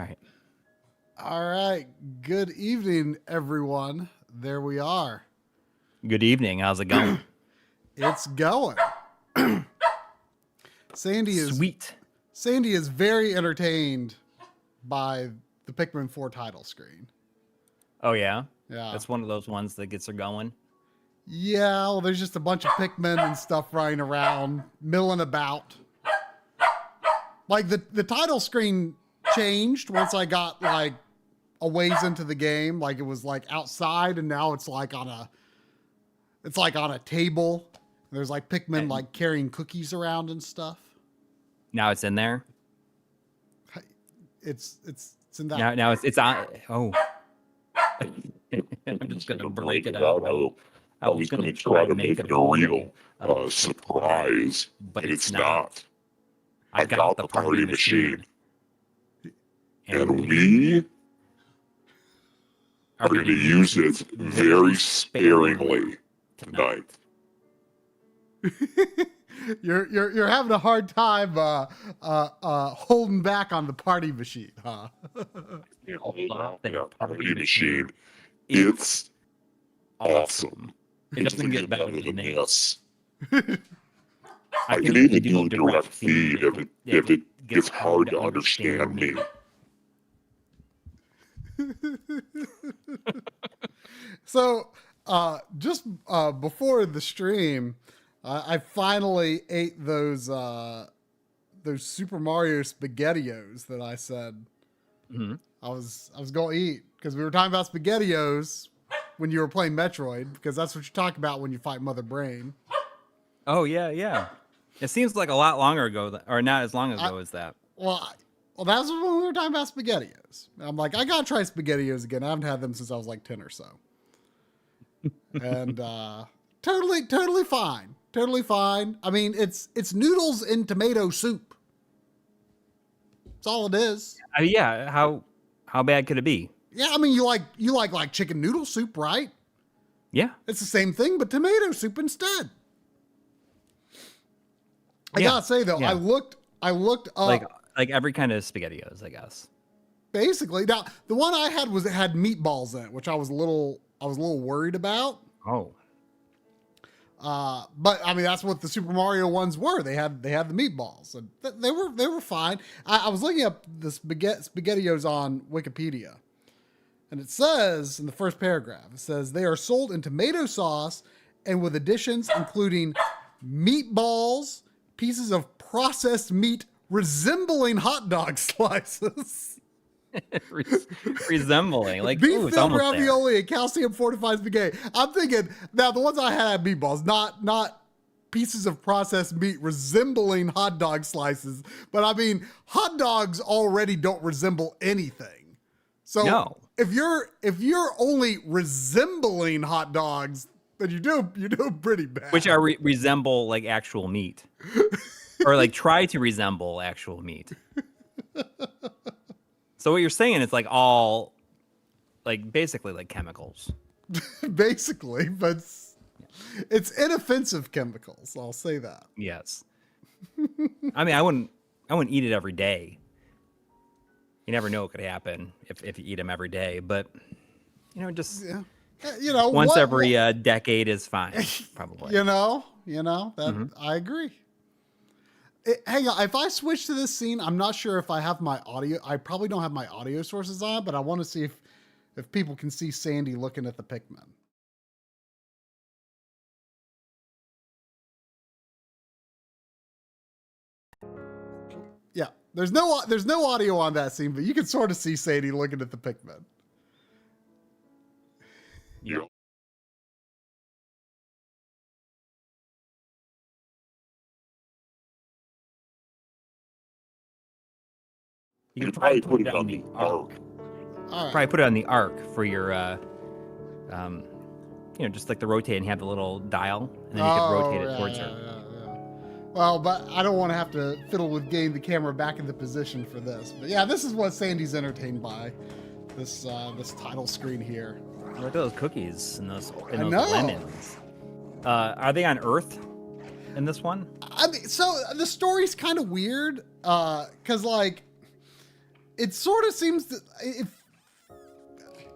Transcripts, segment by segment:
right. All right. Good evening, everyone. There we are. Good evening. How's it going? It's going. Sandy is very entertained by the Pikmin 4 title screen. Oh, yeah? Yeah. That's one of those ones that gets her going. Yeah, well, there's just a bunch of Pikmin and stuff running around, milling about. Like, the title screen changed once I got, like, a ways into the game. Like, it was, like, outside, and now it's, like, on a table. There's, like, Pikmin, like, carrying cookies around and stuff. Now it's in there? It's in that. Now it's on. Oh. I'm just going to break it out. I was going to try to make it a real surprise, but it's not. I got the party machine. And we are going to use it very sparingly tonight. You're having a hard time holding back on the party machine, huh? The party machine, it's awesome. It doesn't get better than this. I can even do a direct feed if it gets hard to understand me. So, just before the stream, I finally ate those Super Mario SpaghettiOs that I said I was going to eat, because we were talking about SpaghettiOs when you were playing Metroid, because that's what you talk about when you fight Mother Brain. Oh, yeah. It seems like a lot longer ago, or not as long ago as that. Well, that's when we were talking about SpaghettiOs. I'm like, I gotta try SpaghettiOs again. I haven't had them since I was like 10 or so. And totally fine. Totally fine. I mean, it's noodles in tomato soup. That's all it is. Yeah. How bad could it be? Yeah, I mean, you like chicken noodle soup, right? Yeah. It's the same thing, but tomato soup instead. I gotta say though, I looked up like every kind of SpaghettiOs, I guess. Basically, now the one I had had meatballs in it, which I was a little worried about. Oh. But I mean, that's what the Super Mario ones were. They had the meatballs, and they were fine. I was looking up the SpaghettiOs on Wikipedia, and it says in the first paragraph, it says they are sold in tomato sauce and with additions including meatballs, pieces of processed meat resembling hot dog slices. Resembling, like beef filled ravioli and calcium fortified spaghetti. I'm thinking now the ones I had meatballs, not pieces of processed meat resembling hot dog slices. But I mean, hot dogs already don't resemble anything. So no. if you're only resembling hot dogs, then you do pretty bad. Which are resemble like actual meat, or like try to resemble actual meat. So what you're saying is like all, like basically like chemicals. Basically, but it's inoffensive chemicals. I'll say that. Yes. I mean, I wouldn't eat it every day. You never know what could happen if you eat them every day, but just once every decade is fine, probably. That I agree. Hang on, if I switch to this scene, I'm not sure if I have my audio. I probably don't have my audio sources on, but I want to see if people can see Sandy looking at the Pikmin. Yeah, there's no audio on that scene, but you can sort of see Sandy looking at the Pikmin. Yeah. You can probably put it on the arc. All right. Probably put it on the arc for your, just like the rotate and have the little dial, and then you can rotate it towards her. Yeah. Well, but I don't want to have to fiddle with getting the camera back into position for this. But yeah, this is what Sandy's entertained by. This title screen here. Look at those cookies and those lemons. Are they on Earth in this one? I mean, so the story's kind of weird, because like it sort of seems that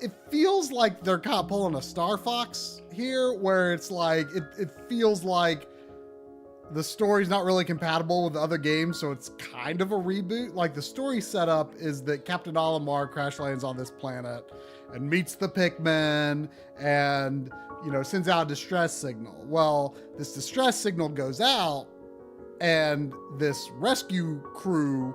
it feels like they're kind of pulling a Star Fox here, where it's like it feels like the story's not really compatible with the other games, so it's kind of a reboot. Like, the story setup is that Captain Olimar crash lands on this planet and meets the Pikmin and, you know, sends out a distress signal. Well, this distress signal goes out and this rescue crew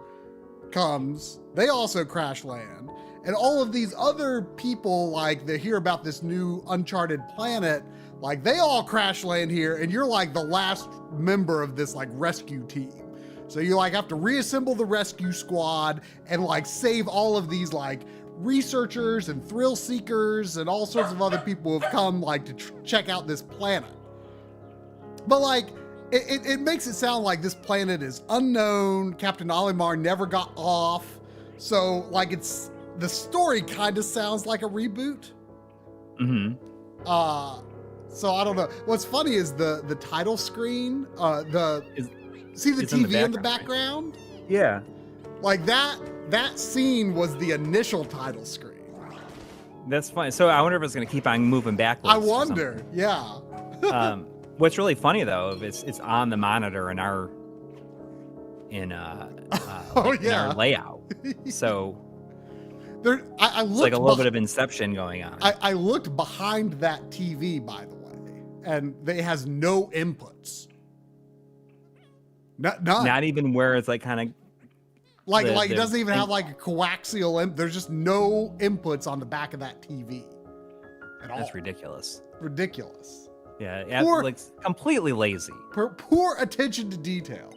comes. They also crash land. And all of these other people, like, they hear about this new uncharted planet, like, they all crash land here, and you're like the last member of this like rescue team. So you like have to reassemble the rescue squad and like save all of these like researchers and thrill seekers and all sorts of other people who have come like to check out this planet. But like, it makes it sound like this planet is unknown. Captain Olimar never got off. So like, the story kind of sounds like a reboot. Mm-hmm. So I don't know. What's funny is the title screen, see the TV in the background? Yeah. Like that scene was the initial title screen. That's fine. So I wonder if it's going to keep on moving backwards. I wonder. Yeah. What's really funny though, it's on the monitor in our layout. So I looked it's like a little bit of Inception going on. I looked behind that TV, by the way, and it has no inputs. None. Not even where it's like kind of it doesn't even have like a coaxial. There's just no inputs on the back of that TV at all. That's ridiculous. Ridiculous. Yeah, like completely lazy. Poor attention to detail.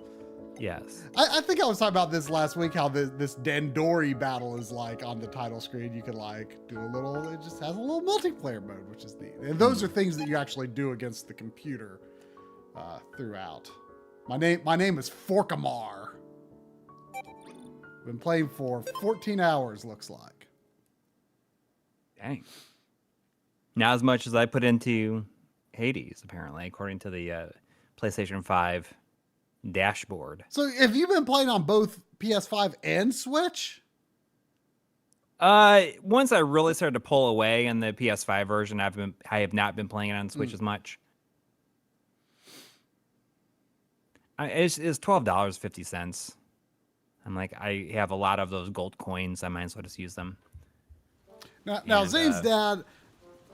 Yes. I think I was talking about this last week, how this Dandori battle is like on the title screen. You can like do a little, it just has a little multiplayer mode, which is neat. And those are things that you actually do against the computer throughout. My name is Forkamar. Been playing for 14 hours, looks like. Dang. Not as much as I put into Hades, apparently, according to the PlayStation 5 dashboard. So have you been playing on both PS5 and Switch? Once I really started to pull away in the PS5 version, I have not been playing it on Switch as much. It's $12.50. I'm like, I have a lot of those gold coins. I might as well just use them. Now Zane's dad,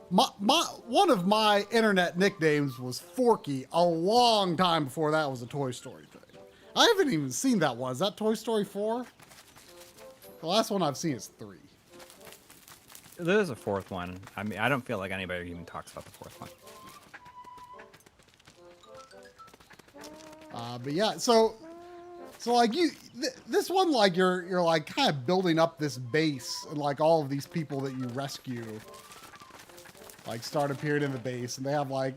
one of my internet nicknames was Forky a long time before that was a Toy Story thing. I haven't even seen that one. Is that Toy Story 4? The last one I've seen is 3. There's a fourth one. I mean, I don't feel like anybody even talks about the fourth one. But yeah, so like this one, like you're like kind of building up this base, and like all of these people that you rescue, like start appearing in the base, and they have like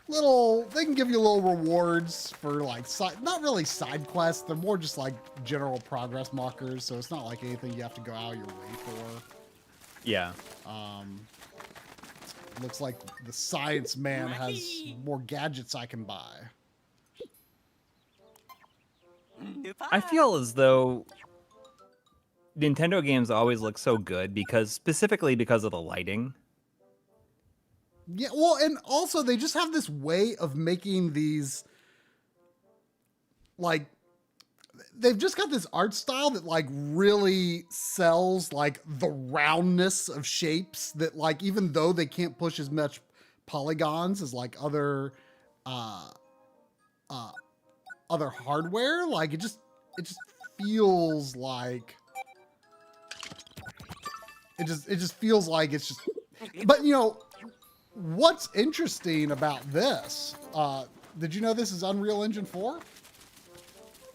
they can give you little rewards for like not really side quests. They're more just like general progress markers. So it's not like anything you have to go out of your way for. Yeah. Looks like the science man has more gadgets I can buy. I feel as though Nintendo games always look so good specifically because of the lighting. Yeah, well, and also they just have this way of making these, like, they've just got this art style that like really sells like the roundness of shapes that like, even though they can't push as much polygons as like other hardware, like it just feels like it just feels like it's just. But you know what's interesting about this, did you know this is Unreal Engine 4?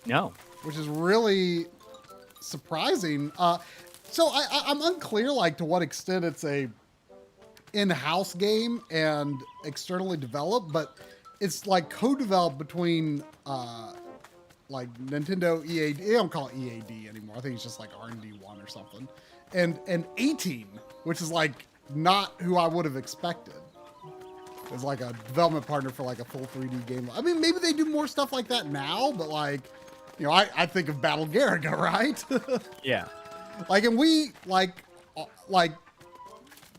No. Which is really surprising. So I'm unclear like to what extent it's a in-house game and externally developed, but it's like co-developed between like Nintendo EAD. They don't call it EAD anymore. I think it's just like R&D 1 or something. And 18, which is like not who I would have expected as like a development partner for like a full 3D game. I mean, maybe they do more stuff like that now, but like, you know, I think of Battle Garaga, right? Yeah. Like, and we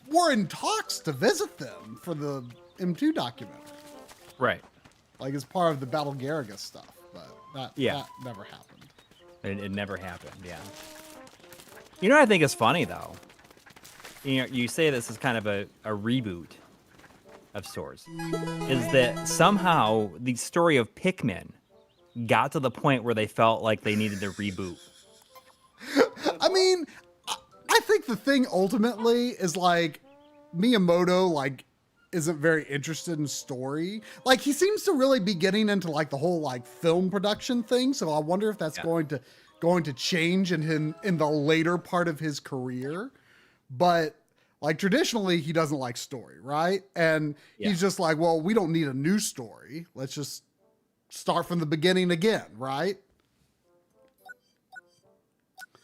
we're in talks to visit them for the M2 documentary. Right. Like, as part of the Battle Garaga stuff, but that never happened. It never happened. Yeah. You know what I think is funny though? You know, you say this is kind of a reboot of sorts. Is that somehow the story of Pikmin got to the point where they felt like they needed to reboot? I mean, I think the thing ultimately is like Miyamoto like isn't very interested in story. Like he seems to really be getting into like the whole like film production thing. So I wonder if that's going to change in the later part of his career. But like traditionally he doesn't like story, right? And he's just like, well, we don't need a new story. Let's just start from the beginning again, right?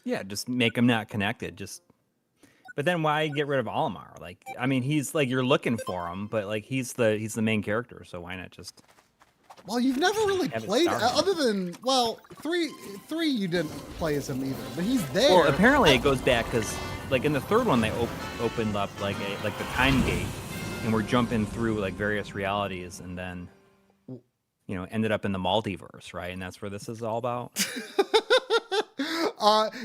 Yeah, just make them not connected. But then why get rid of Olimar? Like, I mean, he's like, you're looking for him, but like he's the main character, so why not just? Well, you've never really played other than three. You didn't play as him either, but he's there. Well, apparently it goes back because like in the third one they opened up like the time gate, and we're jumping through like various realities, and then ended up in the multiverse, right? And that's where this is all about.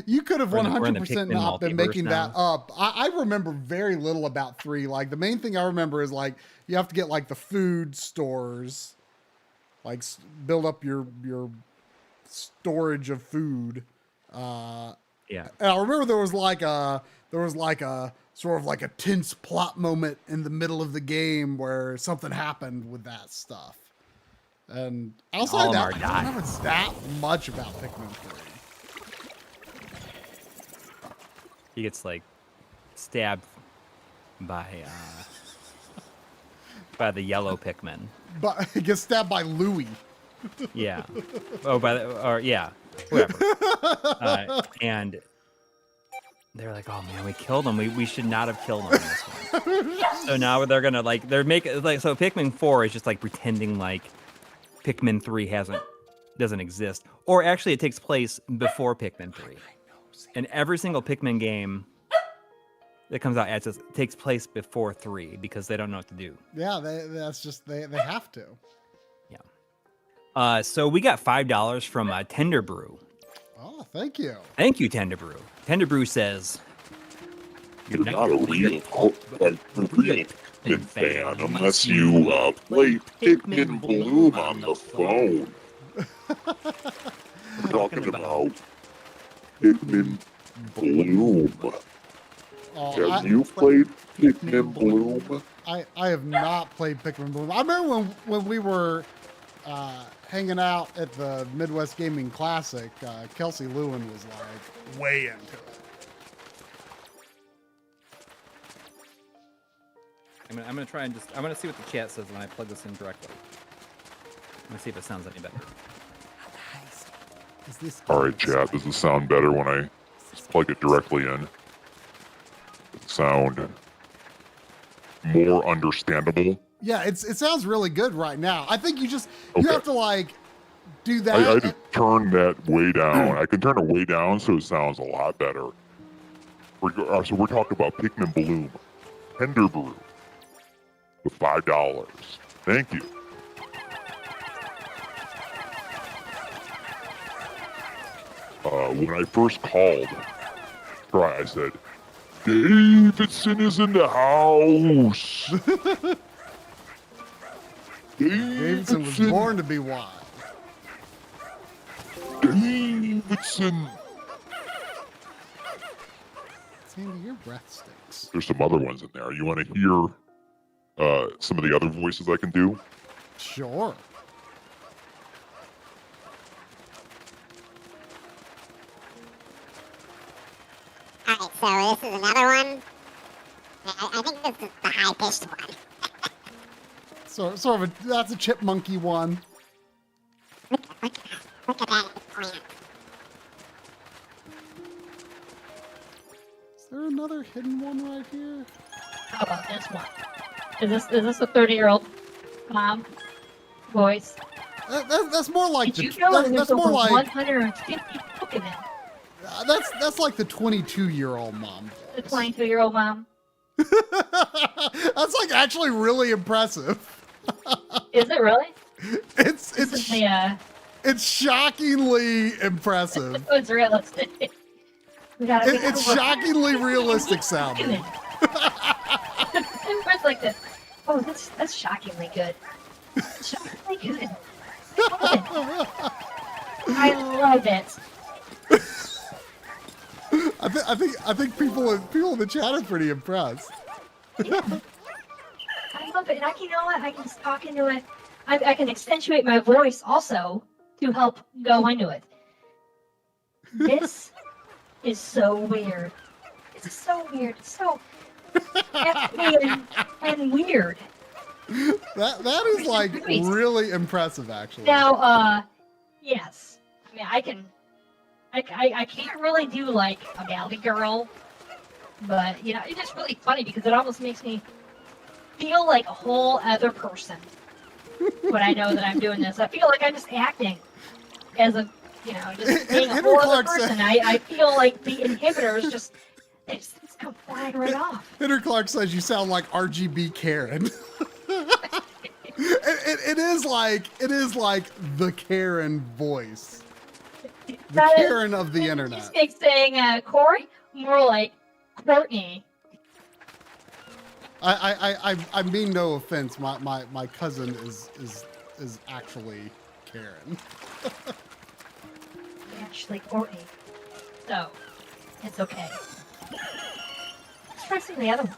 You could have 100% not been making now. that up. I remember very little about 3. Like the main thing I remember is like you have to get like the food stores, like build up your storage of food. And I remember there was like a sort of like a tense plot moment in the middle of the game where something happened with that stuff. And outside that, I don't remember that much about Pikmin 3. He gets like stabbed by the yellow Pikmin. But he gets stabbed by Louie. Yeah. Whatever. And they're like, oh man, we killed him. We should not have killed him in this one. So now they're gonna so Pikmin 4 is just like pretending like Pikmin 3 doesn't exist, or actually it takes place before Pikmin 3. And every single Pikmin game that comes out takes place before 3 because they don't know what to do. Yeah, they have to. Yeah. So we got $5 from Tender Brew. Oh, thank you. Thank you, Tender Brew. Tender Brew says, "You're not a real Pikmin fan unless you play Pikmin Bloom on the phone." We're talking about Pikmin Bloom. Have you played Pikmin Bloom? I have not played Pikmin Bloom. I remember when we were hanging out at the Midwest Gaming Classic, Kelsey Lewin was like way into it. I'm gonna try and I'm gonna see what the chat says when I plug this in directly. I'm gonna see if it sounds any better. All right, chat. Does it sound better when I plug it directly in? Does it sound more understandable? Yeah, it sounds really good right now. I think you have to like do that. I just turn that way down. I can turn it way down so it sounds a lot better. So we're talking about Pikmin Bloom, Tender Brew, with $5. Thank you. When I first called, I said, "Davidson is in the house." Davidson was born to be wild. Davidson. Sandy, your breath stinks. There's some other ones in there. You want to hear some of the other voices I can do? Sure. Alright, so this is another one. I think this is the high-pitched one. Sort of that's a chipmunky one. Look at that plant. Is there another hidden one right here? How about this one? Is this a 30-year-old mom voice? That's more like Did you know there's that's over more like 150 Pokemon That's like the 22-year-old mom. The 22-year-old mom. That's like actually really impressive. Is it really? It's shockingly impressive. It's realistic. It's shockingly realistic sounding. It's like this. Oh, that's shockingly good. Shockingly good. I love it. I think people in the chat are pretty impressed. Yeah. I love it. And you know what? I can just talk into it. I can accentuate my voice also to help go into it. This is so weird. It's so weird. It's so epic and weird. That is like really impressive, actually. Now, yes. I mean, I can't really do like a Valley Girl, but you know, it's just really funny because it almost makes me feel like a whole other person when I know that I'm doing this. I feel like I'm just acting as a, you know, just being a whole other person. I feel like the inhibitors just come flying right off. Hitter Clark says you sound like RGB Karen. it is like the Karen voice. The Karen of the internet. He's saying Coury, more like Courtney. I mean no offense. My cousin is actually Karen. Actually Courtney. So it's okay. Let's try some of the other ones.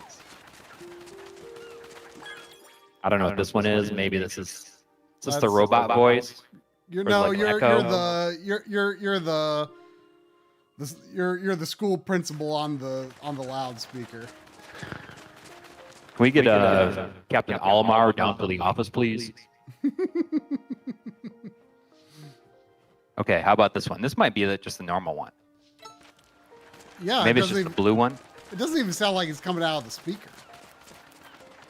I don't know what this one is. Maybe this is the robot voice. You're like the school principal on the loudspeaker. Can we get Captain Almar down to the office, please? Okay, how about this one? This might be just the normal one. Yeah, maybe it's just the blue one. It doesn't even sound like it's coming out of the speaker.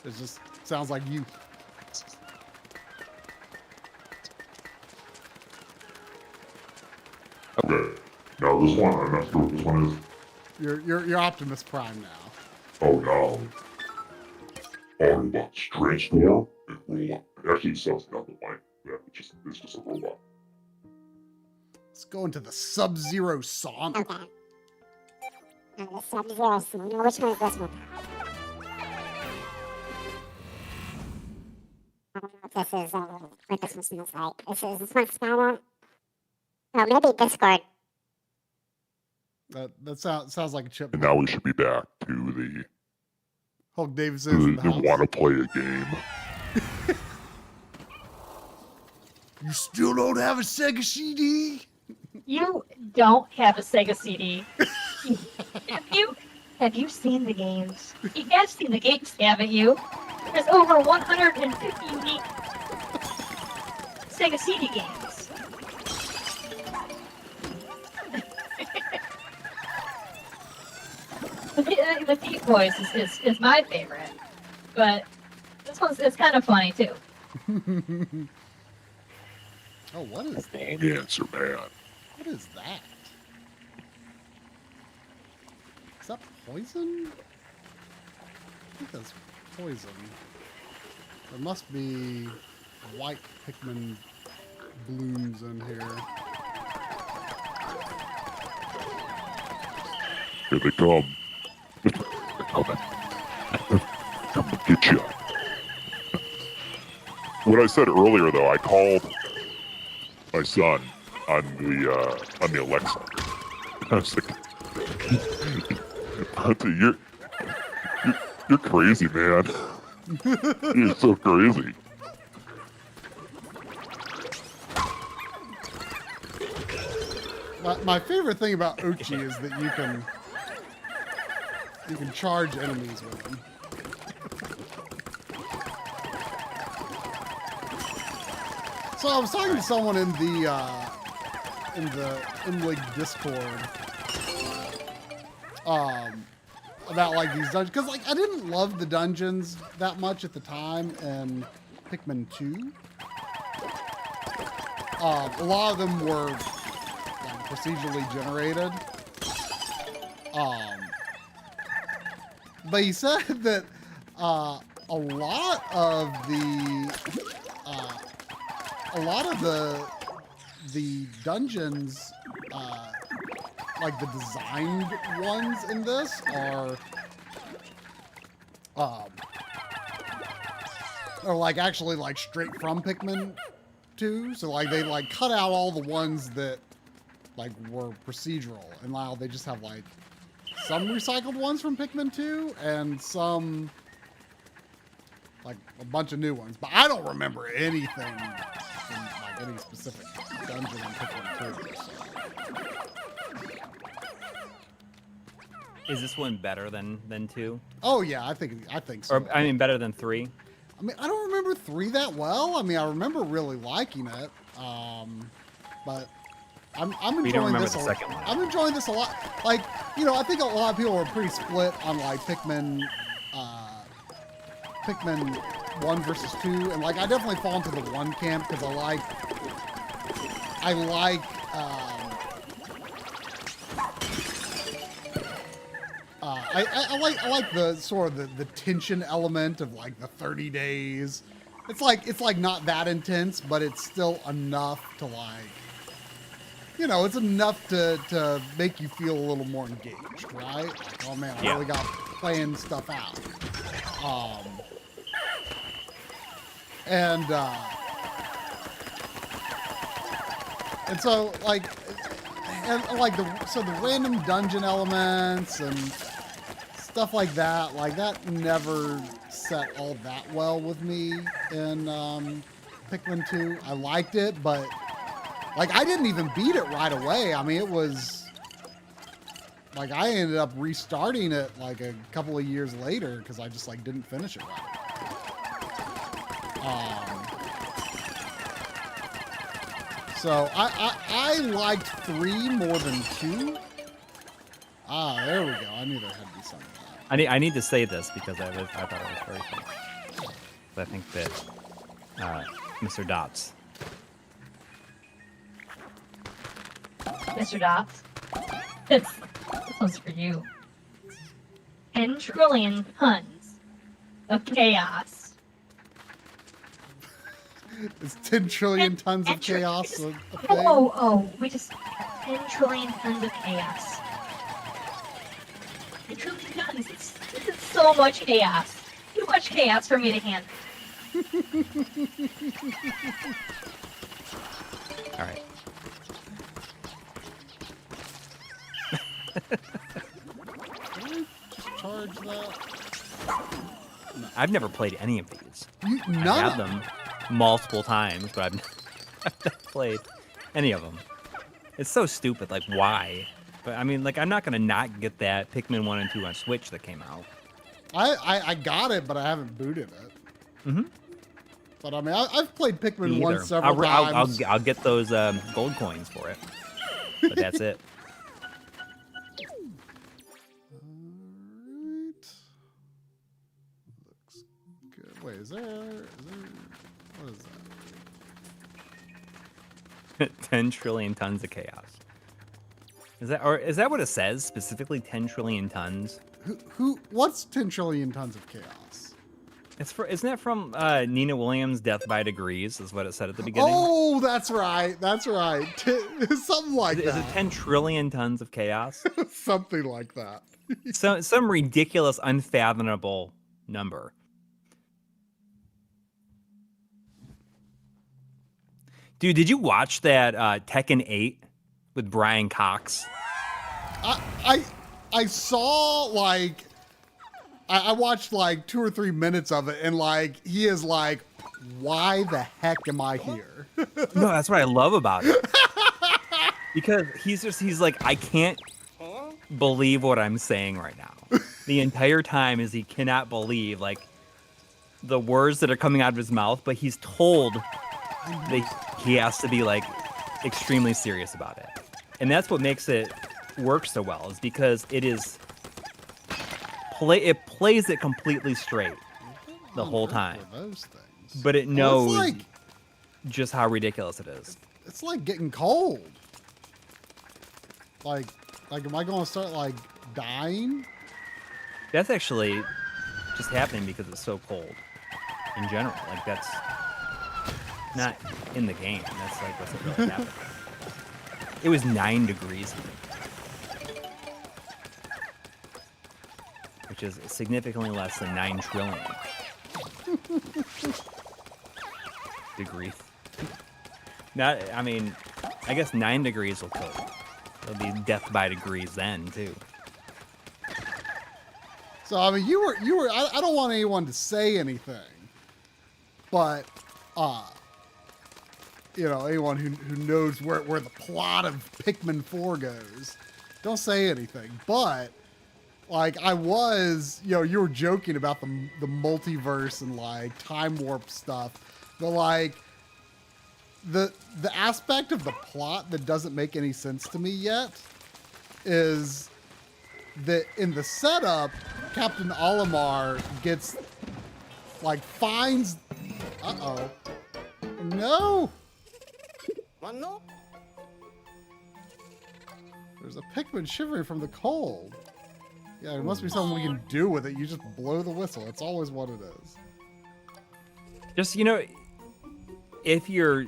It just sounds like you. Okay. Now this one, I'm not sure what this one is. You're Optimus Prime now. Oh no. Autobots transform and roll up. It actually sounds nothing like that. It's just a robot. Let's go into the Sub-Zero song. Okay. The Sub-Zero song. Which one is this one? I don't know if this is what this one smells like. Is this one Skylar? Oh, maybe Discord. That sounds like a chip. And now we should be back to the Hulk Davison's in the house. want to play a game. You still don't have a Sega CD? You don't have a Sega CD. Have you seen the games? You have seen the games, haven't you? There's over 150 unique Sega CD games. The deep voice is my favorite, but this one's kind of funny too. Oh, what is that? Answer, man. What is that? Is that poison? I think that's poison. There must be white Pikmin blooms in here. Here they come. Come to get you. What I said earlier, though, I called my son on the Alexa. I was like, you're crazy, man. You're so crazy. My favorite thing about Ochi is that you can charge enemies with them. So I was talking to someone in the MLiG Discord about like these dungeons, because like I didn't love the dungeons that much at the time in Pikmin 2. A lot of them were like procedurally generated, But he said that a lot of the dungeons, like the designed ones in this, are like actually like straight from Pikmin 2. So like they like cut out all the ones that like were procedural, and now they just have like some recycled ones from Pikmin 2 and some like a bunch of new ones. But I don't remember anything from like any specific dungeon in Pikmin 2. So. Is this one better than 2? Oh yeah, I think so. Or I mean, better than 3? I mean, I don't remember 3 that well. I mean, I remember really liking it, but I'm enjoying this. I'm enjoying this a lot. Like, you know, I think a lot of people are pretty split on like Pikmin 1 versus 2, and like I definitely fall into the 1 camp because I like I like the sort of the tension element of like the 30 days. It's like not that intense, but it's still enough to like, you know, it's enough to make you feel a little more engaged, right? Like, oh man, I really got playing stuff out. And so like, the random dungeon elements and stuff like that never set all that well with me in Pikmin 2. I liked it, but like I didn't even beat it right away. I mean, it was like I ended up restarting it like a couple of years later because I just like didn't finish it right away. So I liked 3 more than 2. Ah, there we go. I knew there had to be something. I need to say this because I thought it was very funny. But I think that Mr. Dots. Mr. Dots, this one's for you. 10 trillion tons of chaos. Is 10 trillion tons of chaos a thing? We just 10 trillion tons of chaos. 10 trillion tons. It's so much chaos. Too much chaos for me to handle. All right. Can we just charge that? I've never played any of these. I've None had of them multiple times, but I've never played any of them. It's so stupid. Like, why? But I mean, like, I'm not gonna not get that Pikmin 1 and 2 on Switch that came out. I got it, but I haven't booted it. Mm-hmm. But I mean, I've played Pikmin 1 several times. I'll get those gold coins for it. But that's it. Alright. Looks good. Wait, is there what is that? 10 trillion tons of chaos. Is that what it says specifically? 10 trillion tons. What's 10 trillion tons of chaos? Isn't that from Nina Williams' Death by Degrees? Is what it said at the beginning. Oh, that's right. Something like that. Is it 10 trillion tons of chaos? Something like that. Some ridiculous, unfathomable number. Dude, did you watch that Tekken 8 with Brian Cox? I saw like I watched like 2 or 3 minutes of it, and like he is like, why the heck am I here? No, that's what I love about it. Because he's like, I can't believe what I'm saying right now. The entire time is he cannot believe like the words that are coming out of his mouth, but he's told that he has to be like extremely serious about it. And that's what makes it work so well, is because it plays it completely straight the whole time. But it knows just how ridiculous it is. It's like getting cold. Like am I going to start like dying. That's actually just happening because it's so cold in general. Like, that's not in the game. That's like what's really happening. It was 9 degrees, which is significantly less than 9 trillion degrees. I mean, I guess 9 degrees will kill you. It'll be death by degrees then, too. So, I mean, you were, I don't want anyone to say anything, but, you know, anyone who knows where the plot of Pikmin 4 goes, don't say anything. But, like, I was, you know, you were joking about the multiverse and, like, time warp stuff, but, like, the aspect of the plot that doesn't make any sense to me yet is that in the setup, Captain Olimar gets, like, finds... Uh-oh. No! There's a Pikmin shivering from the cold. Yeah, there must be something we can do with it. You just blow the whistle. It's always what it is. Just, you know, if your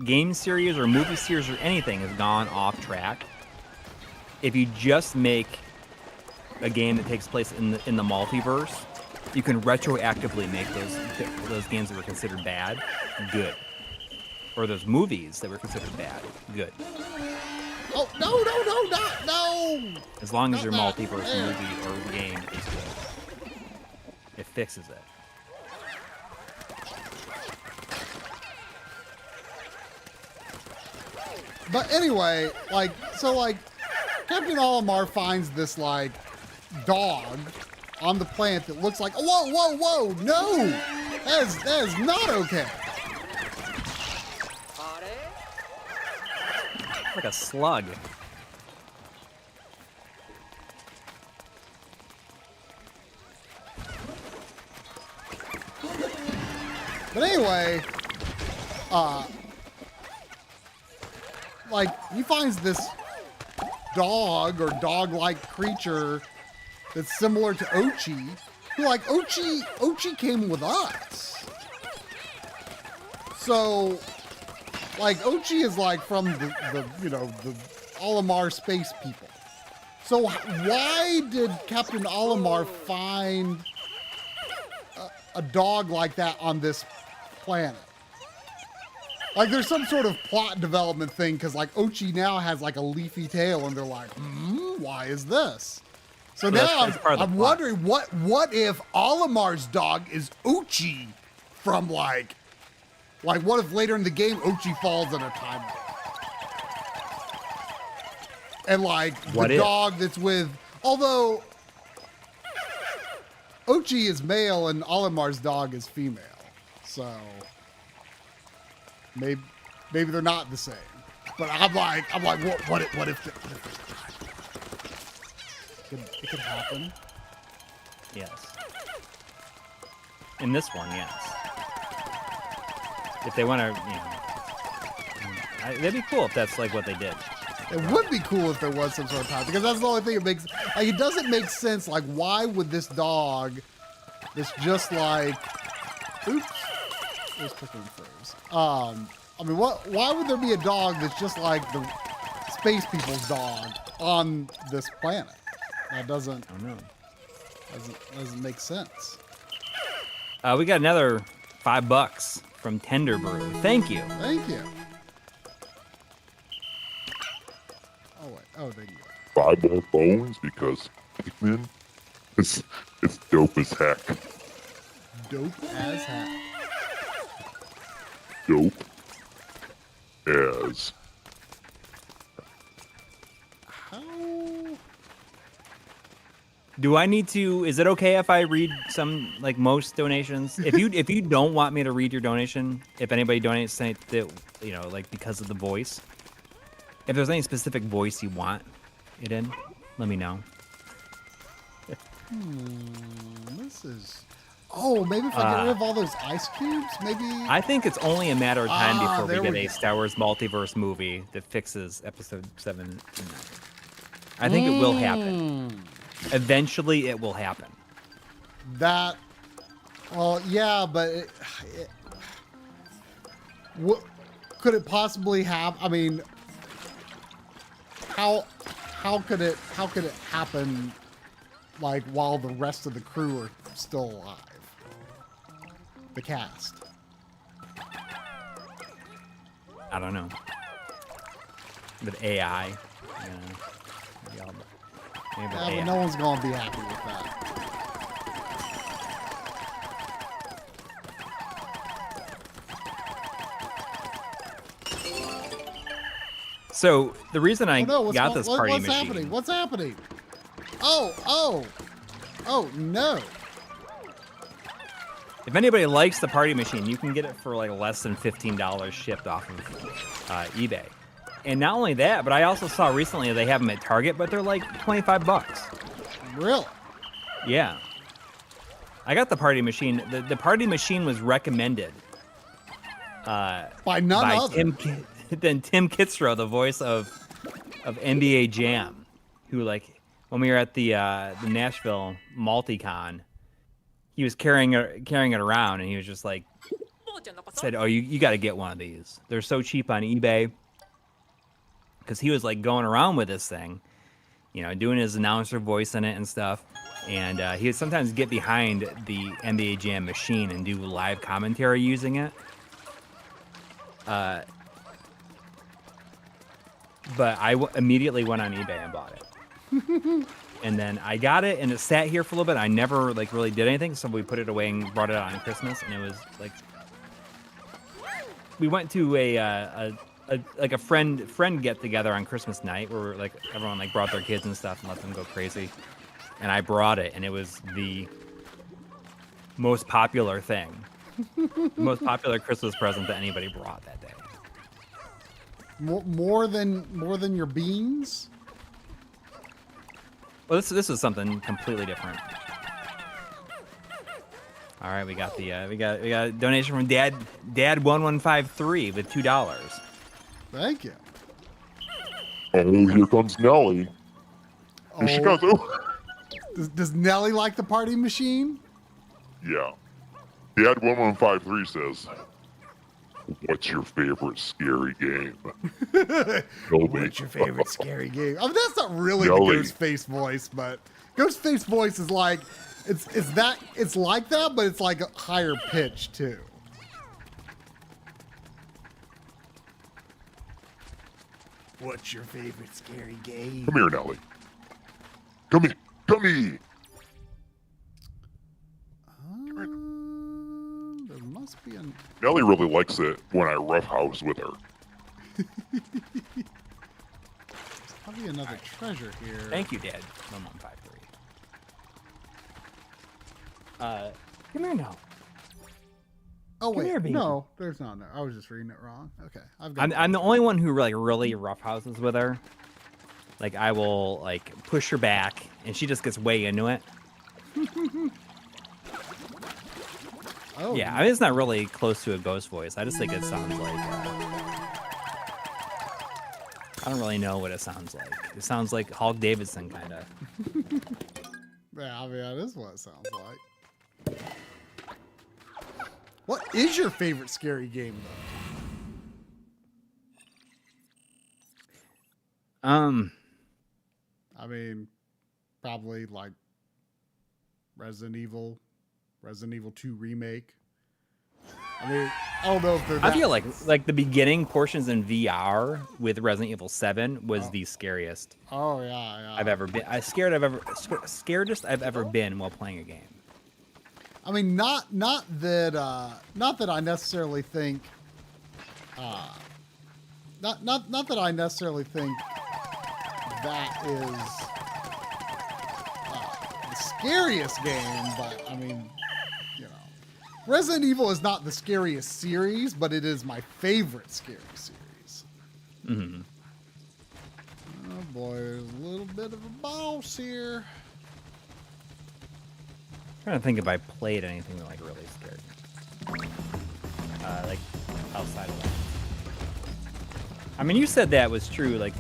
game series or movie series or anything has gone off track, if you just make a game that takes place in the multiverse, you can retroactively make those games that were considered bad good, or those movies that were considered bad good. Oh no! As long as your Not that. multiverse There. movie or game is good, it fixes it. But anyway, like, so, like, Captain Olimar finds this, like, dog on the planet that looks like, whoa, no! That is not okay. Like a slug. But anyway, like, he finds this dog or dog-like creature that's similar to Ochi, who, like, Ochi came with us. So, like, Ochi is, like, from the you know, the Olimar space people. So why did Captain Olimar find a dog like that on this planet? Like, there's some sort of plot development thing, because, like, Ochi now has, like, a leafy tail, and they're like, why is this? So Well, now that's part of the I'm plot. wondering, what if Olimar's dog is Ochi from, like, what if later in the game Ochi falls in a time warp? And, like, What the if? dog that's with, although Ochi is male and Olimar's dog is female, so maybe they're not the same. But I'm like, what if there's a time warp? It could happen. Yes. In this one, yes. If they want to, you know, that'd be cool if that's like what they did. It would be cool if there was some sort of time, because that's the only thing it makes. Like, it doesn't make sense. Like, why would this dog, that's just like, oops, there's Pikmin froze. I mean, why would there be a dog that's just like the space people's dog on this planet? That doesn't. I don't know. Doesn't make sense. We got another $5 from Tender Brew. Thank you. Thank you. Oh wait. Oh, thank you. 5 more bones because Pikmin it's dope as heck. Dope as heck. Dope as. How? Do I need to? Is it okay if I read some, like, most donations? If you don't want me to read your donation, if anybody donates that, you know, like, because of the voice, if there's any specific voice you want it in, let me know. This is. Oh, maybe if I get rid of all those ice cubes, maybe. I think it's only a matter of time before there we get we a go. Star Wars multiverse movie that fixes episode 7 and 9. I think it will happen. Eventually, it will happen. That, well, yeah, but what could it possibly have? I mean, how could it happen? Like while the rest of the crew are still alive, the cast. I don't know. With AI, maybe Yeah, AI. but no one's gonna be happy with that. So the reason I Oh, no, got this party what's machine. happening? What's happening? Oh no! If anybody likes the party machine, you can get it for like less than $15 shipped off of eBay. And not only that, but I also saw recently they have them at Target, but they're like 25 bucks. Really? Yeah. I got the party machine. The party machine was recommended By none by other. Tim Kitzrow, the voice of NBA Jam, who like when we were at the Nashville Multicon, he was carrying it around, and he was just like said, "Oh, you got to get one of these. They're so cheap on eBay." Because he was like going around with this thing, doing his announcer voice in it and stuff. And he would sometimes get behind the NBA Jam machine and do live commentary using it. But I immediately went on eBay and bought it. And then I got it, and it sat here for a little bit. I never like really did anything, so we put it away and brought it out on Christmas. And it was like we went to a friend get together on Christmas night where like everyone like brought their kids and stuff and let them go crazy. And I brought it, and it was the most popular thing, most popular Christmas present that anybody brought that day. More than your beans? Well, this is something completely different. All right, we got we got a donation from Dad1153 with $2. Thank you. Oh, here comes Nelly. Here she comes. Oh. Does Nelly like the party machine? Yeah. Dad1153 says, "What's your favorite scary game?" What's your favorite scary game? I mean, that's not really Nelly. the Ghostface voice, but Ghostface voice is like it's like that, but it's like a higher pitch too. What's your favorite scary game? Come here, Nelly. Come here. Come here. There must be an. Nelly really likes it when I roughhouse with her. There's probably another treasure here. Thank you, Dad1153. Come here now. Oh Come wait, here, baby. no, there's not. No, I was just reading it wrong. Okay, I've got. I'm the only one who really roughhouses with her. Like I will like push her back, and she just gets way into it. Oh Yeah, I mean it's not really close to a ghost voice. I just think it sounds like. I don't really know what it sounds like. It sounds like Hulk Davidson kind of. Yeah, I mean that is what it sounds like. What is your favorite scary game though? I mean, probably like Resident Evil 2 remake. I mean, I don't know if they're. I feel like the beginning portions in VR with Resident Evil 7 was the scariest Oh yeah. I've ever been. Scaredest I've ever been while playing a game. I mean, not that I necessarily think. Not that I necessarily think that is the scariest game, but I mean, Resident Evil is not the scariest series, but it is my favorite scary series. Mm-hmm. Oh boy, there's a little bit of a boss here. Trying to think if I played anything that like really scared me. Like outside of that. I mean, you said that was true. Like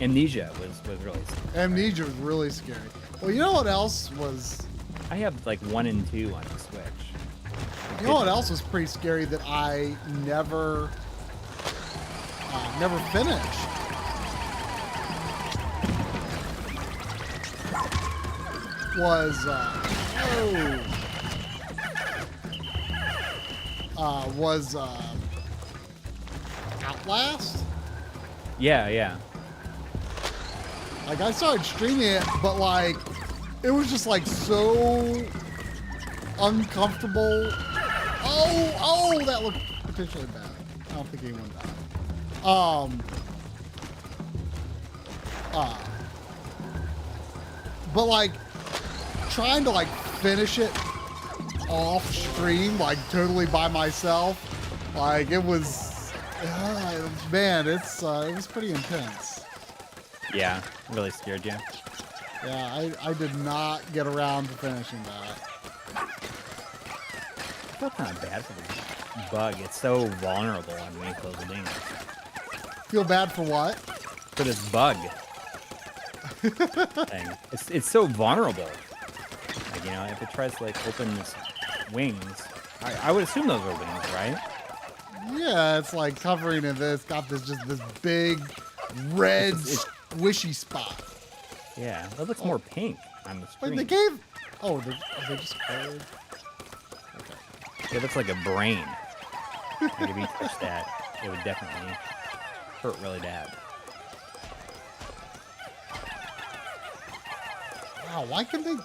Amnesia was really scary. Amnesia was really scary. Well, you know what else was? I have like 1 and 2 on the Switch. You know what else was pretty scary that I never finished? Was Outlast? Yeah. Like, I started streaming it, but like, it was just like so uncomfortable. Oh, that looked potentially bad. I don't think anyone died. But like, trying to like finish it off stream, like totally by myself, like it was, man, it was pretty intense. Yeah, it really scared you. Yeah, I did not get around to finishing that. I feel kind of bad for this bug. It's so vulnerable when we close the thing. Feel bad for what? For this bug thing. It's so vulnerable. Like, you know, if it tries to like open its wings, I would assume those are wings, right? Yeah, it's like covering in this, got this big red squishy spot. Yeah, that looks more pink on the screen. Wait, they gave. Oh, are they just colored? It looks like a brain. Like if you touch that, it would definitely hurt really bad. Wow, why can they?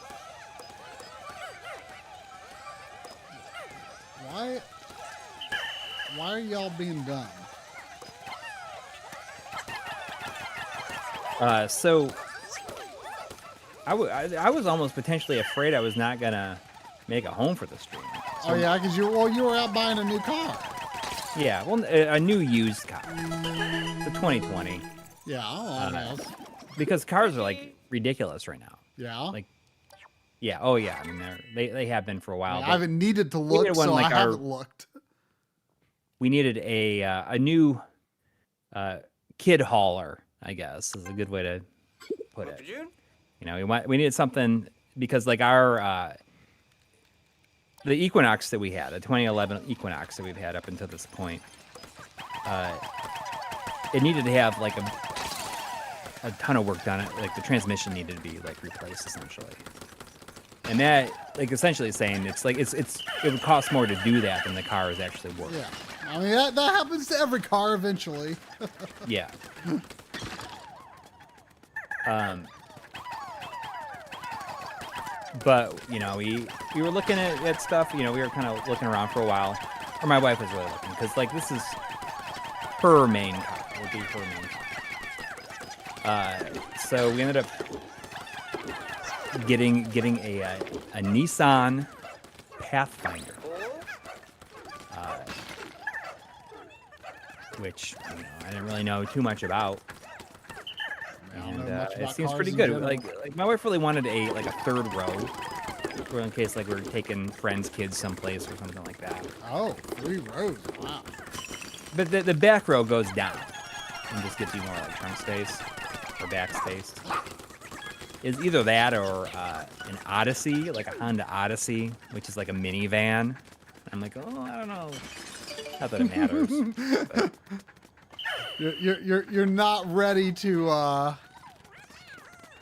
Why are y'all being dumb? So I was almost potentially afraid I was not gonna make a home for the stream. So, Oh yeah, because you were out buying a new car. yeah, well, a new used car. It's a 2020. Yeah, I know. Because cars are like ridiculous right now. Yeah. Like, yeah, oh yeah. I mean, they have been for a while. I haven't needed to look, needed one so like I haven't looked. We needed a new kid hauler, I guess, is a good way to put it. You know, we needed something because like our the Equinox that we had, a 2011 Equinox that we've had up until this point, it needed to have like a ton of work done. Like the transmission needed to be like replaced essentially, and that like essentially saying it's like it would cost more to do that than the car is actually worth. Yeah, I mean that happens to every car eventually. Yeah. But you know, we were looking at stuff. You know, we were kind of looking around for a while, or my wife was really looking because like this is her main car. Would be her main car. So we ended up getting a Nissan Pathfinder, which you know, I didn't really know too much about. And it seems pretty good. Like my wife really wanted a third row, for in case like we're taking friends' kids someplace or something like that. Oh, 3 rows! Wow. But the back row goes down and just gives you more like trunk space or back space. Is either that or an Odyssey, like a Honda Odyssey, which is like a minivan. I'm like, oh, I don't know. Not that it matters. But. You're not ready to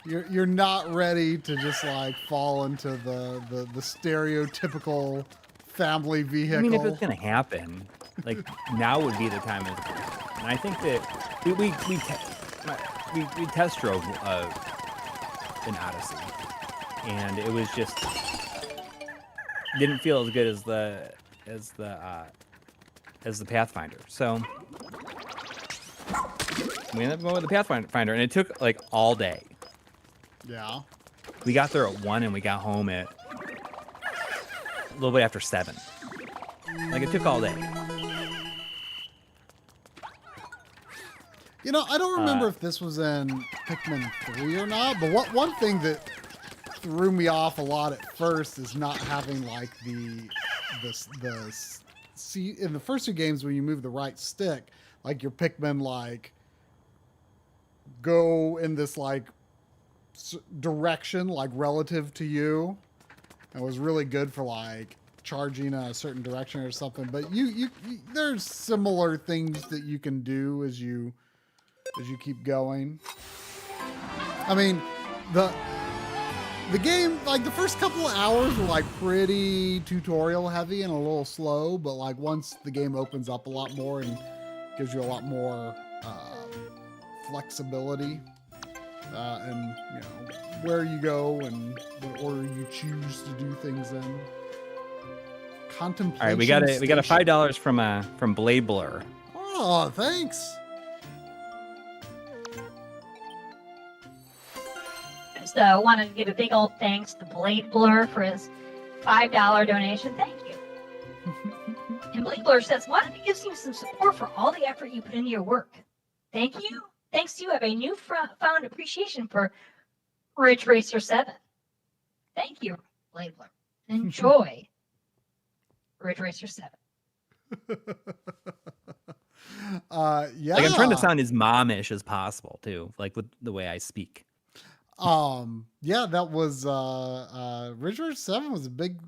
you're not ready to just like fall into the stereotypical family vehicle. I mean, if it's gonna happen, like now would be the time. And I think that we test drove an Odyssey, and it was just didn't feel as good as the Pathfinder. So. We ended up going with the Pathfinder, and it took like all day. Yeah. We got there at 1, and we got home at a little bit after 7. Like it took all day. You know, I don't remember if this was in Pikmin 3 or not, but one thing that threw me off a lot at first is not having like the see in the first 2 games when you move the right stick, like your Pikmin like go in this like direction, like relative to you. It was really good for like charging a certain direction or something. But you there's similar things that you can do as you keep going. I mean, the game, like the first couple of hours were like pretty tutorial heavy and a little slow, but like once the game opens up a lot more and gives you a lot more flexibility and you know where you go and what order you choose to do things in. Contemplation. All right, we got a $5 from Blade Blur. Oh, thanks. So I wanted to give a big old thanks to Blade Blur for his $5 donation. Thank you. And Blade Blur says, wanted to give you some support for all the effort you put into your work. Thank you. Thanks to you, I have a new found appreciation for Ridge Racer 7. Thank you, Blade Blur. Enjoy Ridge Racer 7. Yeah. Like I'm trying to sound as momish as possible too, like with the way I speak. Yeah, that was Ridge Racer 7 was a big,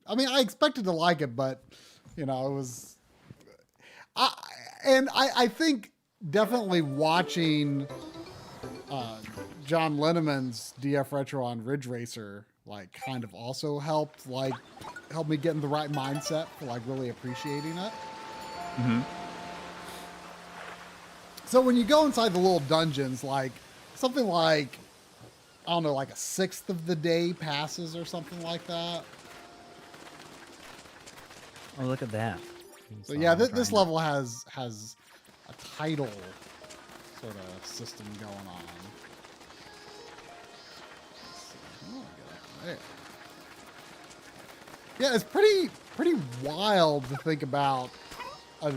I mean, I expected to like it, but you know, it was I think definitely watching John Linneman's DF Retro on Ridge Racer like kind of also helped me get in the right mindset for like really appreciating it. Mm-hmm. So when you go inside the little dungeons, like something like, I don't know, like a sixth of the day passes or something like that. Oh, look at that. So yeah, this level has a tidal sort of system going on. Let's see. Oh, get up there. Yeah, it's pretty wild to think about a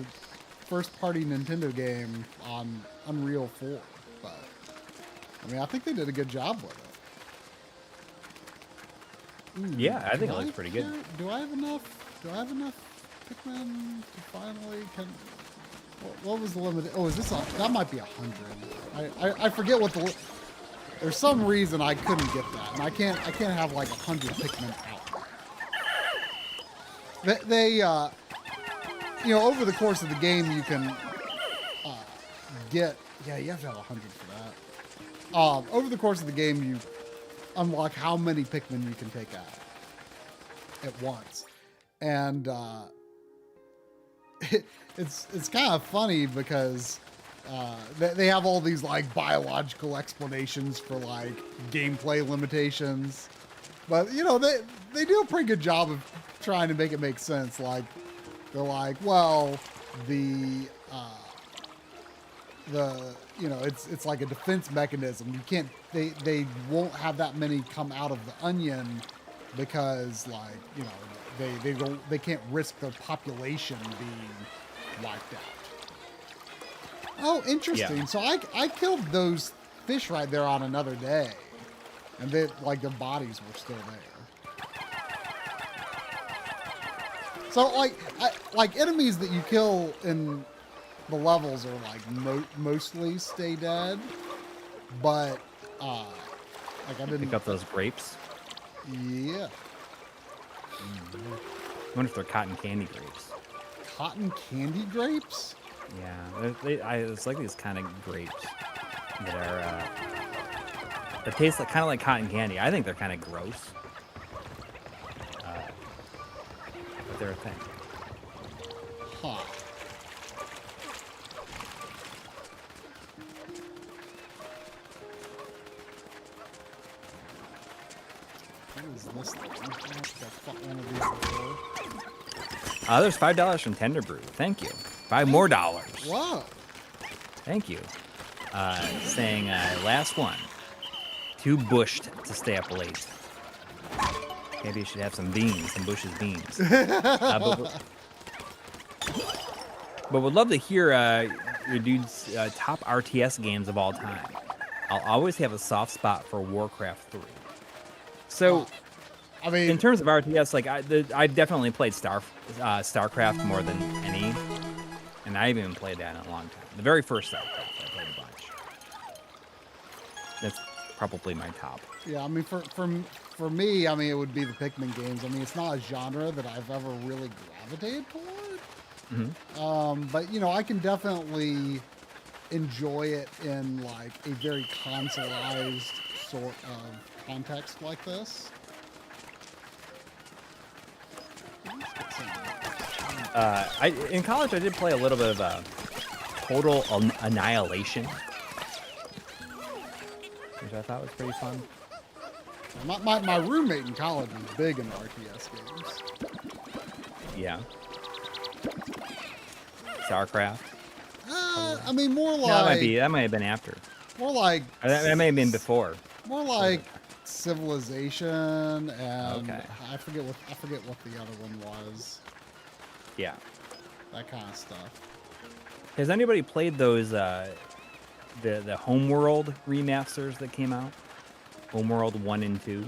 first-party Nintendo game on Unreal 4, but I mean, I think they did a good job with it. Ooh, Yeah, I think it looks pretty good. Do I have enough Pikmin to finally what was the limit? Oh, is this that might be 100. I forget what there's some reason I couldn't get that, and I can't have like 100 Pikmin out. They you know, over the course of the game you can get, yeah, you have to have 100 for that. Over the course of the game you unlock how many Pikmin you can take out at once, and it's kind of funny because they have all these like biological explanations for like gameplay limitations, but you know they do a pretty good job of trying to make it make sense. Like they're like, well, the you know, it's like a defense mechanism. You can't, they won't have that many come out of the onion because like, you know, they can't risk their population being wiped out. Oh, interesting. Yeah. So I killed those fish right there on another day, and they like their bodies were still there. So like enemies that you kill in the levels are like mostly stay dead, but like I didn't pick up those grapes. Yeah. I wonder if they're cotton candy grapes. Cotton candy grapes? Yeah, it's like these kind of grapes that are that taste like kind of like cotton candy. I think they're kind of gross, but they're a thing. Huh. What is this thing? I have to fuck one of these before. There's $5 from Tender Brew. Thank you. $5 more. Wow. Thank you. Saying last one. Too bushed to stay up late. Maybe you should have some beans, some Bush's beans. But would love to hear your dude's top RTS games of all time. I'll always have a soft spot for Warcraft 3. So, I mean, in terms of RTS, like I definitely played StarCraft more than any, and I haven't even played that in a long time. The very first StarCraft I played a bunch. That's probably my top. Yeah, I mean, for me, I mean, it would be the Pikmin games. I mean, it's not a genre that I've ever really gravitated toward. But you know, I can definitely enjoy it in like a very consoleized sort of context like this. In college, I did play a little bit of Total Annihilation, which I thought was pretty fun. My roommate in college was big into RTS games. Yeah. StarCraft. I mean, more like That might have been after. more like That may have been before. more like Civilization and Okay. I forget what the other one was. Yeah. That kind of stuff. Has anybody played those the Homeworld remasters that came out? Homeworld 1 and 2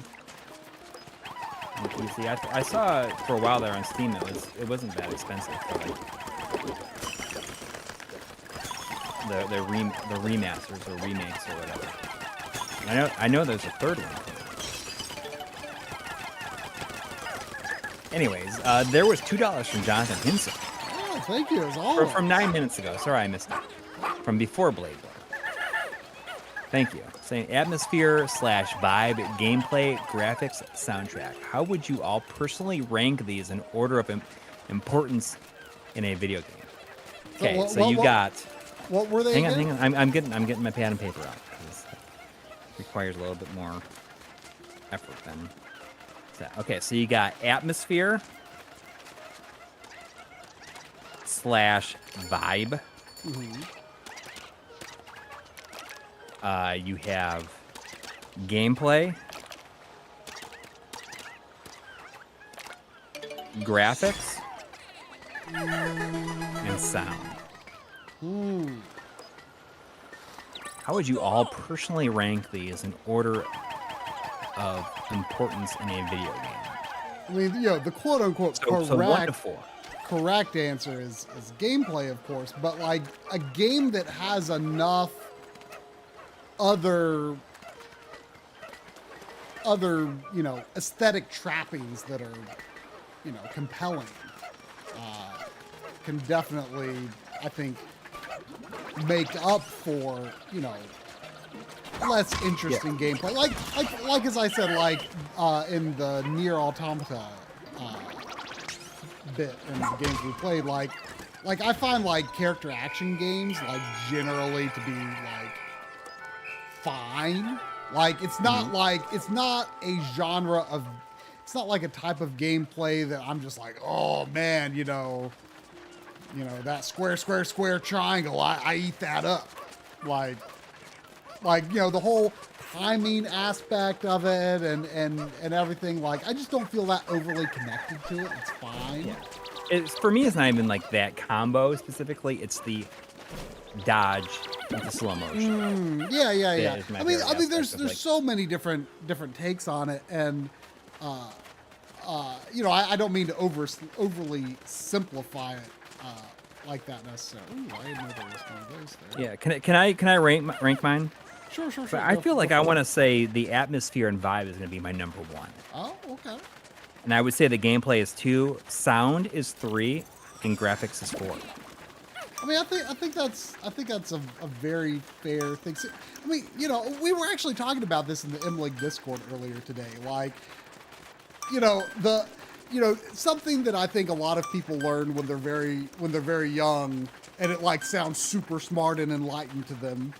on PC. I saw it for a while there on Steam. It wasn't that expensive for like the remasters or remakes or whatever. I know there's a third one. Anyways, there was $2 from Jonathan Hinson. Oh, thank you. As always. From 9 minutes ago. Sorry, I missed it. From before Blade War. Thank you. Saying atmosphere / vibe, gameplay, graphics, soundtrack. How would you all personally rank these in order of importance in a video game? Okay, so you got. What were they? Hang on. I'm getting my pad and paper out. This requires a little bit more effort than that. Okay, so you got atmosphere / vibe. You have gameplay, graphics, and sound. How would you all personally rank these in order of importance in a video game? I mean, you know, the quote-unquote So 1 to 4. correct answer is gameplay, of course, but like a game that has enough other you know, aesthetic trappings that are, you know, compelling can definitely, I think, make up for, you know, less interesting gameplay. Like as I said, like in the Nier Automata bit in the games we played, like I find like character action games like generally to be like fine. Like it's not like it's not a genre of, it's not like a type of gameplay that I'm just like, oh man, you know that square triangle, I eat that up. Like you know, the whole timing aspect of it and everything, like I just don't feel that overly connected to it. It's fine. Yeah. For me, it's not even like that combo specifically. It's the dodge into slow motion. Yeah. I mean, there's so many different takes on it, and you know, I don't mean to overly simplify it like that necessarily. Ooh, I didn't know there was one of those there. Yeah. Can I rank mine? Sure. But I feel like I want to say the atmosphere and vibe is going to be my number 1. Oh, okay. And I would say the gameplay is 2, sound is 3, and graphics is 4. I mean, I think that's a very fair thing. So, I mean, you know, we were actually talking about this in the MLiG Discord earlier today. Like, you know, something that I think a lot of people learn when they're very young, and it like sounds super smart and enlightened to them.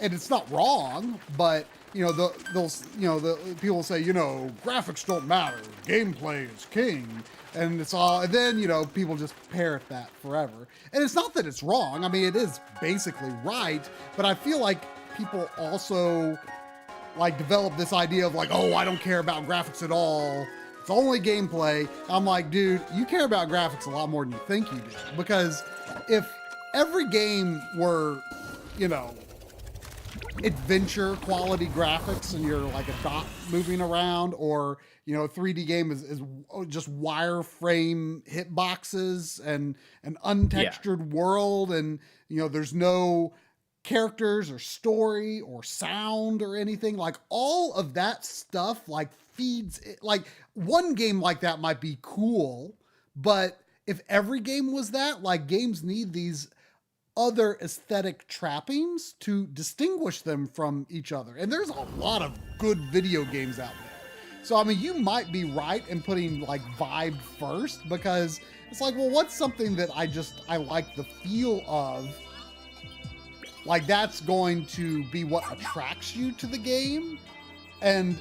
And it's not wrong, but you know, the people say, you know, graphics don't matter, gameplay is king, and it's all, and then, you know, people just parrot that forever. And it's not that it's wrong. I mean, it is basically right, but I feel like people also like develop this idea of like, oh, I don't care about graphics at all, it's only gameplay. I'm like, dude, you care about graphics a lot more than you think you do, because if every game were, you know, adventure quality graphics and you're like a dot moving around, or you know, 3D game is just wireframe hitboxes and an untextured world, and you know, there's no characters or story or sound or anything. Like all of that stuff like feeds it. Like one game like that might be cool, but if every game was that, like games need these other aesthetic trappings to distinguish them from each other. And there's a lot of good video games out there. So, I mean, you might be right in putting like vibe first, because it's like, well, what's something that I like the feel of? Like that's going to be what attracts you to the game. And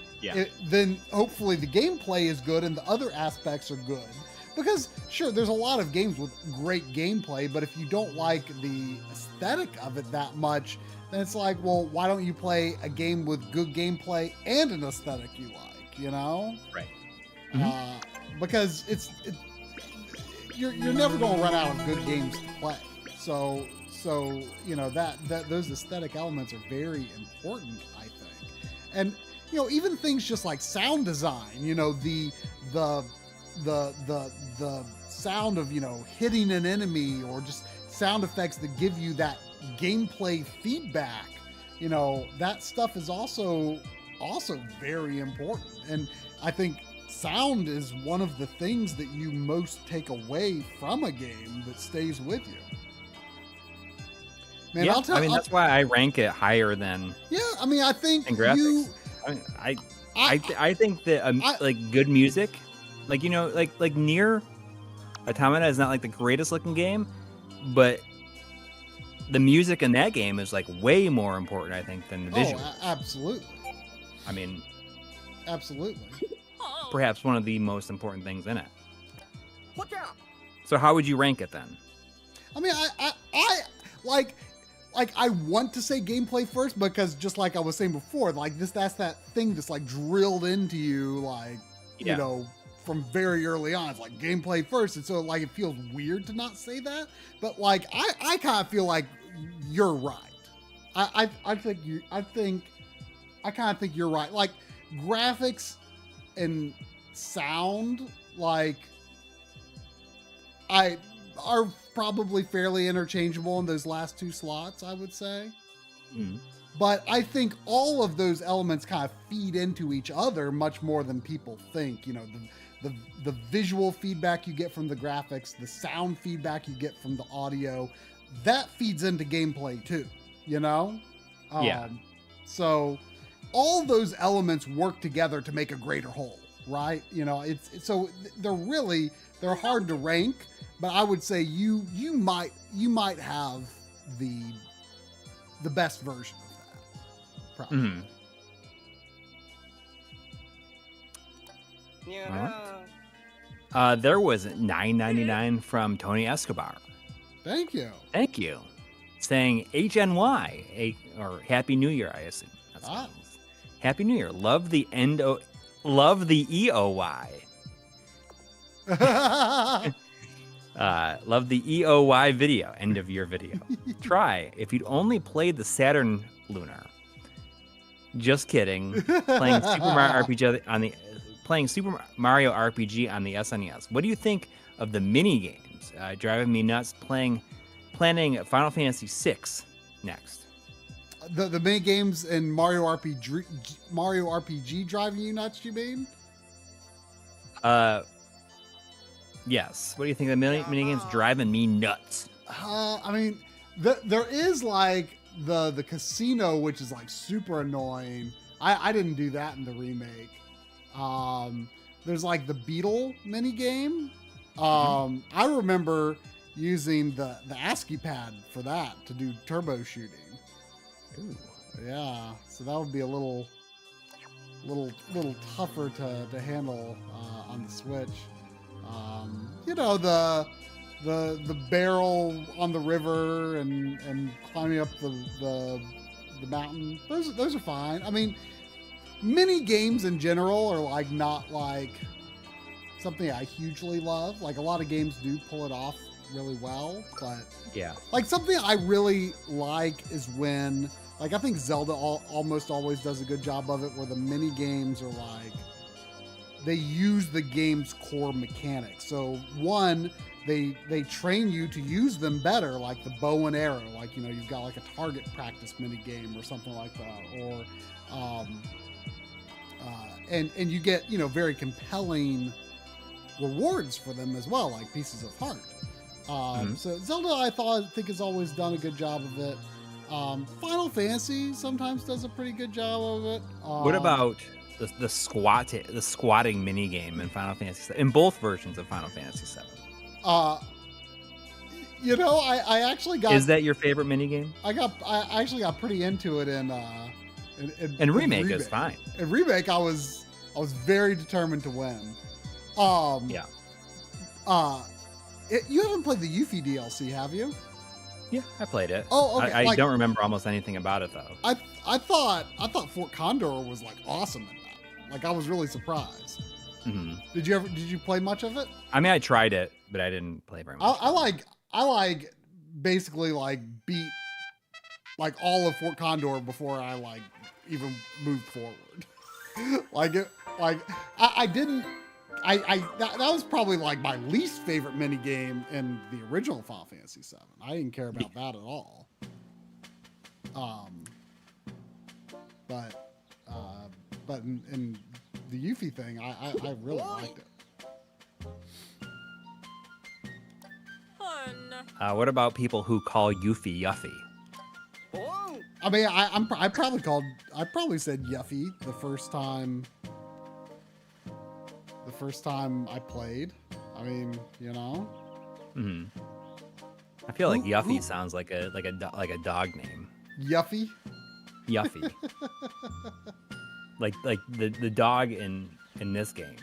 then hopefully the gameplay is good and the other aspects are good. Because sure, there's a lot of games with great gameplay, but if you don't like the aesthetic of it that much, then it's like, well, why don't you play a game with good gameplay and an aesthetic you like, you know? Right. Because you're never going to run out of good games to play. So you know that those aesthetic elements are very important, I think. And you know, even things just like sound design, you know, the sound of, you know, hitting an enemy, or just sound effects that give you that gameplay feedback, you know, that stuff is also very important. And I think sound is one of the things that you most take away from a game that stays with you. Man, yeah, I mean, that's why I rank it higher than. Yeah, I mean, I think graphics. I think that like good music, like, you know, like Nier Automata is not like the greatest looking game, but the music in that game is like way more important, I think, than the visuals. Oh, absolutely. I mean, absolutely. Perhaps one of the most important things in it. So how would you rank it then? I mean, I like I want to say gameplay first, because just like I was saying before, like that's that thing that's like drilled into you, like, you know, from very early on. It's like gameplay first. And so like it feels weird to not say that. But like I kind of feel like you're right. I kind of think you're right. Like graphics and sound, like are probably fairly interchangeable in those last two slots, I would say. But I think all of those elements kind of feed into each other much more than people think. You know, the visual feedback you get from the graphics, the sound feedback you get from the audio, that feeds into gameplay too, you know? So all those elements work together to make a greater whole, right? You know, so they're hard to rank. But I would say you might have the best version of that, probably. There was $9.99 from Tony Escobar. Thank you. Saying HNY, or Happy New Year, I assume. That's what it is. Happy New Year. Love the EOY. Love the EOY video, end of year video. Try if you'd only played the Saturn Lunar. Just kidding. Playing Super Mario RPG on the SNES. What do you think of the mini games? Driving me nuts. Planning Final Fantasy VI next. The mini games in Mario RPG driving you nuts, you mean? Yes. What do you think of the mini games driving me nuts? I mean, there is like the casino, which is like super annoying. I didn't do that in the remake. There's like the Beetle mini game. I remember using the ASCII pad for that to do turbo shooting. Ooh. Yeah, so that would be a little tougher to handle on the Switch. You know, the barrel on the river and climbing up the mountain. Those are fine. I mean, mini games in general are like not like something I hugely love. Like a lot of games do pull it off really well, but yeah, like something I really like is when, like, I think Zelda almost always does a good job of it, where the mini games are like, they use the game's core mechanics. So one, they train you to use them better, like the bow and arrow. Like, you know, you've got like a target practice mini game or something like that, or and you get, you know, very compelling rewards for them as well, like pieces of heart. So Zelda, I think has always done a good job of it. Final Fantasy sometimes does a pretty good job of it. What about the squatting mini game in Final Fantasy in both versions of Final Fantasy VII? You know, I actually got. Is that your favorite mini game? I actually got pretty into it in remake is fine. In remake, I was very determined to win. Yeah. You haven't played the Yuffie DLC, have you? Yeah, I played it. Oh, okay. I don't remember almost anything about it though. I thought Fort Condor was like awesome in that. Like, I was really surprised. Mm-hmm. Did you play much of it? I mean, I tried it, but I didn't play very much. I like basically like beat like all of Fort Condor before I like even moved forward. That was probably like my least favorite mini game in the original Final Fantasy VII. I didn't care about that at all. But in the Yuffie thing, I really liked it. What about people who call Yuffie Yuffie? I mean, I probably said Yuffie the first time I played. I mean, you know. Mm-hmm. I feel like Yuffie sounds like a dog name. Yuffie. Yuffie. like the dog in this game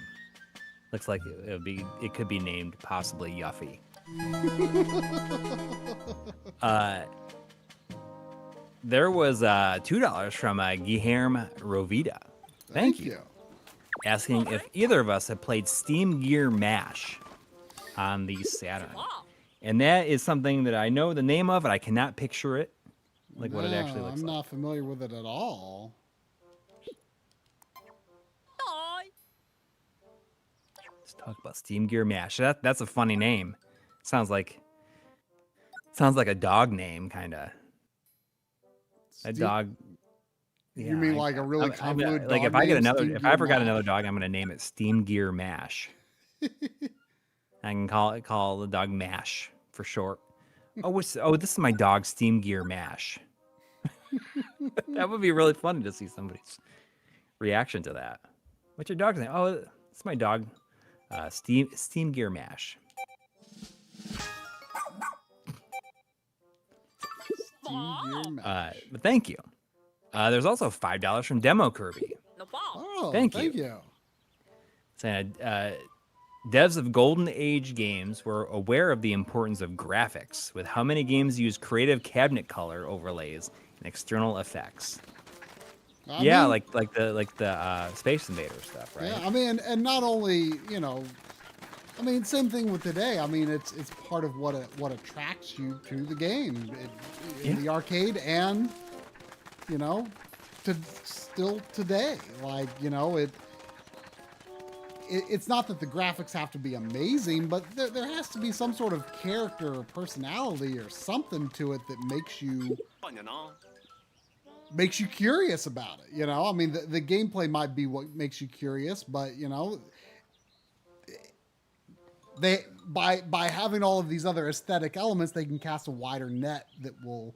looks like it could be named possibly Yuffie. There was $2 from Guilherme Rovida. Thank you. Asking if either of us have played Steam Gear Mash on the Saturn. And that is something that I know the name of, and I cannot picture it, like what it actually looks like. I'm not familiar with it at all. Let's talk about Steam Gear Mash. That's a funny name. Sounds like a dog name, kind of. A dog. You mean like a really convoluted dog? Like if I ever got another dog, I'm gonna name it Steam Gear Mash. I can call the dog Mash for short. This is my dog Steam Gear Mash. That would be really funny to see somebody's reaction to that. What's your dog's name? Oh, it's my dog, Steam Gear Mash. But thank you. There's also $5 from Demo Kirby. Oh, thank you. Saying, devs of Golden Age games were aware of the importance of graphics, with how many games use creative cabinet color overlays and external effects. I mean, like the Space Invader stuff, right? Yeah, I mean, and not only, you know, I mean, same thing with today. I mean, it's part of what attracts you to the game in the arcade, and you know, still today. Like, you know, it's not that the graphics have to be amazing, but there has to be some sort of character or personality or something to it that makes you curious about it. You know, I mean, the gameplay might be what makes you curious, but you know, by having all of these other aesthetic elements, they can cast a wider net that will,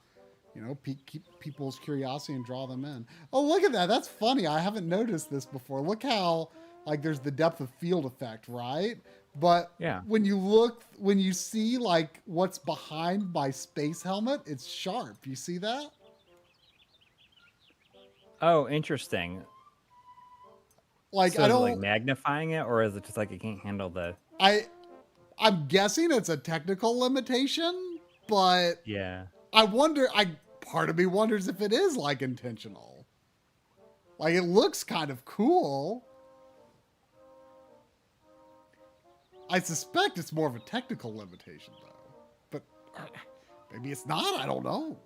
you know, keep people's curiosity and draw them in. Oh, look at that. That's funny. I haven't noticed this before. Look how, like, there's the depth of field effect, right? But when you see, like, what's behind my space helmet, it's sharp. You see that? Oh, interesting. Like, so I don't like magnifying it, or is it just like it can't handle the... I'm guessing it's a technical limitation, but yeah, part of me wonders if it is like intentional. Like, it looks kind of cool. I suspect it's more of a technical limitation though, but maybe it's not. I don't know.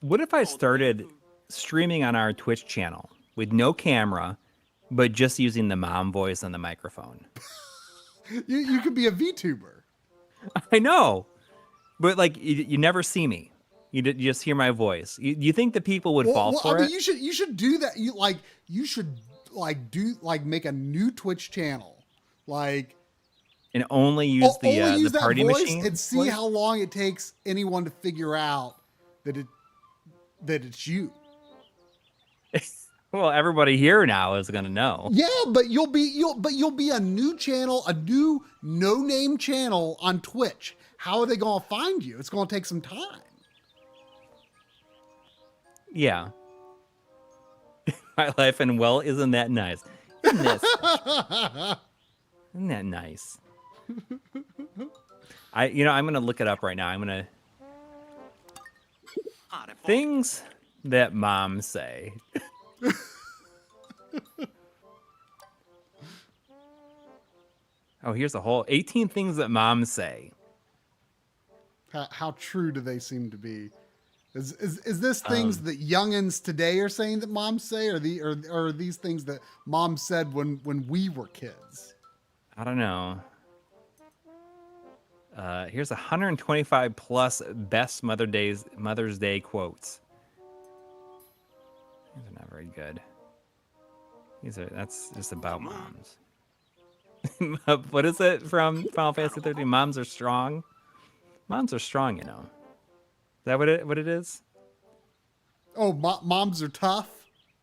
What if I started streaming on our Twitch channel with no camera, but just using the mom voice on the microphone? You could be a VTuber. I know, but like you never see me. You just hear my voice. You think the people would fall for it? You should do that. You should make a new Twitch channel, and only use only the party voice machine and see how long it takes anyone to figure out that it's you. Well, everybody here now is gonna know. Yeah, but you'll be a new channel, a new no-name channel on Twitch. How are they gonna find you? It's gonna take some time. Yeah. My life and well, isn't that nice? Isn't that nice? I'm gonna look it up right now. I'm gonna things that moms say. Oh, here's a whole 18 things that moms say. How true do they seem to be? Is this things that youngins today are saying that moms say, or are these things that moms said when we were kids? I don't know. Here's 125 plus best Mother's Day quotes. These are not very good. That's just about moms. What is it from Final Fantasy 13? Moms are strong. Moms are strong, you know. Is that what it is? Oh, moms are tough.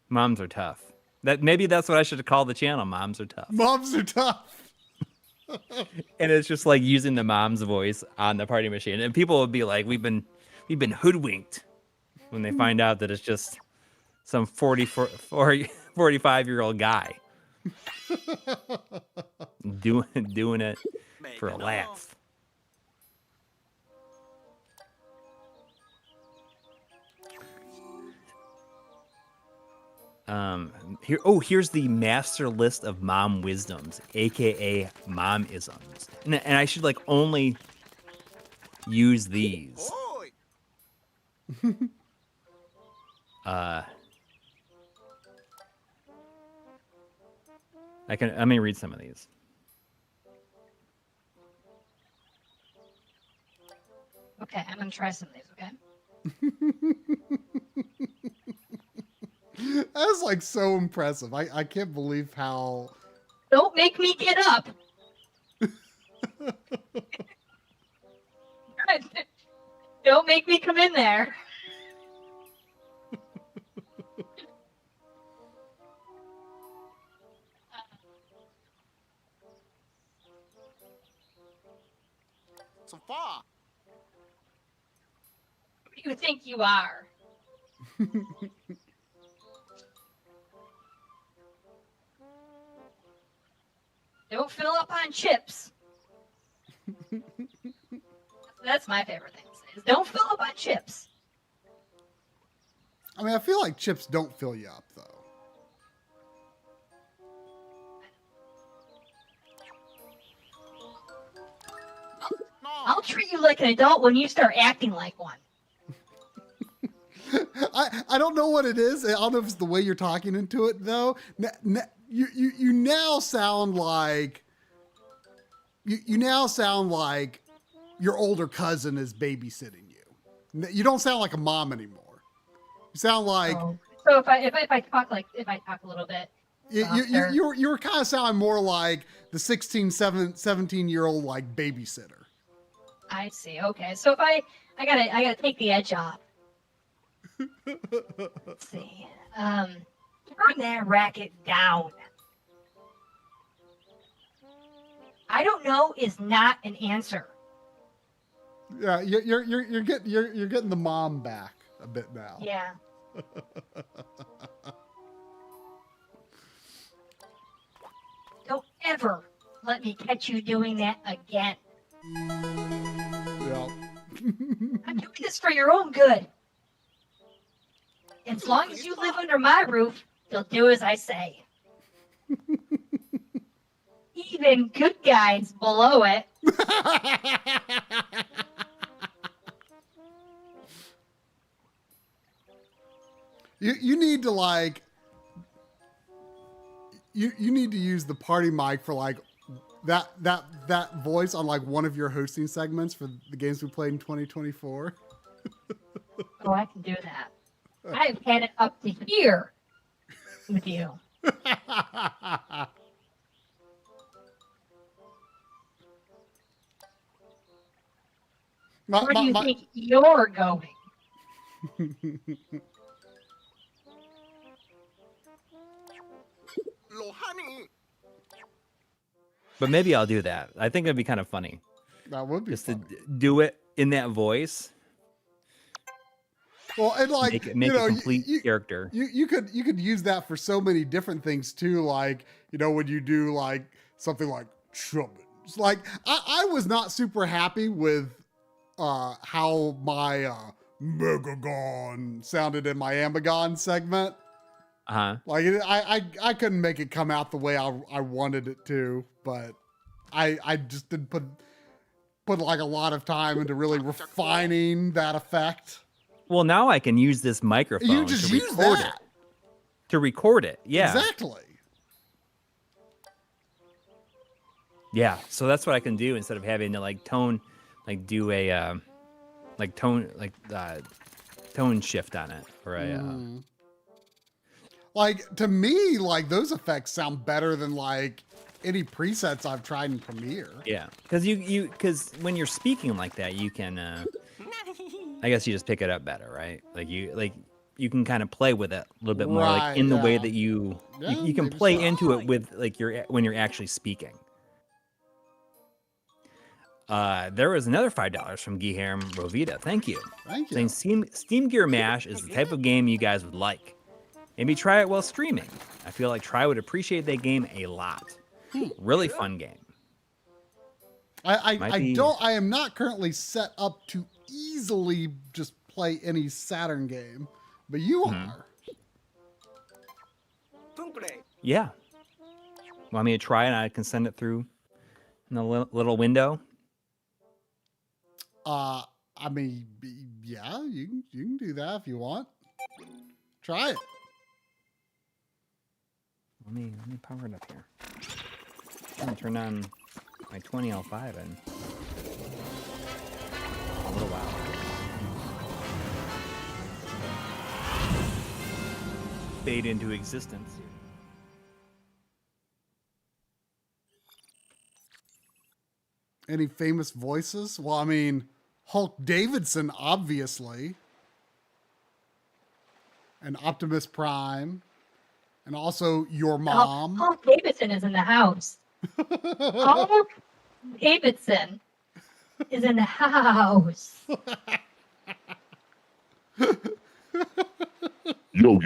Moms are tough. Maybe that's what I should call the channel. Moms are tough. Moms are tough. And it's just like using the mom's voice on the party machine, and people would be like, "We've been hoodwinked," when they find out that it's just some 45-year-old guy doing it for a laugh. Here's the master list of mom wisdoms, aka mom-isms, and I should like only use these. Let me read some of these. Okay, I'm gonna try some of these. Okay. That's like so impressive. I can't believe how. Don't make me get up. Don't make me come in there. So far. Who do you think you are? Don't fill up on chips. That's my favorite thing to say, is don't fill up on chips. I mean, I feel like chips don't fill you up, though. I'll treat you like an adult when you start acting like one. I don't know what it is. I don't know if it's the way you're talking into it, though. You now sound like your older cousin is babysitting you. You don't sound like a mom anymore. You sound like. Oh. So if I talk a little bit. You were kind of sounding more like the 16, 17-year-old like babysitter. I see. Okay, so if I gotta take the edge off. Let's see. Turn that racket down. I don't know is not an answer. Yeah, you're getting the mom back a bit now. Yeah. Don't ever let me catch you doing that again. Yeah. I'm doing this for your own good. As long as you live under my roof, you'll do as I say. Even good guys below it. You need to like you need to use the party mic for like that voice on like one of your hosting segments for the games we played in 2024. Oh, I can do that. I've had it up to here with you. Where do you think you're going? Lohani. But maybe I'll do that. I think it'd be kind of funny. That would be just funny. to do it in that voice. Well, and like make you know, a complete you, character. You could use that for so many different things too. Like, you know, when you do like something like Chubbins. Like I was not super happy with how my Megagon sounded in my Amagon segment. Like I couldn't make it come out the way I wanted it to, but I just didn't put like a lot of time into really refining that effect. Well, now I can use this microphone You just to use record that. it. To record it, yeah. Exactly. Yeah, so that's what I can do instead of having to like tone, like do a tone shift on it or a. Like to me, like those effects sound better than like any presets I've tried in Premiere. Yeah, because when you're speaking like that, you can. I guess you just pick it up better, right? Like you can kind of play with it a little bit more, like in the way that you can play into it with like when you're actually speaking. There was another $5 from Guilherme Rovita. Thank you. Thank you. Saying Steam Gear Mash is the type of game you guys would like. Maybe try it while streaming. I feel like Try would appreciate that game a lot. Really fun game. I am not currently set up to easily just play any Saturn game, but you are. Yeah. Want me to try it? I can send it through in the little window. I mean, yeah, you can do that if you want. Try it. Let me power it up here. I'm gonna turn on my 20L5 in a little while. Fade into existence. Any famous voices? Well, I mean, Hulk Davidson, obviously. And Optimus Prime. And also your mom. Hulk Davidson is in the house. Hulk Davidson is in the house. Yo.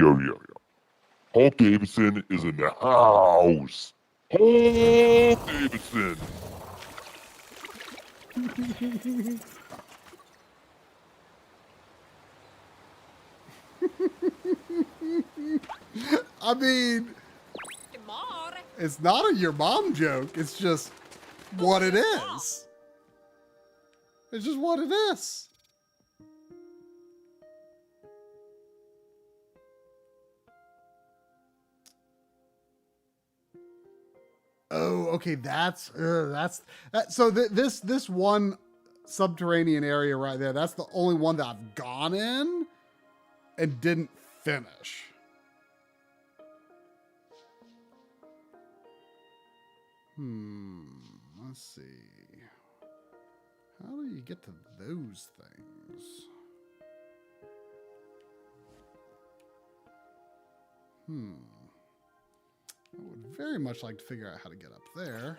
Hulk Davidson is in the house. Hulk Davidson. I mean, it's not a your mom joke. It's just what it is. It's just what it is. Oh, okay. That's so this one subterranean area right there. That's the only one that I've gone in and didn't finish. Let's see. How do you get to those things? I would very much like to figure out how to get up there.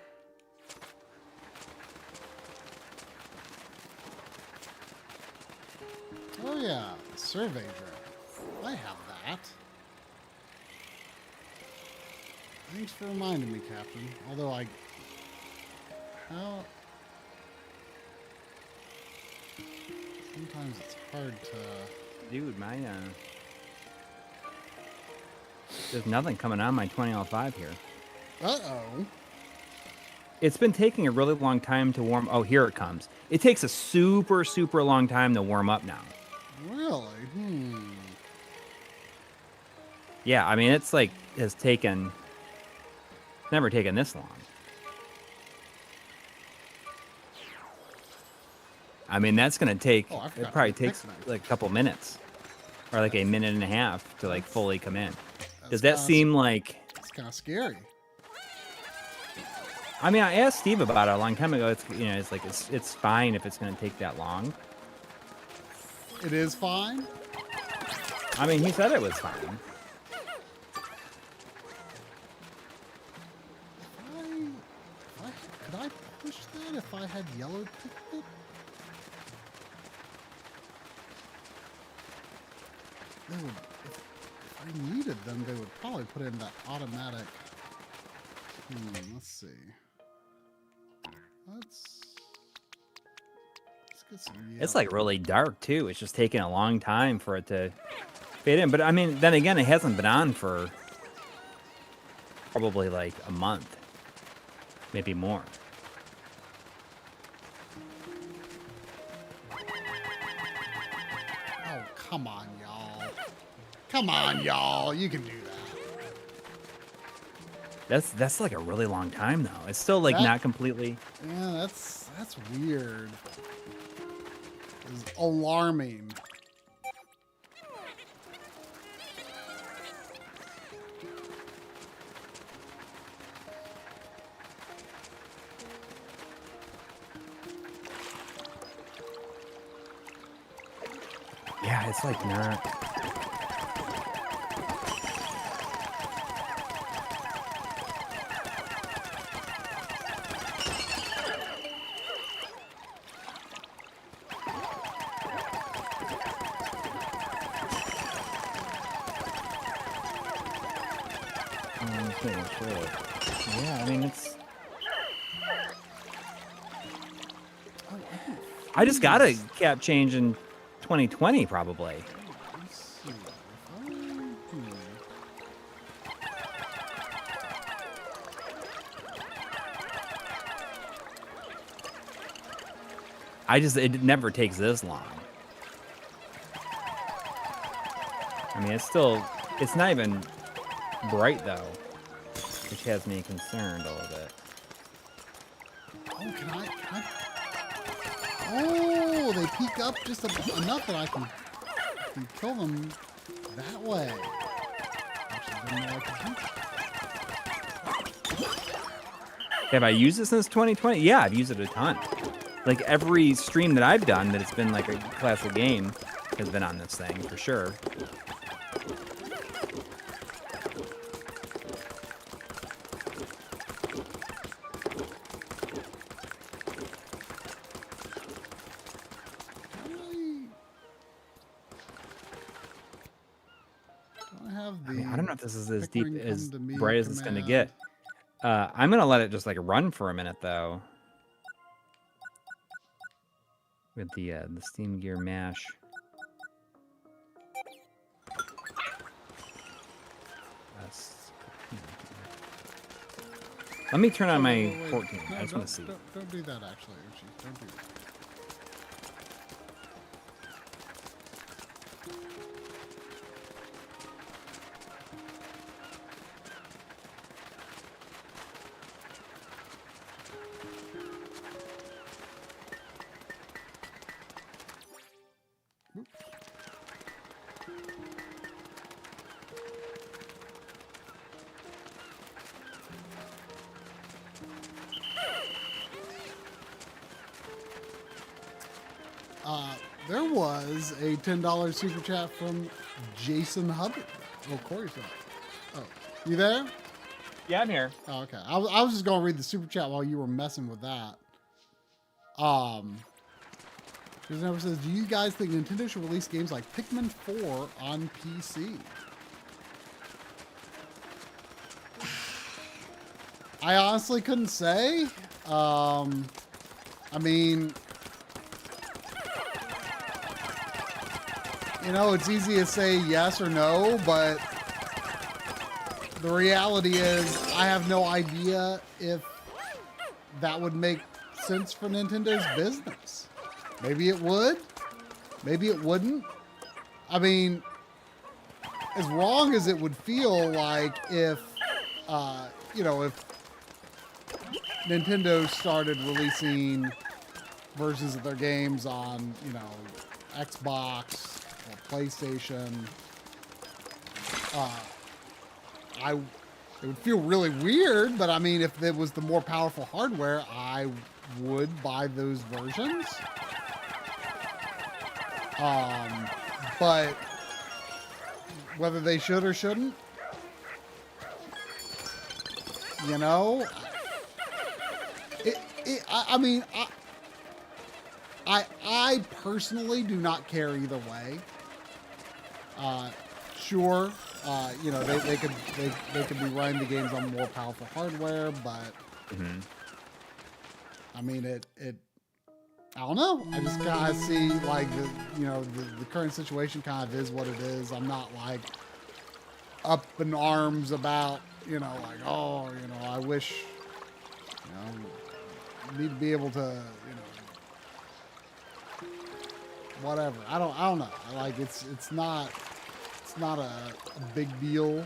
Oh yeah, survey drone. I have that. Thanks for reminding me, Captain. Although sometimes it's hard to... Dude, there's nothing coming on my 20L5 here. Uh-oh. It's been taking a really long time to warm... Oh, here it comes. It takes a super, super long time to warm up now. Really? Yeah, I mean, it's never taken this long. I mean, that's gonna take. Oh, I forgot It to probably get takes Pikmin. like a couple minutes, or like a minute and a half to like fully come in. Does That's that seem like? It's kind of scary. I mean, I asked Steve about it a long time ago. It's it's like it's fine if it's gonna take that long. It is fine. I mean, he said it was fine. Could I push that if I had yellow Pikmin? They would, if I needed them, they would probably put in that automatic. Let's see. Let's get some yellow. It's like really dark too. It's just taking a long time for it to fade in. But I mean, then again, it hasn't been on for probably like a month, maybe more. Oh, come on, y'all. Come on, y'all. You can do that. That's like a really long time though. It's still like not completely. Yeah, that's weird. It's alarming. Yeah, it's like not. Yeah, I mean it's. I just got a cap change in 2020 probably. Let's see. It never takes this long. I mean, it's not even bright though, which has me concerned a little bit. Oh, can I? Oh, they peek up just enough that I can kill them that way. Actually, didn't know I could do that. Have I used it since 2020? Yeah, I've used it a ton. Like every stream that I've done that it's been like a classic game has been on this thing for sure. I don't know if this is as deep, as bright as it's going to get. I'm going to let it just like run for a minute though. With the Steam Gear mash. Let me turn on my 14. No, I just want to see. Don't do that actually, Uchi. Don't do that. There was a $10 super chat from Jason Hubbard. Oh, Corey's not. Oh, you there? Yeah, I'm here. Oh, okay. I was just going to read the super chat while you were messing with that. Jason Hubbard says, do you guys think Nintendo should release games like Pikmin 4 on PC? I honestly couldn't say. I mean, you know, it's easy to say yes or no, but the reality is I have no idea if that would make sense for Nintendo's business. Maybe it would. Maybe it wouldn't. I mean, as wrong as it would feel like if, you know, if Nintendo started releasing versions of their games on, you know, Xbox or PlayStation. It would feel really weird, but I mean, if it was the more powerful hardware, I would buy those versions. But whether they should or shouldn't, you know, I mean, I personally do not care either way. Sure, you know, they could be running the games on more powerful hardware, but I mean, it I don't know. I just kind of see like the current situation kind of is what it is. I'm not like up in arms about, you know, like, oh, you know, I wish, you know, need to be able to, you know, whatever. I don't know. Like it's not a big deal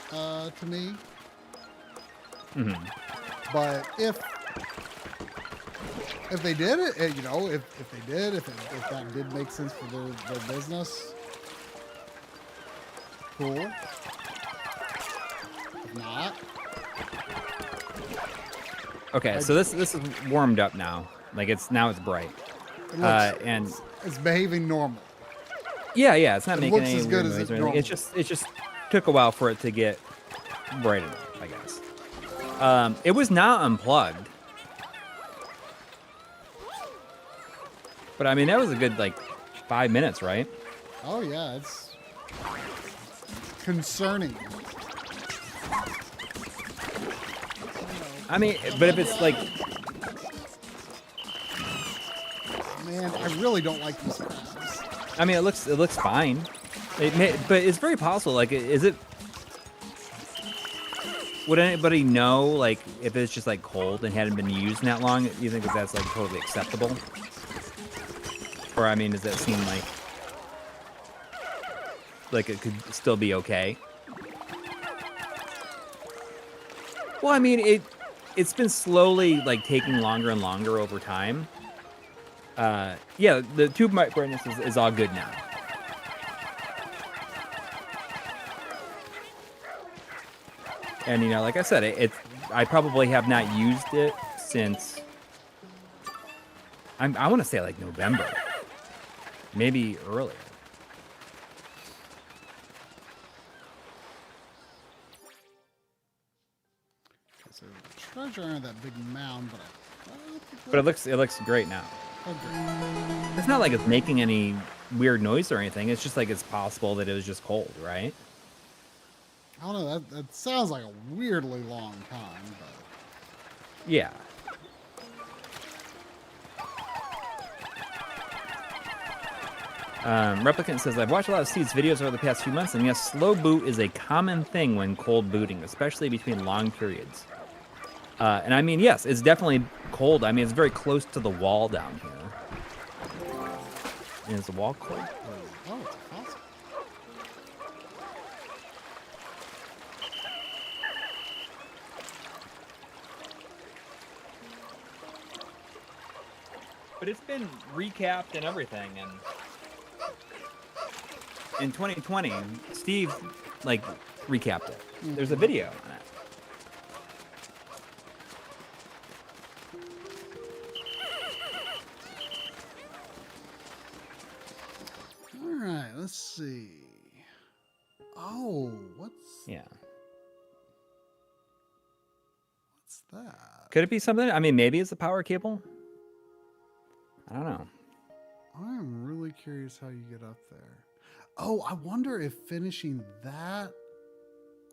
to me. But if they did it, you know, if that did make sense for their business, cool. If not, Okay, so this is warmed up now. Like it's bright. And it's behaving normal. yeah, it's not making looks any as weird good as noise it or anything. It just took a while for it to get bright enough, I guess. It was not unplugged. But I mean, that was a good like 5 minutes, right? Oh yeah, it's concerning. I mean, but if it's like, Man, I really don't like these crabs. I mean, it looks fine. But it's very possible. Like, is it? Would anybody know, like, if it's just like cold and hadn't been used in that long? You think that that's like totally acceptable? Or I mean, does that seem like it could still be okay? Well, I mean, it's been slowly like taking longer and longer over time. Yeah, the tube brightness is all good now. And you know, like I said, I probably have not used it since I want to say like November, maybe earlier. So treasure under that big mound, But it looks great now. It's not like it's making any weird noise or anything. It's just like it's possible that it was just cold, right? I don't know. That sounds like a weirdly long time, but Yeah. Replicant says, I've watched a lot of Steve's videos over the past few months, and yes, slow boot is a common thing when cold booting, especially between long periods. And I mean, yes, it's definitely cold. I mean, it's very close to the wall down here. And is the wall cold? oh, it's awesome. But it's been recapped and everything, and in 2020, Steve like recapped it. There's a video on it. All right, let's see. Oh, what's that? Could it be something? I mean, maybe it's a power cable. I don't know. I'm really curious how you get up there. Oh, I wonder if finishing that,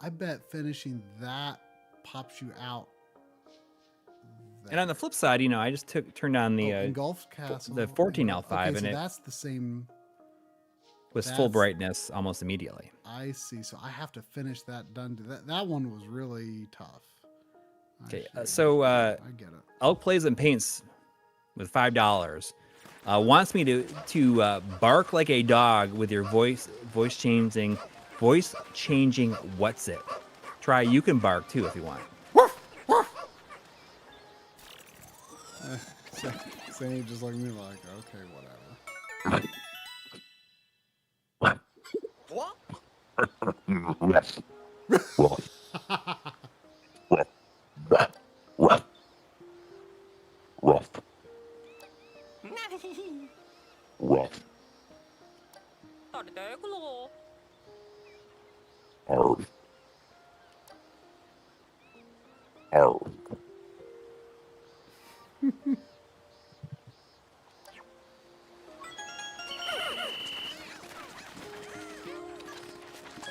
I bet finishing that pops you out. And on the flip side, you know, I just turned on the Engulfed Castle, the 14L5, okay, and so it that's the same. was full brightness almost immediately. I see. So I have to finish that done. That one was really tough. Okay, I get it. Elk Plays and Paints with $5 wants me to bark like a dog with your voice changing what's it. Try, you can bark too if you want. Sandy just looked at me like, okay, whatever. What? Rough. Rough. Rough. Rough. Rough. Rough. Arf. Arf.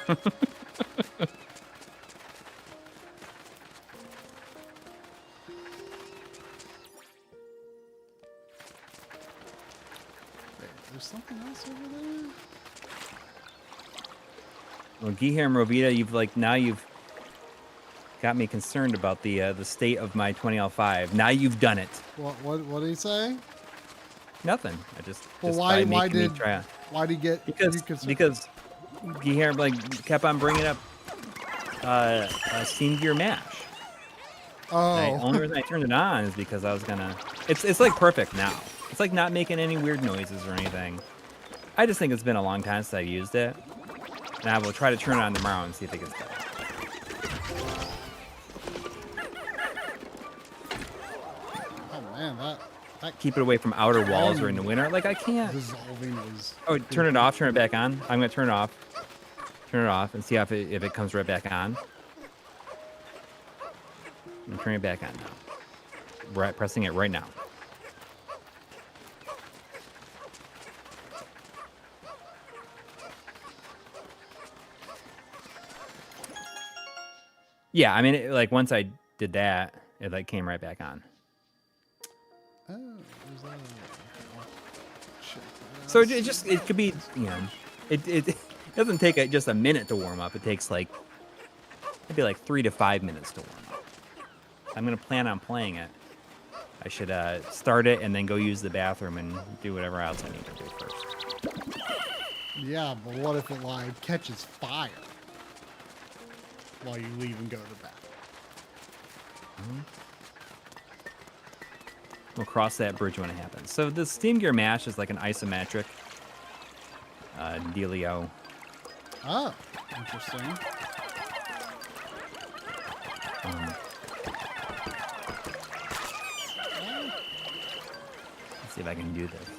Wait, there's something else over there? Well, Giham Rovita, you've got me concerned about the state of my 20L5. Now you've done it. What did he say? Nothing. I just Well, just why by making me did try. why did he get Because you concerned? because Giham kept on bringing up Steam Gear Mash. Oh, The only reason I turned it on is because I was gonna. It's like perfect now. It's like not making any weird noises or anything. I just think it's been a long time since I used it, and I will try to turn it on tomorrow and see if it gets better. oh man, that Keep it away from outer walls during the winter. Like I can't. dissolving is. Oh, turn it off. Turn it back on. I'm gonna turn it off. Turn it off and see if it comes right back on. I'm turning it back on now. Right, pressing it right now. Yeah, I mean, once I did that, it came right back on. Oh, there's that. Shit. So it could be, it doesn't take just a minute to warm up. It takes maybe 3 to 5 minutes to warm up. I'm gonna plan on playing it. I should start it and then go use the bathroom and do whatever else I need to do first. Yeah, but what if it catches fire while you leave and go to the bathroom? We'll cross that bridge when it happens. So the Steam Gear Mash is like an isometric dealio. Oh, interesting. Let's see if I can do this.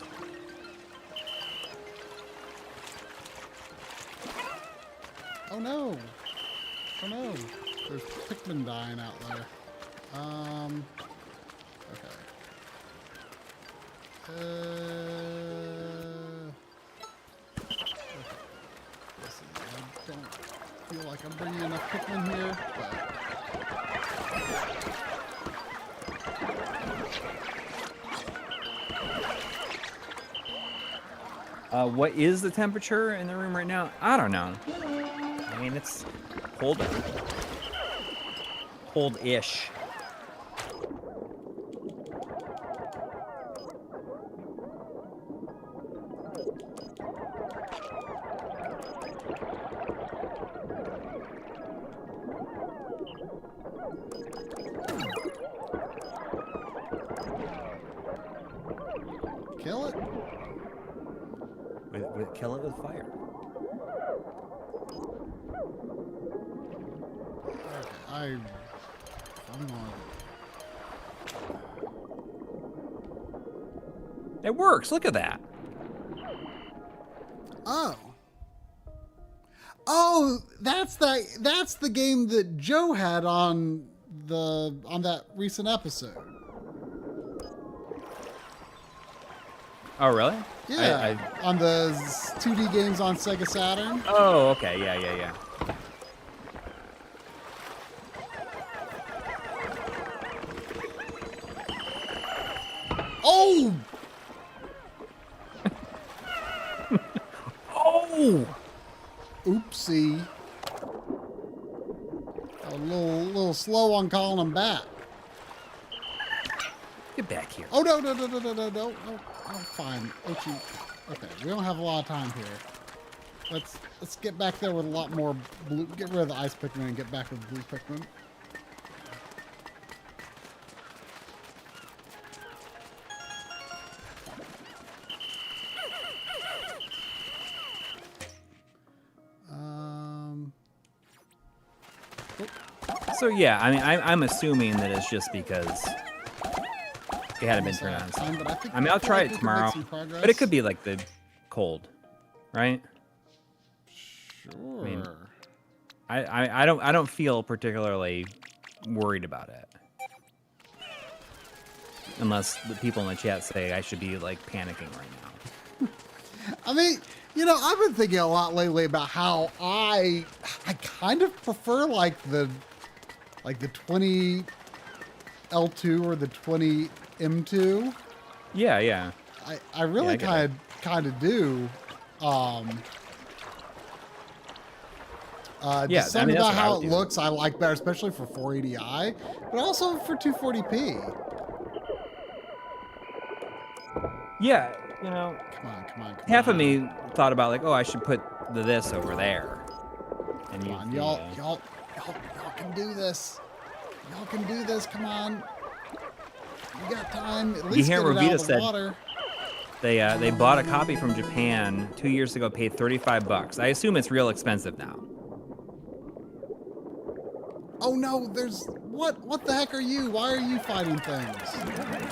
Oh no! Oh no! There's Pikmin dying out there. Okay. Listen, I don't feel like I'm bringing enough Pikmin here, but... What is the temperature in the room right now? I don't know. I mean, it's cold. Cold-ish. Kill it? Kill it with fire. I'm on. It works. Look at that. Oh. Oh, that's the game that Joe had on that recent episode. Oh, really? Yeah, on the 2D games on Sega Saturn. Oh, okay. Yeah. Oh! Oh! Oopsie. A little slow on calling him back. Get back here. Oh no! Oh, fine. Ochi. Okay, we don't have a lot of time here. Let's get back there with a lot more blue. Get rid of the ice Pikmin and get back with blue Pikmin. So yeah, I mean, I'm assuming that it's just because it hadn't been turned on. I mean, I'll try it tomorrow, but it could be like the cold, right? Sure. I mean, I don't feel particularly worried about it, unless the people in the chat say I should be like panicking right now. I mean, you know, I've been thinking a lot lately about how I kind of prefer like the 20 L2 or the 20 M2. Yeah, yeah. I really kind of do. Just something about how it looks I like better, especially for 480i, but also for 240p. Yeah, you know. Come on. Half of me thought about like, oh, I should put this over there. And come on, y'all can do this. Y'all can do this. Come on. You got time. At least get it out of the water. They bought a copy from Japan 2 years ago, paid $35. I assume it's real expensive now. Oh no, what the heck are you? Why are you fighting things?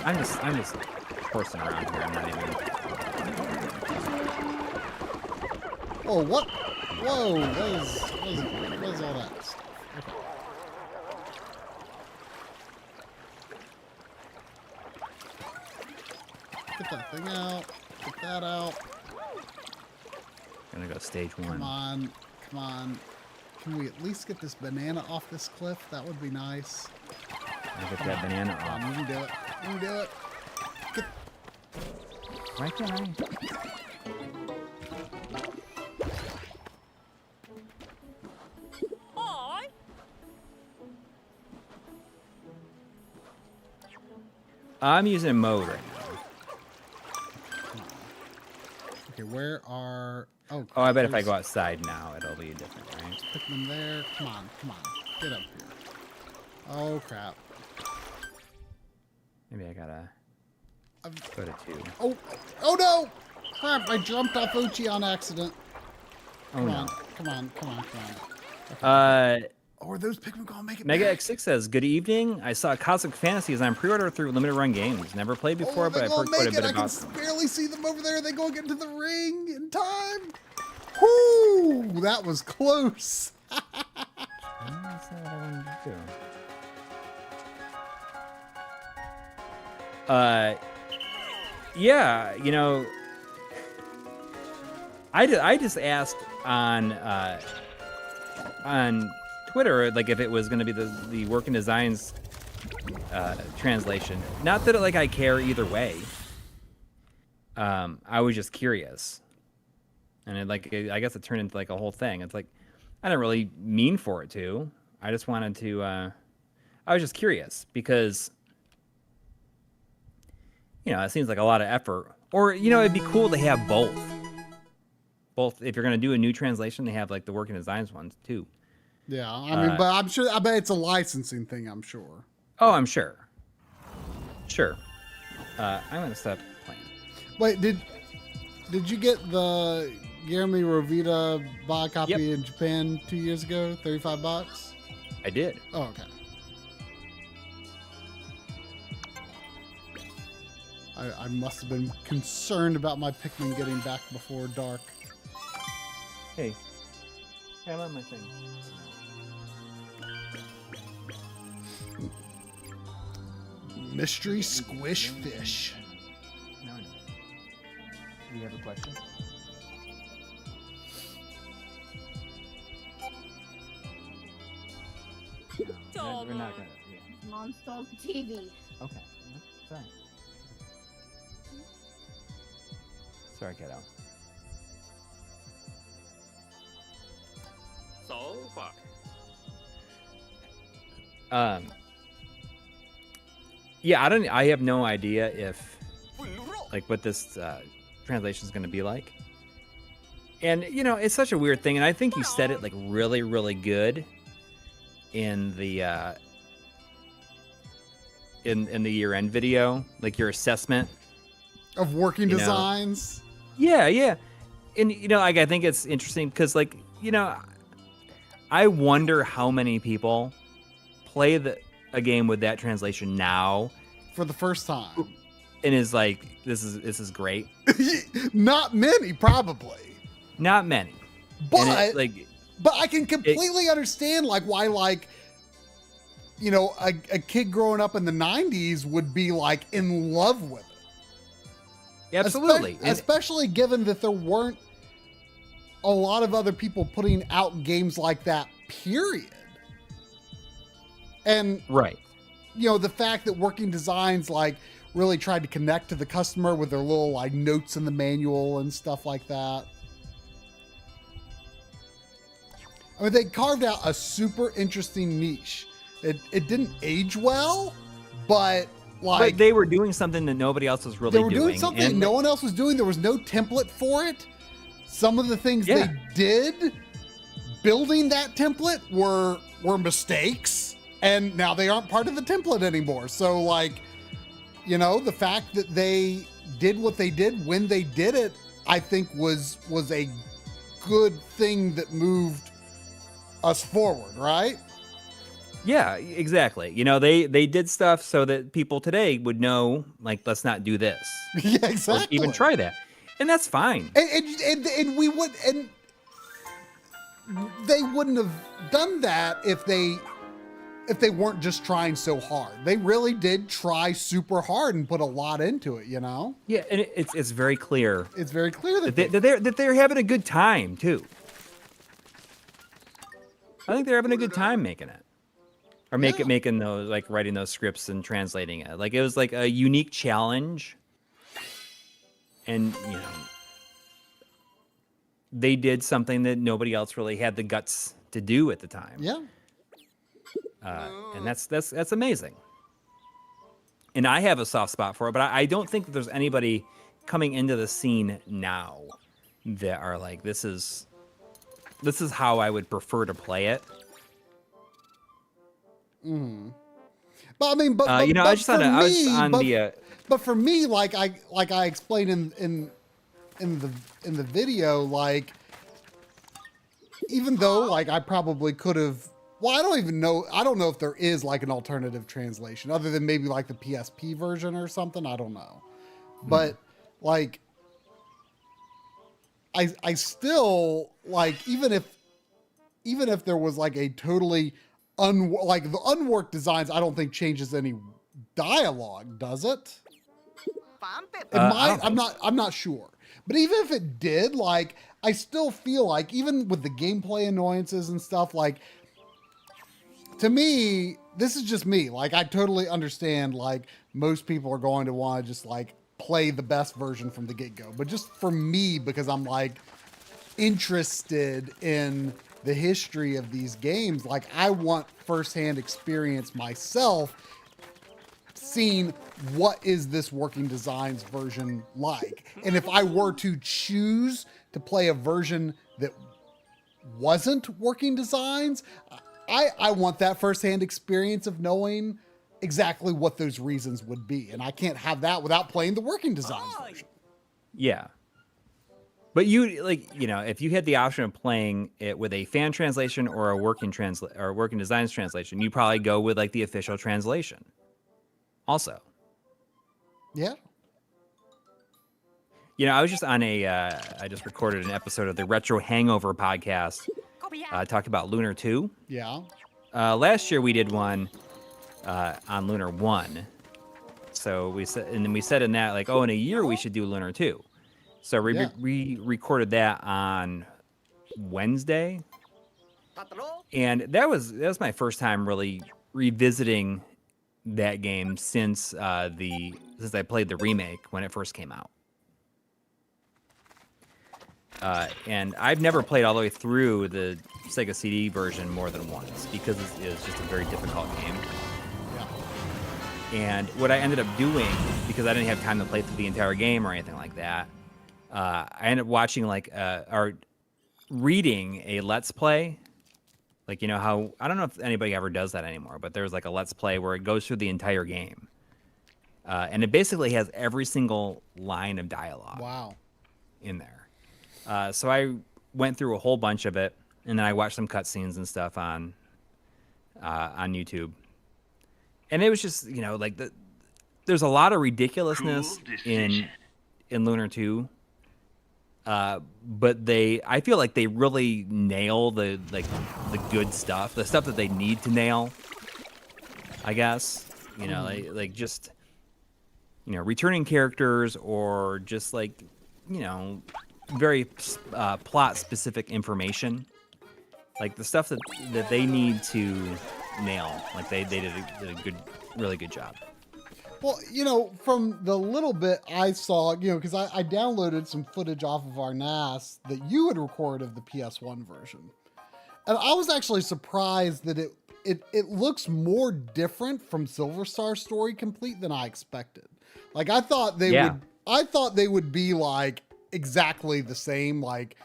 I'm just horsing around here. I'm not even. Oh, what? Whoa, what is all that stuff? Okay. Get that thing out. Get that out. Gonna go stage 1. Come on. Can we at least get this banana off this cliff? That would be nice. I'll get that banana off. You can do it. Get... Why can't I? I'm using mode right now. Okay, where are... Oh, I bet if I go outside now, it'll be different, right? Pikmin there. Come on. Get up here. Oh, crap. Maybe I gotta go to 2. Oh no! Crap, I jumped off Uchi on accident. Come on. Okay. Oh, are those Pikmin gonna make it Mega back? X6 says, good evening. I saw Cosmic Fantasies on pre-order through Limited Run Games. Never played before, but I've heard quite a bit about them. I can barely see them over there. They go get into the ring in time. Whoo! That was close. Yeah, you know, I just asked on Twitter, like, if it was going to be the Working Designs translation. Not that I care either way. I was just curious, and I guess it turned into like a whole thing. It's like I didn't really mean for it to. I just wanted to. I was just curious because it seems like a lot of effort. Or it'd be cool to have both. Both, if you're going to do a new translation, they have like the Working Designs ones too. Yeah, I mean, but I bet it's a licensing thing, I'm sure. Oh, I'm sure. Sure. I'm going to stop playing. Wait, did you get the Guillermo Rovita buy copy in Japan 2 years ago? $35? I did. Oh, okay. I must have been concerned about my Pikmin getting back before dark. Hey, I'm on my thing. Mystery squish fish. No. Do you have a question? No, we're not gonna. Yeah. Monster TV. Okay. Sorry. Sorry, kiddo. So fuck. Yeah, I have no idea if what this translation is going to be like. And it's such a weird thing, and I think you said it like really, really good in the in the year-end video, like your assessment of Working Designs. Yeah. And I think it's interesting because I wonder how many people play a game with that translation now For the first time. and is like, this is great. Not many, probably. Not many. But like, but I can completely understand like why like you know a kid growing up in the 90s would be like in love with it. absolutely. Especially given that there weren't a lot of other people putting out games like that, period. And Right. you know, the fact that Working Designs like really tried to connect to the customer with their little like notes in the manual and stuff like that. I mean, they carved out a super interesting niche. It didn't age well, but like But they were doing something that nobody else was really they were doing something and no one else was doing. There was no template for it. Some of the things Yeah. they did building that template were mistakes, and now they aren't part of the template anymore. So like, you know, the fact that they did what they did when they did it, I think was a good thing that moved us forward, right? Yeah, exactly. You know, they did stuff so that people today would know, like, let's not do this. Yeah, Or exactly. even try that. And that's fine. And we would, and they wouldn't have done that if they weren't just trying so hard. They really did try super hard and put a lot into it, you know? Yeah, and it's very clear It's very clear that that they're having a good time too. I think they're having a good time making it. Or making those, like, writing those scripts and translating it. Like, it was like a unique challenge. And, you know, they did something that nobody else really had the guts to do at the time. yeah. And that's amazing. And I have a soft spot for it, but I don't think that there's anybody coming into the scene now that are like, this is how I would prefer to play it. But I mean, but You know, but I was on but, the but for me, like I explained in the video, like even though like I probably could have. Well, I don't know if there is like an alternative translation other than maybe like the PSP version or something. I don't know. But like I still like even if there was like a totally like the unworked designs, I don't think changes any dialogue, does it? It might. I'm not sure. But even if it did, like I still feel like even with the gameplay annoyances and stuff, like to me, this is just me. Like I totally understand. Like most people are going to want to just like play the best version from the get-go. But just for me, because I'm like interested in the history of these games, like I want firsthand experience myself seeing what is this Working Designs version like. And if I were to choose to play a version that wasn't Working Designs, I want that firsthand experience of knowing exactly what those reasons would be. And I can't have that without playing the Working Designs version. Yeah. But you know, if you had the option of playing it with a fan translation or a Working Designs translation, you'd probably go with like the official translation. Also. Yeah. You know, I was just on I just recorded an episode of the Retro Hangover podcast, talking about Lunar 2. Yeah. Last year we did one on Lunar 1. So we said in that, like, oh, in a year we should do Lunar 2. So we recorded that on Wednesday. And that was my first time really revisiting that game since I played the remake when it first came out. And I've never played all the way through the Sega CD version more than once because it's just a very difficult game. Yeah. And what I ended up doing, because I didn't have time to play through the entire game or anything like that, I ended up watching or reading a Let's Play. Like, you know how, I don't know if anybody ever does that anymore, but there's like a Let's Play where it goes through the entire game. And it basically has every single line of dialogue Wow. in there. So I went through a whole bunch of it. and then I watched some cutscenes and stuff on YouTube, and it was just like there's a lot of ridiculousness in Lunar 2, but I feel like they really nail the good stuff, the stuff that they need to nail, I guess. Like just returning characters, or just like very plot specific information, like the stuff that they need to nail. Like they did a really good job. Well, from the little bit I saw, because I downloaded some footage off of our NAS that you had recorded of the PS1 version. And I was actually surprised that it looks more different from Silver Star Story Complete than I expected. Like I thought they would be like exactly the same, like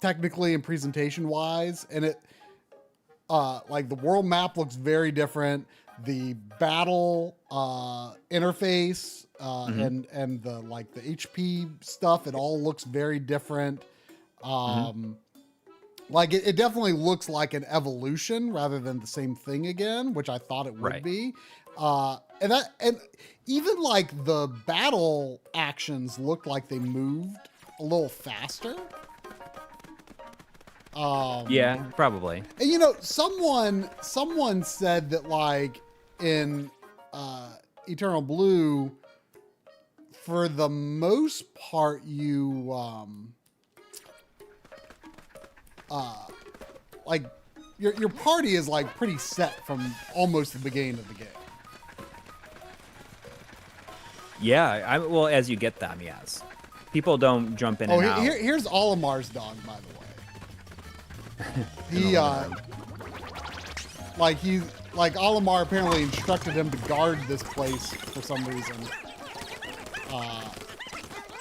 technically and presentation wise. And it like the world map looks very different. The battle interface and the like the HP stuff, it all looks very different. Like it definitely looks like an evolution rather than the same thing again, which I thought it would be. And even like the battle actions looked like they moved a little faster. Yeah, probably. And someone said that like in Eternal Blue, for the most part, you like your party is like pretty set from almost the beginning of the game. Yeah, well, as you get them, yes. People don't jump in and out. Here's Olimar's dog, by the way. He like Olimar apparently instructed him to guard this place for some reason,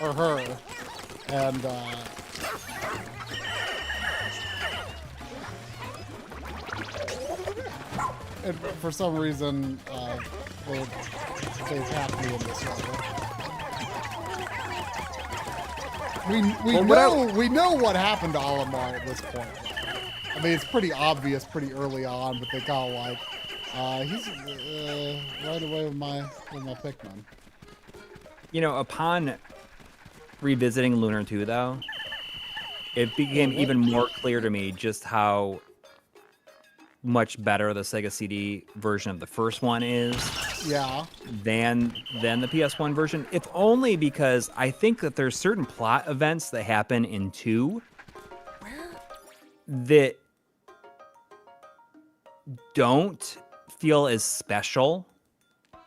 or her, and for some reason they attacked me in this level. We know what happened to Olimar at this point. I mean, it's pretty obvious pretty early on, but they kind of like, he's right away with my Pikmin. Upon revisiting Lunar 2, though, it became even more clear to me just how much better the Sega CD version of the first one is. Yeah. Than the PS1 version. If only because I think that there's certain plot events that happen in 2 that don't feel as special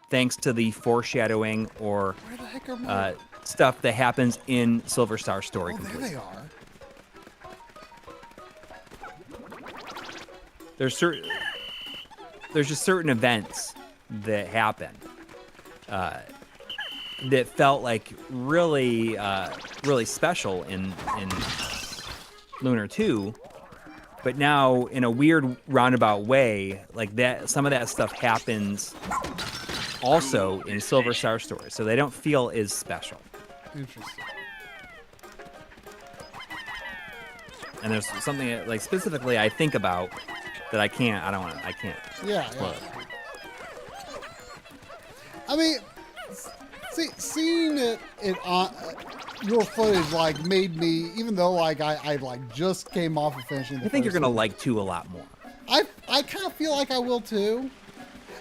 thanks to the foreshadowing or stuff that happens in Silver Star Story Complete. There they are. There's just certain events that happen that felt like really special in Lunar 2, but now in a weird roundabout way, like that, some of that stuff happens also in Silver Star Story, so they don't feel as special. Interesting. And there's something that, like, specifically I think about that I can't. Yeah. I mean, seeing it on your footage like made me, even though like I like just came off of finishing the I think you're gonna one, like 2 a lot more. I kind of feel like I will too.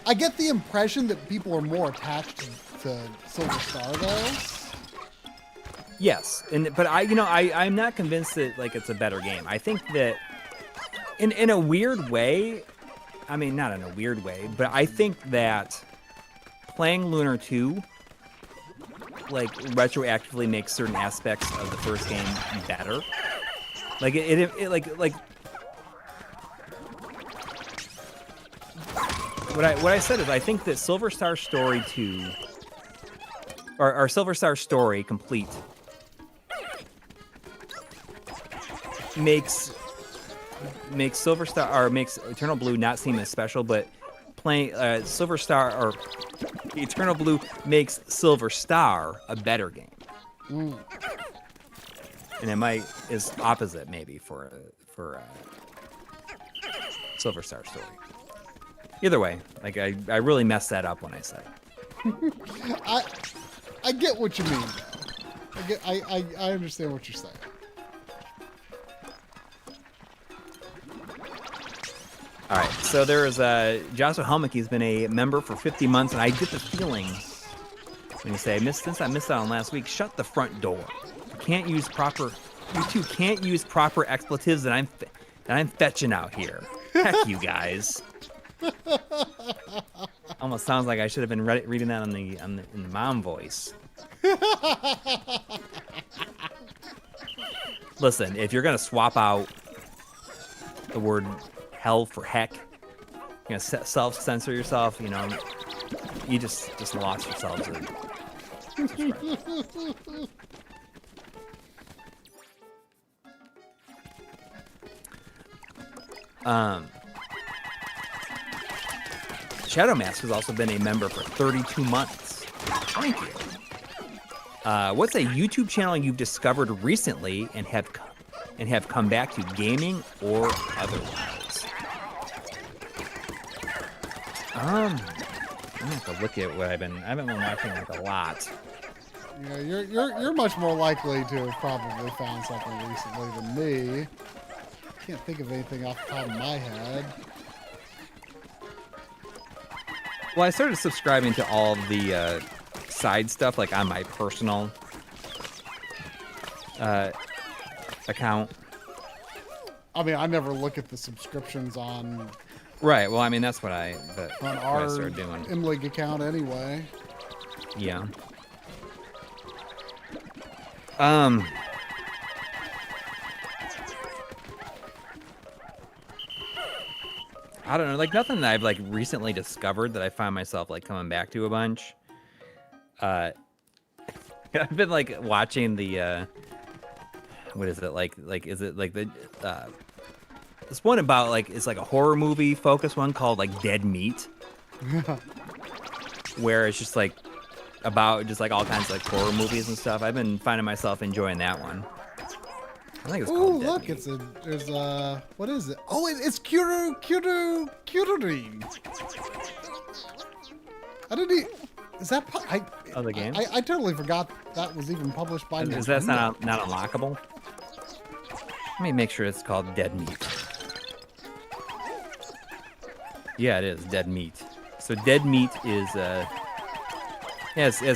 I get the impression that people are more attached to Silver Star though. Yes, but I'm not convinced that like it's a better game. I think that in a weird way, I mean not in a weird way, but I think that playing Lunar 2 like retroactively makes certain aspects of the first game better. Like it like what I said is I think that Silver Star Story 2 or Silver Star Story Complete makes Silver Star or makes Eternal Blue not seem as special, but playing Silver Star or Eternal Blue makes Silver Star a better game. and it is opposite maybe for Silver Star Story. Either way, like I really messed that up when I said it. I get what you mean, though. I understand what you're saying. All right, so there is Joshua Helmick. He's been a member for 50 months, and I get the feeling when you say, since I missed out on last week, shut the front door. You two can't use proper expletives that I'm fetching out here. Heck, you guys. Almost sounds like I should have been reading that in the mom voice. Listen, if you're gonna swap out the word hell for heck, self-censor yourself, you just lost yourselves a subscriber. Shadow Mask has also been a member for 32 months. Thank you. What's a YouTube channel you've discovered recently and have come back to, gaming or otherwise? I'm gonna have to look at what I haven't been watching like a lot. Yeah, you're much more likely to have probably found something recently than me. Can't think of anything off the top of my head. Well, I started subscribing to all of the side stuff, like on my personal account. I mean, I never look at the subscriptions on. Right. Well, I mean, that's what I started doing. MLiG account anyway. Yeah. I don't know, like nothing that I've like recently discovered that I find myself like coming back to a bunch. I've been like watching the what is it like is it like the this one about like it's like a horror movie focused one called like Dead Meat, where it's just like about just like all kinds of like horror movies and stuff. I've been finding myself enjoying that one. I think it's called Dead look, Meat. there's what is it? Oh, it's Coury. I didn't even, is that, the game? I totally forgot that was even published by Is that not unlockable? Let me make sure it's called Dead Meat. Yeah, it is Dead Meat. So Dead Meat is it's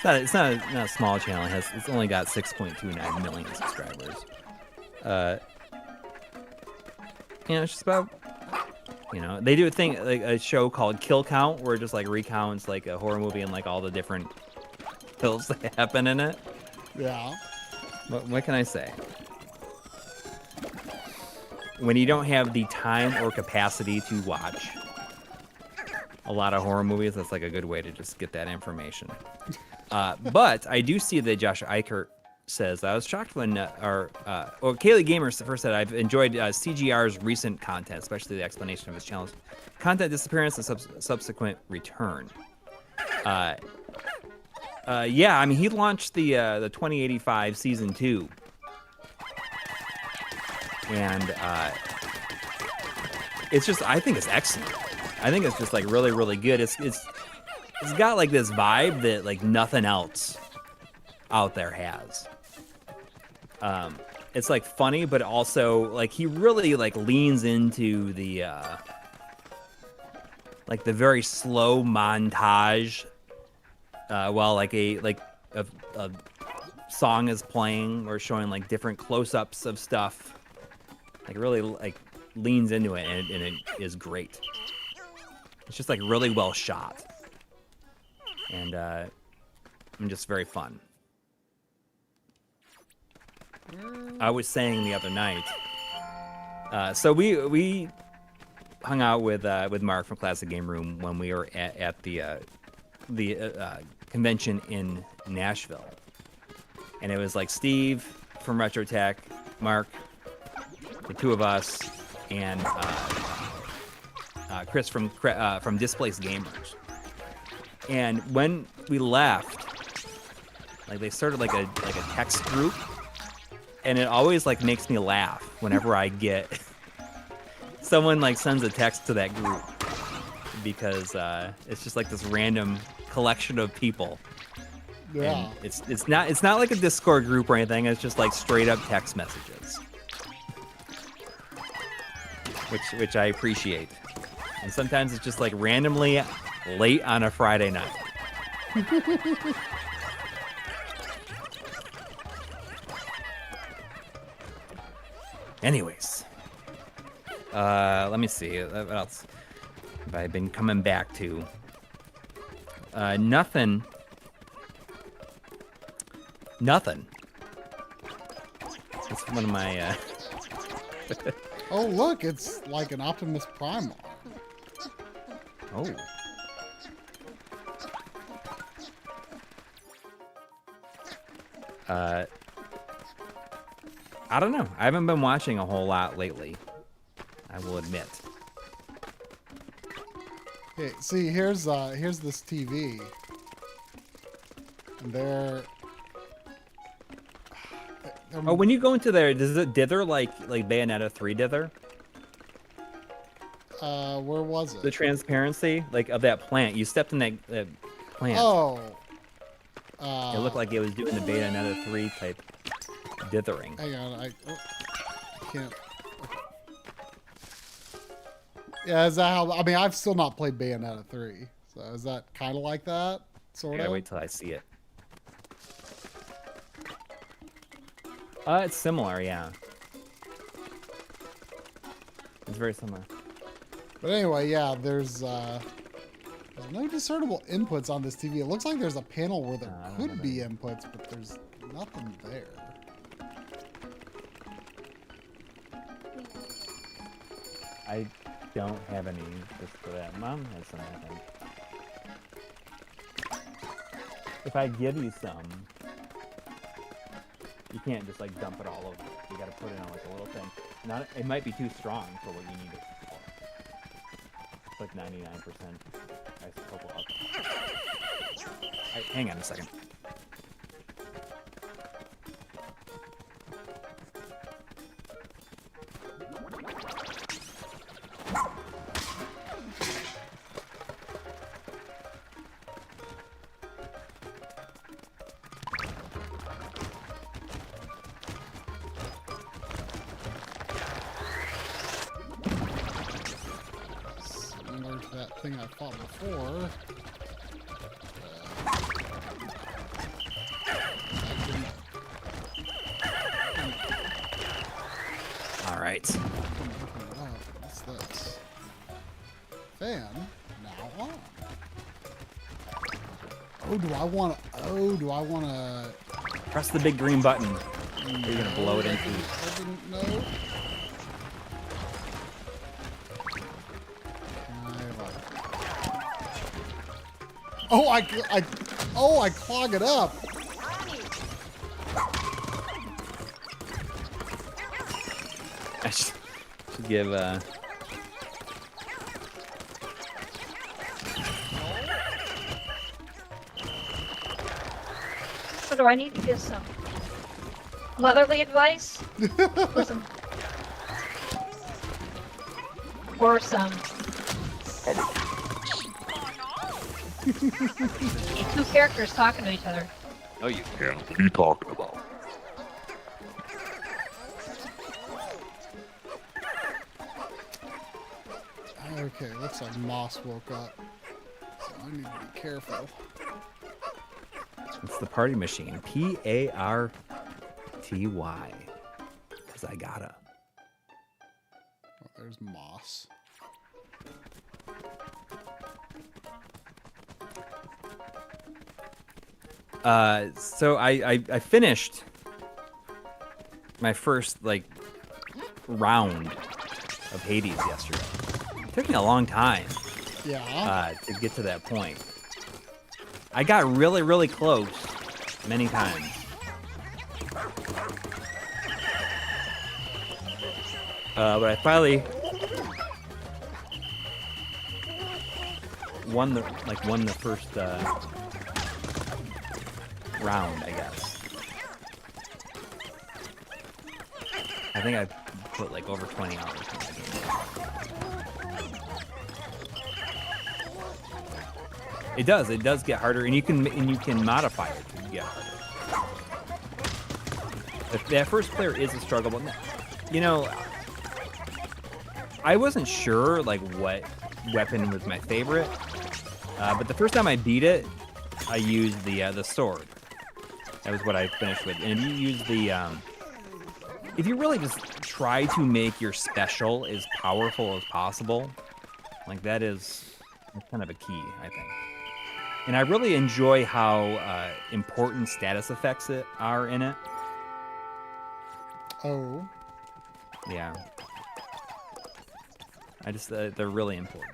not a small channel. It's only got 6.29 million subscribers. It's just about they do a thing like a show called Kill Count where it just like recounts like a horror movie and like all the different kills that happen in it. Yeah. What can I say? When you don't have the time or capacity to watch a lot of horror movies, that's like a good way to just get that information. But I do see that Josh Eichert says, I was shocked when, Kaylee Gamer first said, I've enjoyed CGR's recent content, especially the explanation of his channel's content disappearance and subsequent return. Yeah, I mean, he launched the 2085 Season 2. And it's just, I think it's excellent. I think it's just like really, really good. It's got like this vibe that like nothing else out there has. It's like funny, but also like he really like leans into the like the very slow montage while like a song is playing or showing like different close-ups of stuff. Like really like leans into it and it is great. It's just like really well shot. And just very fun. I was saying the other night. So we hung out with Marc from Classic Game Room when we were at the convention in Nashville, and it was like Steve from Retrotech, Marc, the two of us, and Chris from Displaced Gamers. And when we left, like they started like a text group and it always like makes me laugh whenever I get someone like sends a text to that group, because it's just like this random collection of people. Yeah. And it's not like a Discord group or anything. It's just like straight up text messages, which I appreciate. And sometimes it's just like randomly late on a Friday night. Anyways, let me see. What else have I been coming back to? Nothing. It's one of my. Oh, look, it's like an Optimus Prime arm. Oh. I don't know. I haven't been watching a whole lot lately, I will admit. Okay, see, here's this TV. And they're Oh, when you go into there, does it dither like Bayonetta 3 dither? where was it? The transparency, like, of that plant. You stepped in that plant. Oh. It looked like it was doing the Bayonetta 3 type dithering. Hang on, I can't. Okay. Yeah, is that how? I mean, I've still not played Bayonetta 3, so is that kind of like that? Sort I of. gotta wait till I see it. It's similar, yeah. It's very similar. But anyway, yeah, there's no discernible inputs on this TV. It looks like there's a panel where there could be inputs, but there's nothing there. I don't have any just for that. Mom has some, I think. If I give you some, you can't just like dump it all over. You gotta put it on like a little thing. It might be too strong for what you need it for. It's like 99% isopropyl alcohol. Hang on a second. Similar to that thing I fought before. All right. What's this? Fan now on. Oh, do I want to? Press the big green button. You're gonna blow it into. I didn't know. I clog it up. I should give So do I need to give some motherly advice? Or some two characters talking to each other. Oh, you. Yeah, what are you talking about? Okay, looks like Moss woke up. So I need to be careful. It's the party machine. P-A-R-T-Y. Because I gotta. Oh, there's Moss. So I finished my first like round of Hades yesterday. It took me a long time to get to that point. I got really, really close many times. But I finally won the first round, I guess. I think I put like over 20 hours in that game. It does get harder, and you can modify it to get harder. That first player is a struggle, but you know, I wasn't sure like what weapon was my favorite, but the first time I beat it, I used the sword. That was what I finished with. And if you use if you really just try to make your special as powerful as possible, like that's kind of a key, I think. And I really enjoy how important status effects are in it. Oh. Yeah. I just they're really important.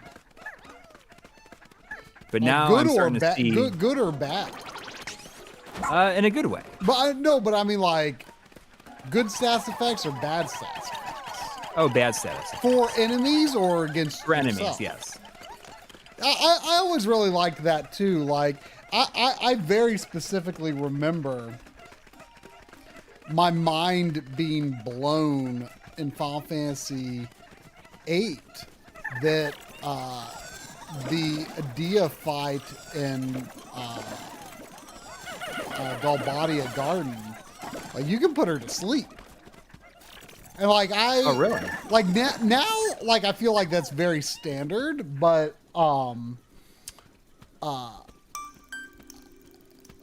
But now I'm starting to see good or bad. In a good way. But I mean like good status effects or bad status effects. Oh, bad status effects. For enemies or against for enemies? yourself? Yes. I always really liked that too. Like I very specifically remember my mind being blown in Final Fantasy VIII that the Adia fight in Galbadia Garden, like you can put her to sleep. And like oh really? Like now like I feel like that's very standard, but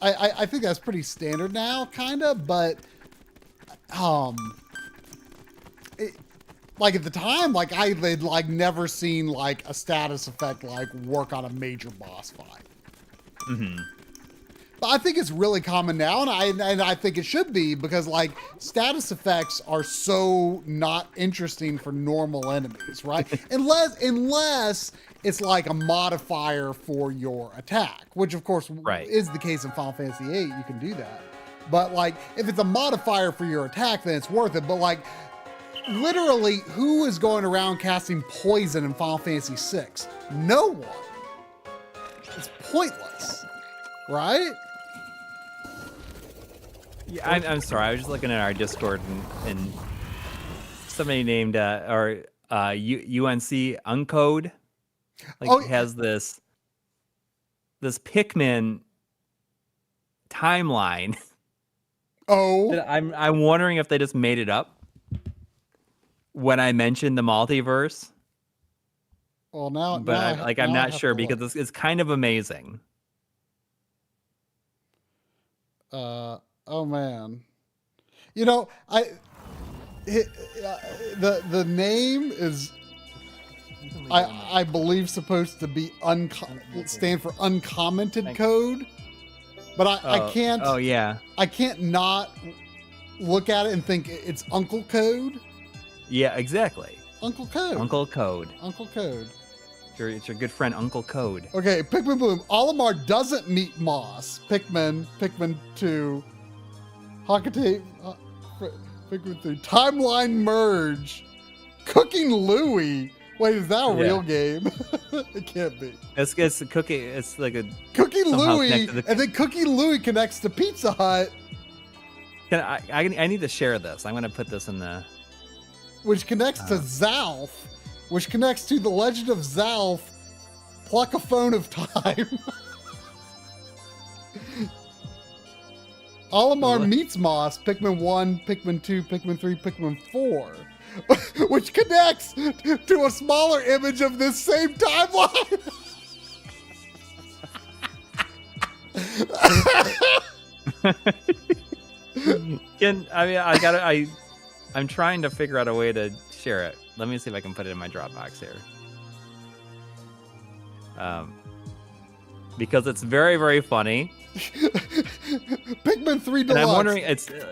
I think that's pretty standard now, kind of, but like at the time, like I had like never seen like a status effect like work on a major boss fight. Mm-hmm. But I think it's really common now, and I think it should be, because like status effects are so not interesting for normal enemies, right? unless it's like a modifier for your attack, which of course is the case in Final Fantasy VIII. You can do that, but like if it's a modifier for your attack, then it's worth it. But like literally, who is going around casting poison in Final Fantasy VI? No one. It's pointless, right? Yeah, I'm sorry. I was just looking at our Discord and somebody named UNC Uncode has this Pikmin timeline. Oh, that I'm wondering if they just made it up when I mentioned the multiverse. Well, now, but I'm not sure because it's kind of amazing. Oh man, you know the name is I believe supposed to be stand for uncommented code, but I can't. Oh yeah. I can't not look at it and think it's Uncle Code. Yeah, exactly. Uncle Code. Uncle Code. Uncle Code. It's your good friend Uncle Code. Okay, Pikmin Bloom. Olimar doesn't meet Moss. Pikmin 2. Hakate, Pikmin 3. Timeline merge. Cooking Louie. Wait, is that a real game? It can't be. It's a cookie. It's like a Cookie Louie, and then Cookie Louie connects to Pizza Hut. I need to share this. I'm gonna put this in the. Which connects to Zalf, which connects to The Legend of Zalf, Pluck a Phone of Time. Olimar meets Moss, Pikmin 1, Pikmin 2, Pikmin 3, Pikmin 4, which connects to a smaller image of this same timeline. I'm trying to figure out a way to share it. Let me see if I can put it in my Dropbox here. Because it's very, very funny. Pikmin 3 Deluxe and I'm wondering,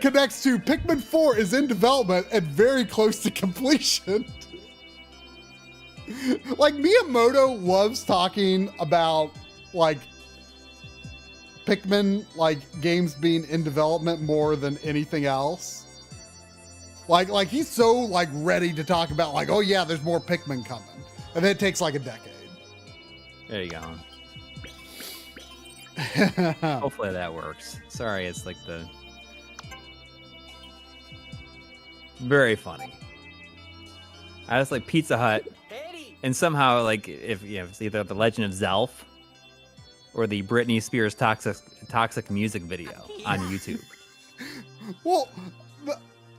connects to Pikmin 4 is in development and very close to completion. Like Miyamoto loves talking about like Pikmin like games being in development more than anything else. Like he's so like ready to talk about like, oh yeah, there's more Pikmin coming, and then it takes like a decade. There you go. Hopefully that works. Sorry, it's like the. Very funny. I just like Pizza Hut, and somehow like if you know it's either the Legend of Zelf or the Britney Spears toxic music video on YouTube. Well,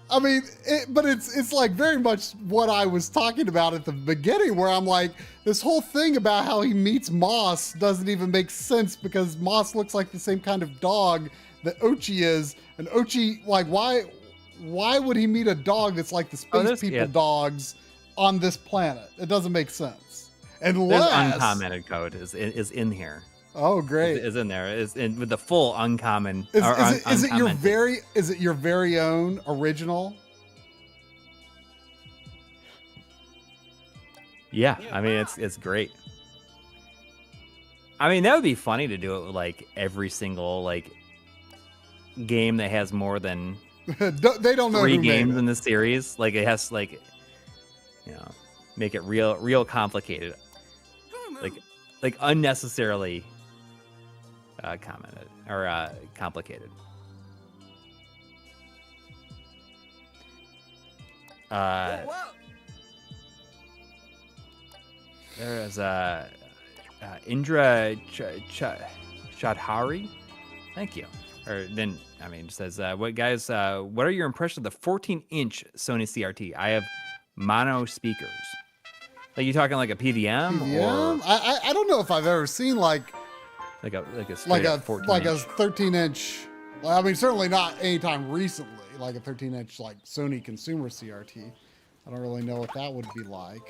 I mean, but it's like very much what I was talking about at the beginning, where I'm like, this whole thing about how he meets Moss doesn't even make sense because Moss looks like the same kind of dog that Ochi is, and Ochi, like, why would he meet a dog that's like the space people dogs on this planet? It doesn't make sense. Unless there's uncommented code is in here. Oh, great! Is in there. Is in with the full uncommon. Is it your very own original? Yeah, I mean it's great. I mean that would be funny to do it with like every single like game that has more than they don't know 3 games in the series. Like it has like make it real complicated. Like unnecessarily commented or complicated. There is Indra Chadhari. Thank you. Or then I mean it says what guys what are your impressions of the 14-inch Sony CRT? I have mono speakers. Like you talking like a PVM? PVM? Or I don't know if I've ever seen like a 13-inch. Well, I mean, certainly not anytime recently. Like a 13-inch like Sony consumer CRT. I don't really know what that would be like.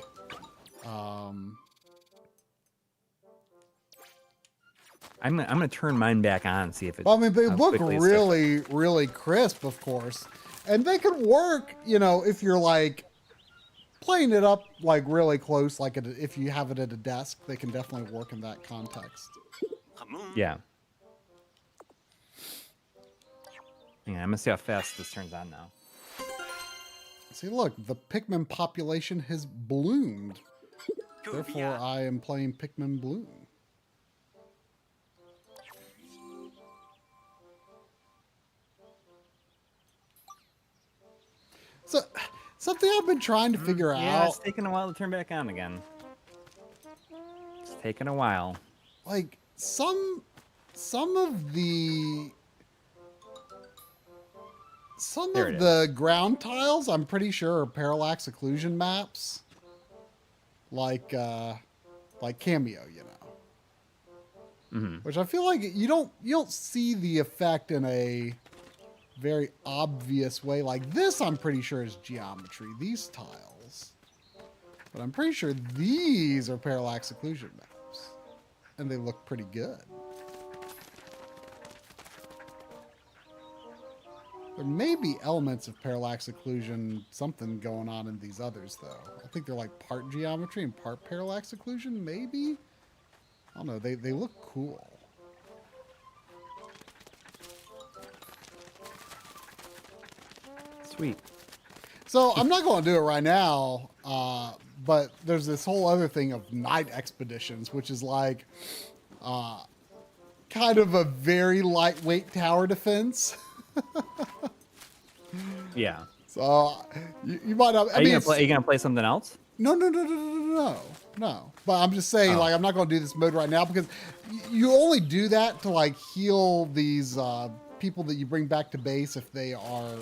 I'm gonna turn mine back on and see if it. Well, I mean, they look really crisp, of course, and they could work. If you're like playing it up like really close, like if you have it at a desk, they can definitely work in that context. Yeah. Hang on, I'm gonna see how fast this turns on now. See, look, the Pikmin population has bloomed. Therefore, I am playing Pikmin Bloom. So, something I've been trying to figure out. Yeah, it's taking a while to turn back on again. It's taking a while. Like some of the ground tiles, I'm pretty sure are parallax occlusion maps. Like Cameo, Mm-hmm. Which I feel like you don't see the effect in a very obvious way. Like this, I'm pretty sure is geometry, these tiles. But I'm pretty sure these are parallax occlusion maps. And they look pretty good. There may be elements of parallax occlusion, something going on in these others, though. I think they're like part geometry and part parallax occlusion, maybe? I don't know, they look cool. Sweet. So I'm not going to do it right now, but there's this whole other thing of night expeditions, which is like kind of a very lightweight tower defense. Yeah. So you might not. Are you gonna play something else? No. But I'm just saying, like, I'm not going to do this mode right now because you only do that to like heal these people that you bring back to base if they are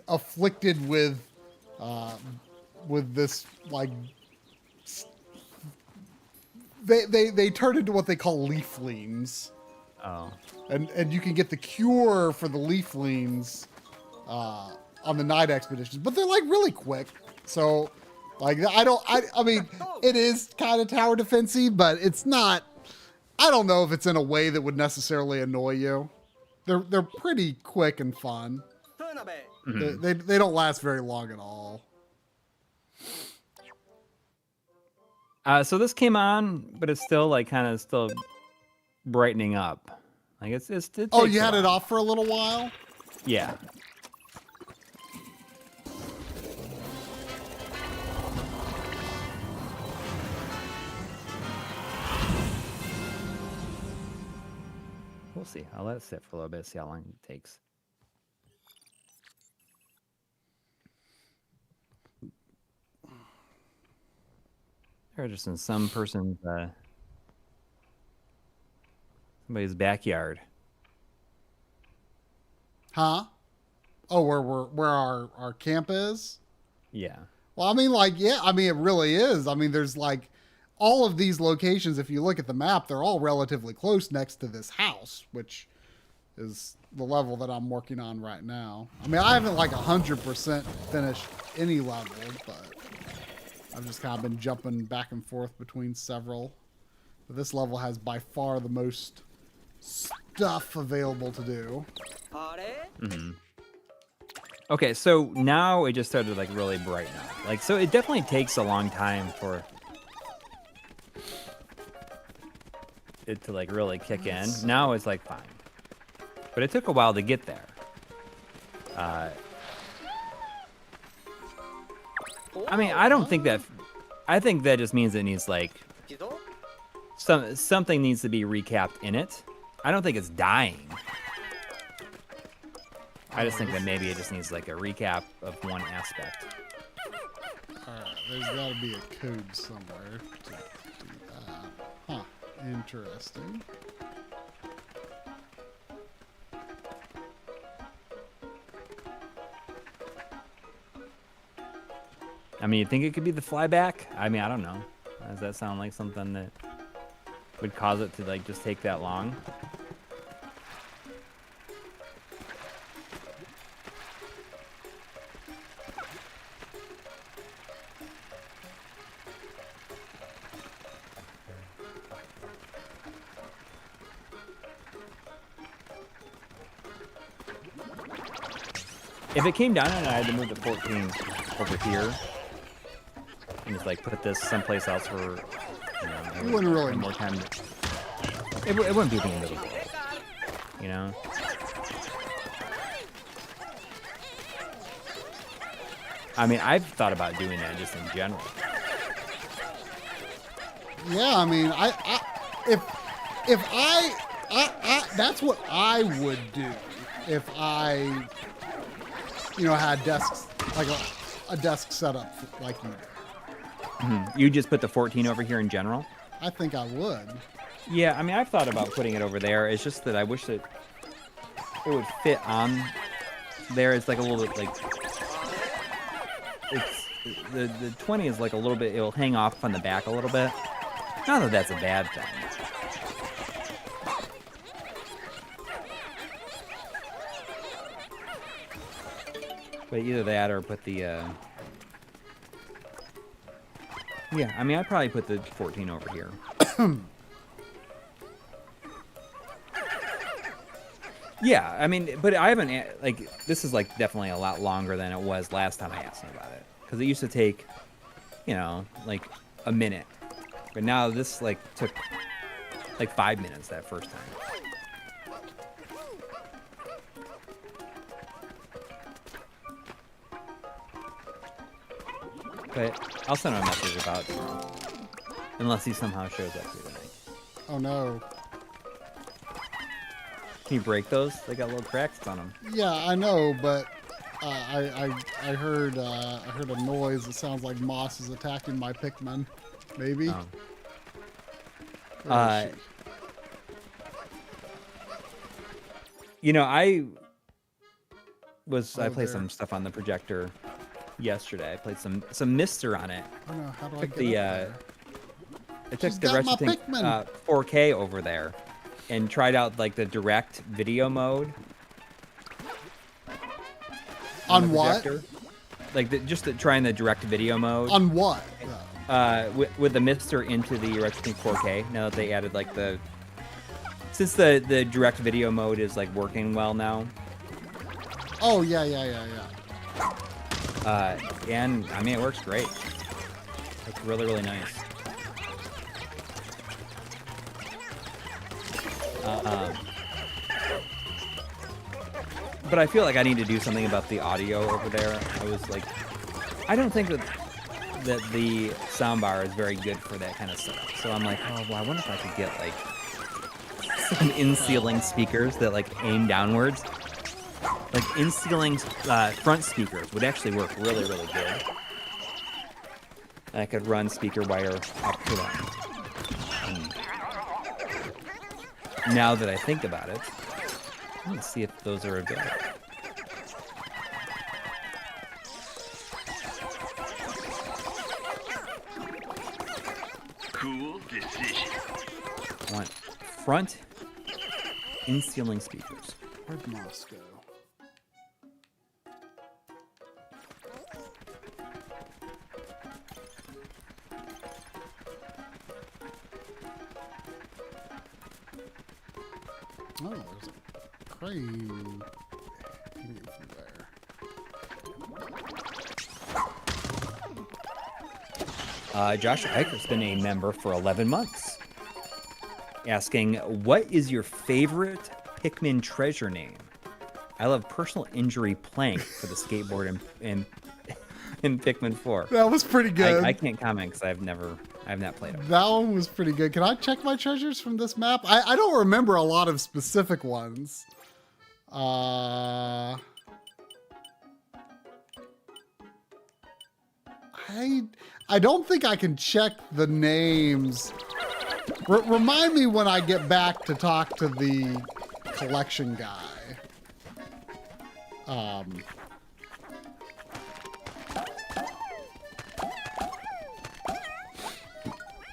afflicted with this like they turn into what they call leaflings. Oh. And you can get the cure for the leaflings on the night expeditions, but they're like really quick. So like I mean it is kind of tower defensy, but it's not. I don't know if it's in a way that would necessarily annoy you. They're pretty quick and fun. Mm-hmm. They don't last very long at all. So this came on, but it's still like kind of still brightening up. Like it oh, you had it off for a little while? Yeah. We'll see. I'll let it sit for a little bit, see how long it takes. Or just in some person's somebody's backyard. Huh? Oh, where our camp is? Yeah. Well, I mean, like, yeah, I mean, it really is. I mean, there's like all of these locations, if you look at the map, they're all relatively close next to this house, which is the level that I'm working on right now. I mean, I haven't like 100% finished any level, but I've just kind of been jumping back and forth between several. But this level has by far the most stuff available to do. Mm-hmm. Okay, so now it just started like really brighten up. Like, so it definitely takes a long time for it to like really kick in. Now it's like fine, but it took a while to get there. I mean, I don't think that. I think that just means it needs like something needs to be recapped in it. I don't think it's dying. I just think that maybe it just needs like a recap of one aspect. Alright, there's got to be a code somewhere to do that. Huh, interesting. I mean, you think it could be the flyback? I mean, I don't know. Does that sound like something that would cause it to like just take that long? If it came down and I had to move the 14 over here and just like put this someplace else for, You wouldn't really more time. It wouldn't be the end of the world, you know. I mean, I've thought about doing that just in general. Yeah, I mean, if I that's what I would do if I, had desks like a desk setup like you do. Mm-hmm. You just put the 14 over here in general? I think I would. Yeah, I mean, I've thought about putting it over there. It's just that I wish that it would fit on there. It's like a little bit like the 20 is like a little bit. It'll hang off on the back a little bit. Not that that's a bad thing. But either that or put the, yeah, I mean, I'd probably put the 14 over here. Yeah, I mean, but I haven't, like, this is, like, definitely a lot longer than it was last time I asked him about it. Because it used to take, like, a minute. But now this, like, took, like, 5 minutes that first time. But I'll send him a message about it tomorrow. Unless he somehow shows up here tonight. Oh no. Can you break those? They got little cracks on them. Yeah, I know, but I heard a noise. It sounds like Moss is attacking my Pikmin. Maybe. Oh. Where is she? I played there. some stuff on the projector yesterday. I played some Mister on it. Oh no, how do I Took get the up there? I took She's the got my Retrode Pikmin. 4K over there and tried out like the direct video mode. On the what? projector. Like trying the direct video mode. On what? With the Mister into the Retrode 4K. Now that they added like since the direct video mode is like working well now. Oh yeah. And I mean it works great. It's really, really nice. But I feel like I need to do something about the audio over there. I don't think that the soundbar is very good for that kind of setup. So I'm like, oh, well, I wonder if I could get like some in-ceiling speakers that like aim downwards. Like in-ceiling front speakers would actually work really, really good. I could run speaker wire up to them. And now that I think about it, let's see if those are available. Cool decision. I want front in-ceiling speakers. Where'd Moscow? Oh, there's a crane hanging from there. Josh Eicher's been a member for 11 months. Asking, what is your favorite Pikmin treasure name? I love personal injury plank for the skateboard in Pikmin 4. That was pretty good. I can't comment because I've not played it. That one was pretty good. Can I check my treasures from this map? I don't remember a lot of specific ones. I don't think I can check the names. Remind me when I get back to talk to the collection guy.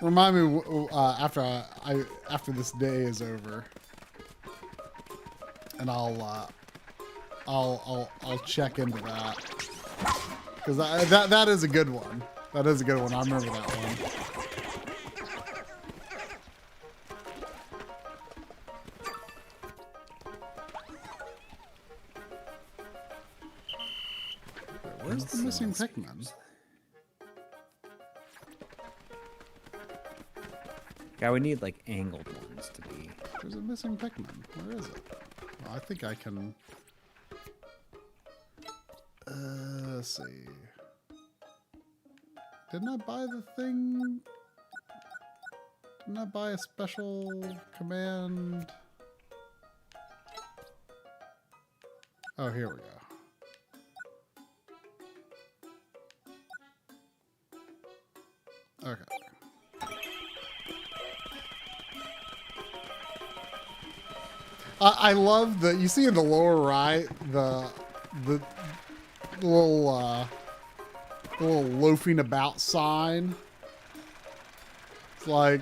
Remind me after this day is over, and I'll check into that, because that is a good one. That is a good one. I remember that one. Where's the missing Pikmin? Yeah, we need like angled ones to be. There's a missing Pikmin. Where is it? Well, I think I can. Let's see. Didn't I buy the thing? Didn't I buy a special command? Oh, here we go. Okay. I love the, you see in the lower right, the little loafing about sign. It's like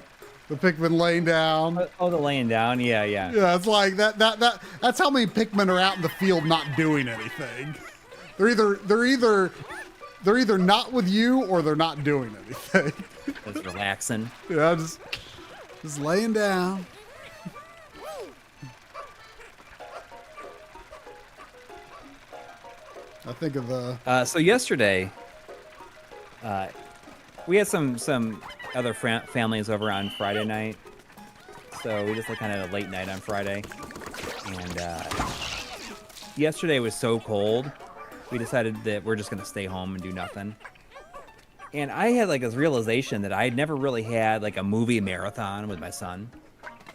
the Pikmin laying down. Oh, the laying down, yeah. Yeah, it's like that's how many Pikmin are out in the field not doing anything. They're either not with you or they're not doing anything. Just relaxing. Yeah, just laying down. I think of the. So yesterday, we had some other families over on Friday night. So we just kind of had a late night on Friday. And yesterday was so cold, we decided that we're just going to stay home and do nothing. And I had like this realization that I had never really had like a movie marathon with my son.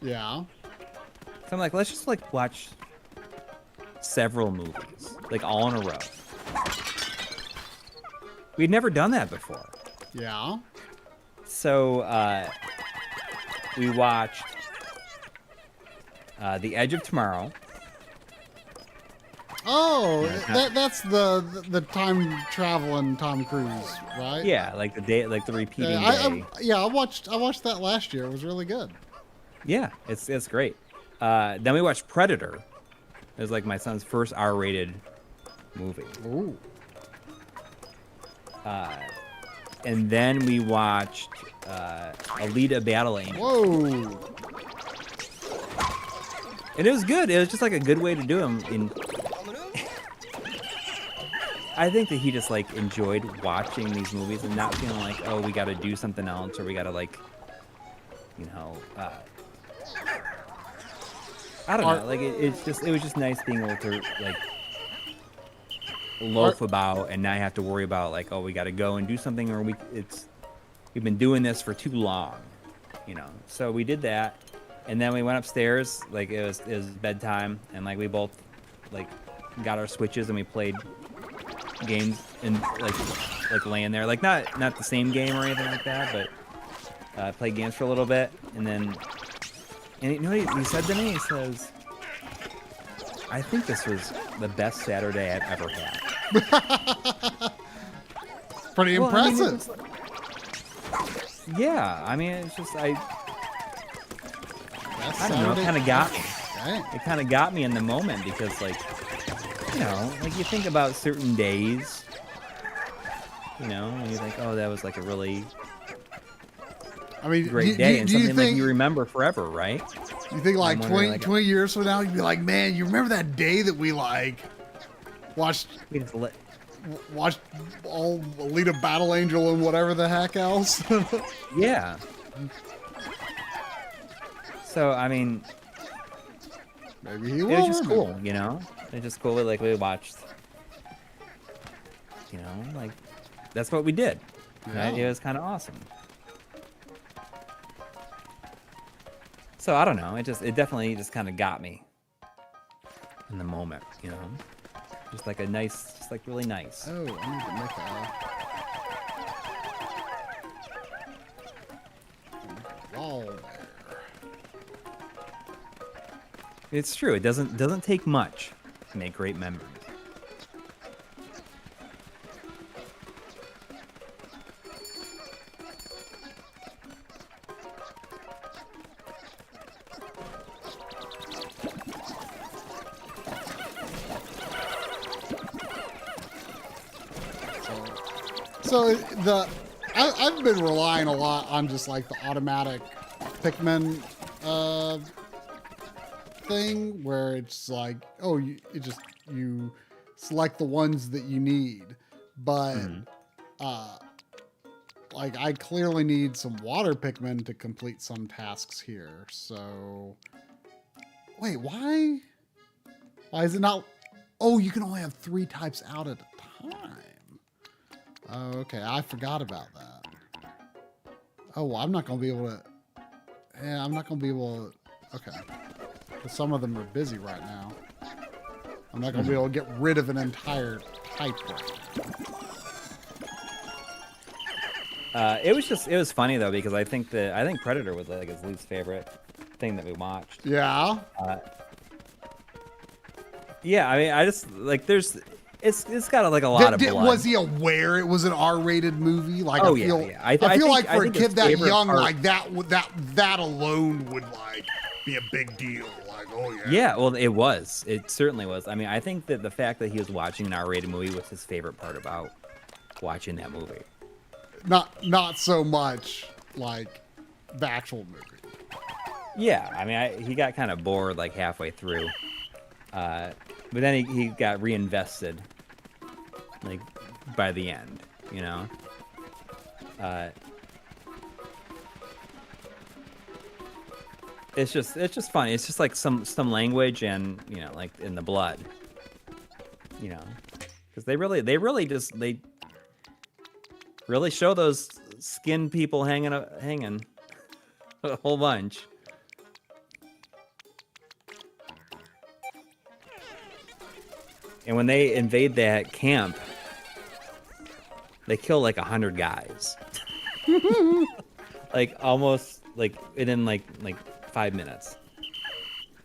Yeah. So I'm like, let's just like watch several movies, like all in a row. We'd never done that before. Yeah. So we watched The Edge of Tomorrow. Oh, that's the time traveling Tom Cruise, right? Yeah, like the day, like the repeating day. I watched that last year. It was really good. Yeah, it's great. Then we watched Predator. It was like my son's first R-rated movie. Ooh. And then we watched Alita Battle Angel. Whoa. And it was good. It was just like a good way to do them. I think that he just like enjoyed watching these movies and not feeling like, oh, we got to do something else or we got to like, you know, I don't know. Like it was just nice being able to like loaf about and not have to worry about like, oh, we got to go and do something or we've been doing this for too long, you know. So we did that, and then we went upstairs. Like it was bedtime, and like we both like got our Switches and we played games and like like laying there, like not the same game or anything like that, but played games for a little bit, and you know what he said to me? He says, "I think this was the best Saturday I've ever had." Pretty impressive. Yeah, I mean, it's just I don't know. It kind of got me. Dang. It kind of got me in the moment because, like, you know, like you think about certain days, you know, and you think, oh, that was like a really great day and something like you remember forever, right? You think like 20 years from now, you'd be like, man, you remember that day that we like watched all Alita Battle Angel and whatever the heck else? Yeah. So, I mean, maybe he it was just cool, you know? It was just cool. Like, we watched, you know, like, that's what we did. Yeah. Right? It was kind of awesome. So, I don't know. It definitely just kind of got me in the moment, you know? Just like just like really nice. Oh, I need to make a wall there. It's true. It doesn't take much to make great memories. So I've been relying a lot on just like the automatic Pikmin thing where it's like, oh, you select the ones that you need, but like I clearly need some water Pikmin to complete some tasks here. So wait, why is it not? Oh, you can only have 3 types out at a time. Oh, okay. I forgot about that. Oh, well, I'm not going to be able to... Yeah, I'm not going to be able to... Okay. Because some of them are busy right now. I'm not going to be able to get rid of an entire type right now. It was funny, though, because I think Predator was like his least favorite thing that we watched. Yeah? Yeah, I mean, I just, like, it's got like a lot of blood. Was he aware it was an R-rated movie? Like, oh, yeah. I feel like for a kid that young, like that alone would like be a big deal. Like, oh yeah. Yeah, well, it was. It certainly was. I mean, I think that the fact that he was watching an R-rated movie was his favorite part about watching that movie. Not so much like the actual movie. Yeah, I mean, he got kind of bored like halfway through. But then he got reinvested, like, by the end, you know? It's just funny. It's just like some language and, you know, like in the blood, you know? Because they really show those skin people hanging a whole bunch. And when they invade that camp, they kill like 100 guys. Like almost like within like 5 minutes.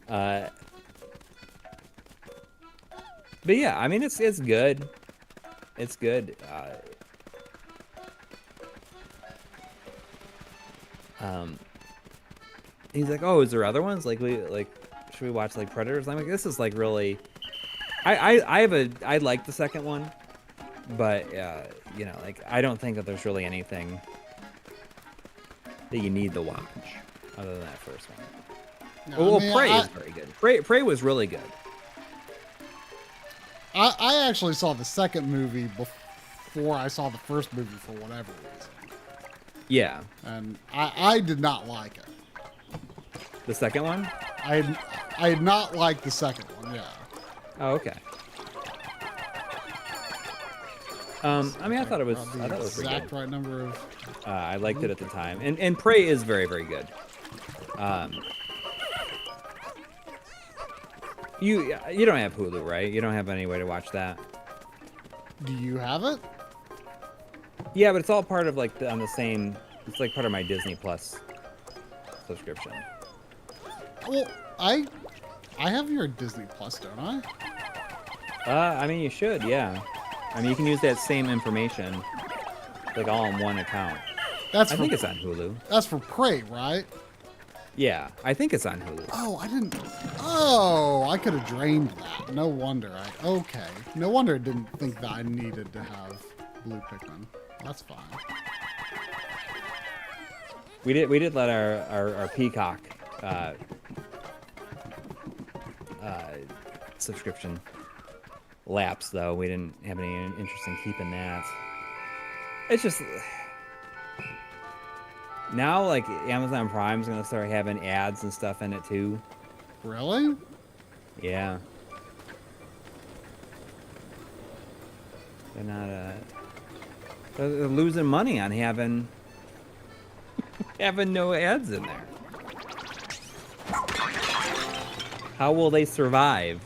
But yeah, I mean it's good. It's good. He's like, oh, is there other ones? Should we watch like Predators? I'm like, this is like really. I like the second one, but you know, like I don't think that there's really anything that you need to watch other than that first one. No, Prey is very good. Prey was really good. I actually saw the second movie before I saw the first movie for whatever reason. Yeah. And I did not like it. The second one? I did not like the second one. Yeah. Oh, okay. I mean, I thought it was pretty good. Exact right number of. I liked it at the time, and Prey is very, very good. You don't have Hulu, right? You don't have any way to watch that. Do you have it? Yeah, but it's all part of like on the same. It's like part of my Disney Plus subscription. Well, I have your Disney Plus, don't I? I mean, you should, yeah. I mean, you can use that same information, like all in one account. I think it's on Hulu. That's for Prey, right? Yeah, I think it's on Hulu. Oh, I didn't. Oh, I could have drained that. No wonder. Okay. No wonder I didn't think that I needed to have blue Pikmin. That's fine. We did let our Peacock subscription lapse, though. We didn't have any interest in keeping that. It's just now, like, Amazon Prime's gonna start having ads and stuff in it too. Really? Yeah. They're not they're losing money on having no ads in there. How will they survive?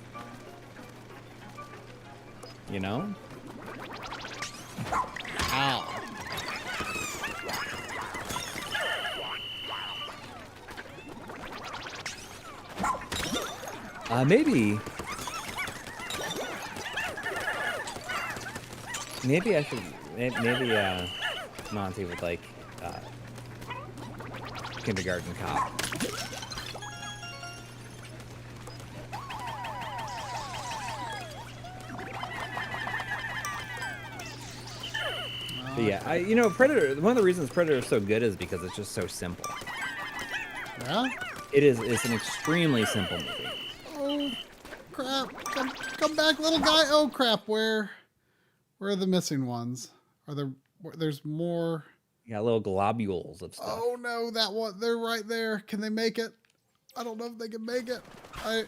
You know? Ow. Maybe I should. Maybe Monty would like Kindergarten Cop. But yeah, Predator. One of the reasons Predator is so good is because it's just so simple. Yeah? It's an extremely simple movie. Oh, crap. Come back, little guy. Oh, crap. Where are the missing ones? There's more. You got little globules of stuff. Oh, no. That one. They're right there. Can they make it? I don't know if they can make it. Come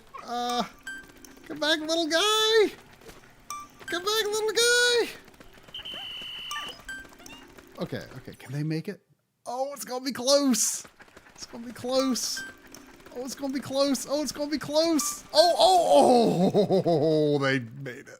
back, little guy. Come back, little guy. Okay. Can they make it? Oh, it's going to be close. It's going to be close. Oh, it's going to be close. Oh, it's going to be close. Oh, they made it.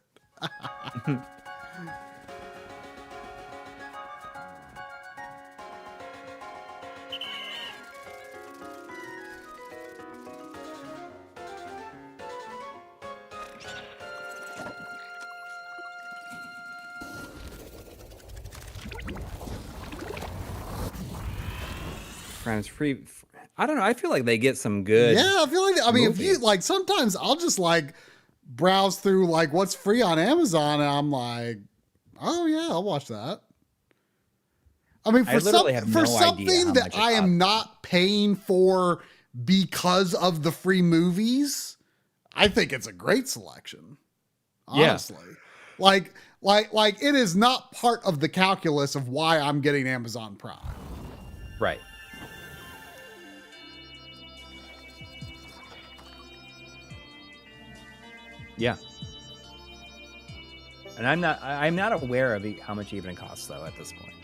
Prime's free. I don't know. I feel like they get some good. Yeah, I feel like. I mean, movies. if you like, sometimes I'll just like browse through like what's free on Amazon, and I'm like, oh yeah, I'll watch that. I mean, for something that I am not paying for because of the free movies, I think it's a great selection. Honestly, like it is not part of the calculus of why I'm getting Amazon Prime. Right. Yeah. And I'm not aware of how much it even costs though at this point.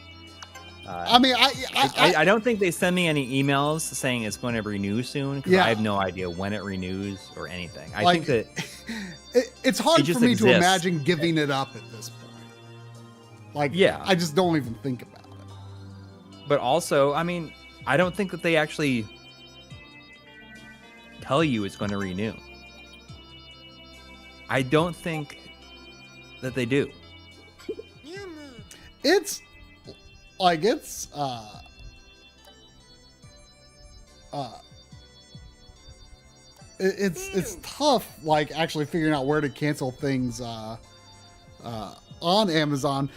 I mean, I don't think they send me any emails saying it's going to renew soon. Because I have no idea when it renews or anything. I think that it's hard for me to imagine giving it up at this point. Like, I just don't even think about it. But also, I mean, I don't think that they actually tell you it's going to renew. I don't think that they do. It's like it's tough, like actually figuring out where to cancel things on Amazon.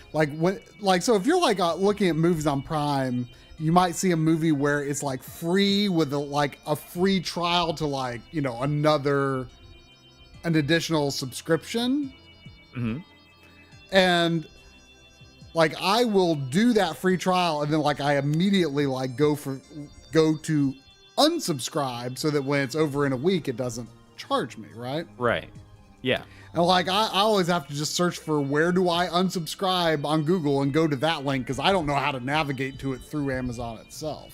So if you're like looking at movies on Prime, you might see a movie where it's like free with a free trial to like, you know, an additional subscription. Mm-hmm. And like I will do that free trial and then like I immediately like go to unsubscribe so that when it's over in a week it doesn't charge me, right? Right. Yeah. And like I always have to just search for where do I unsubscribe on Google and go to that link because I don't know how to navigate to it through Amazon itself.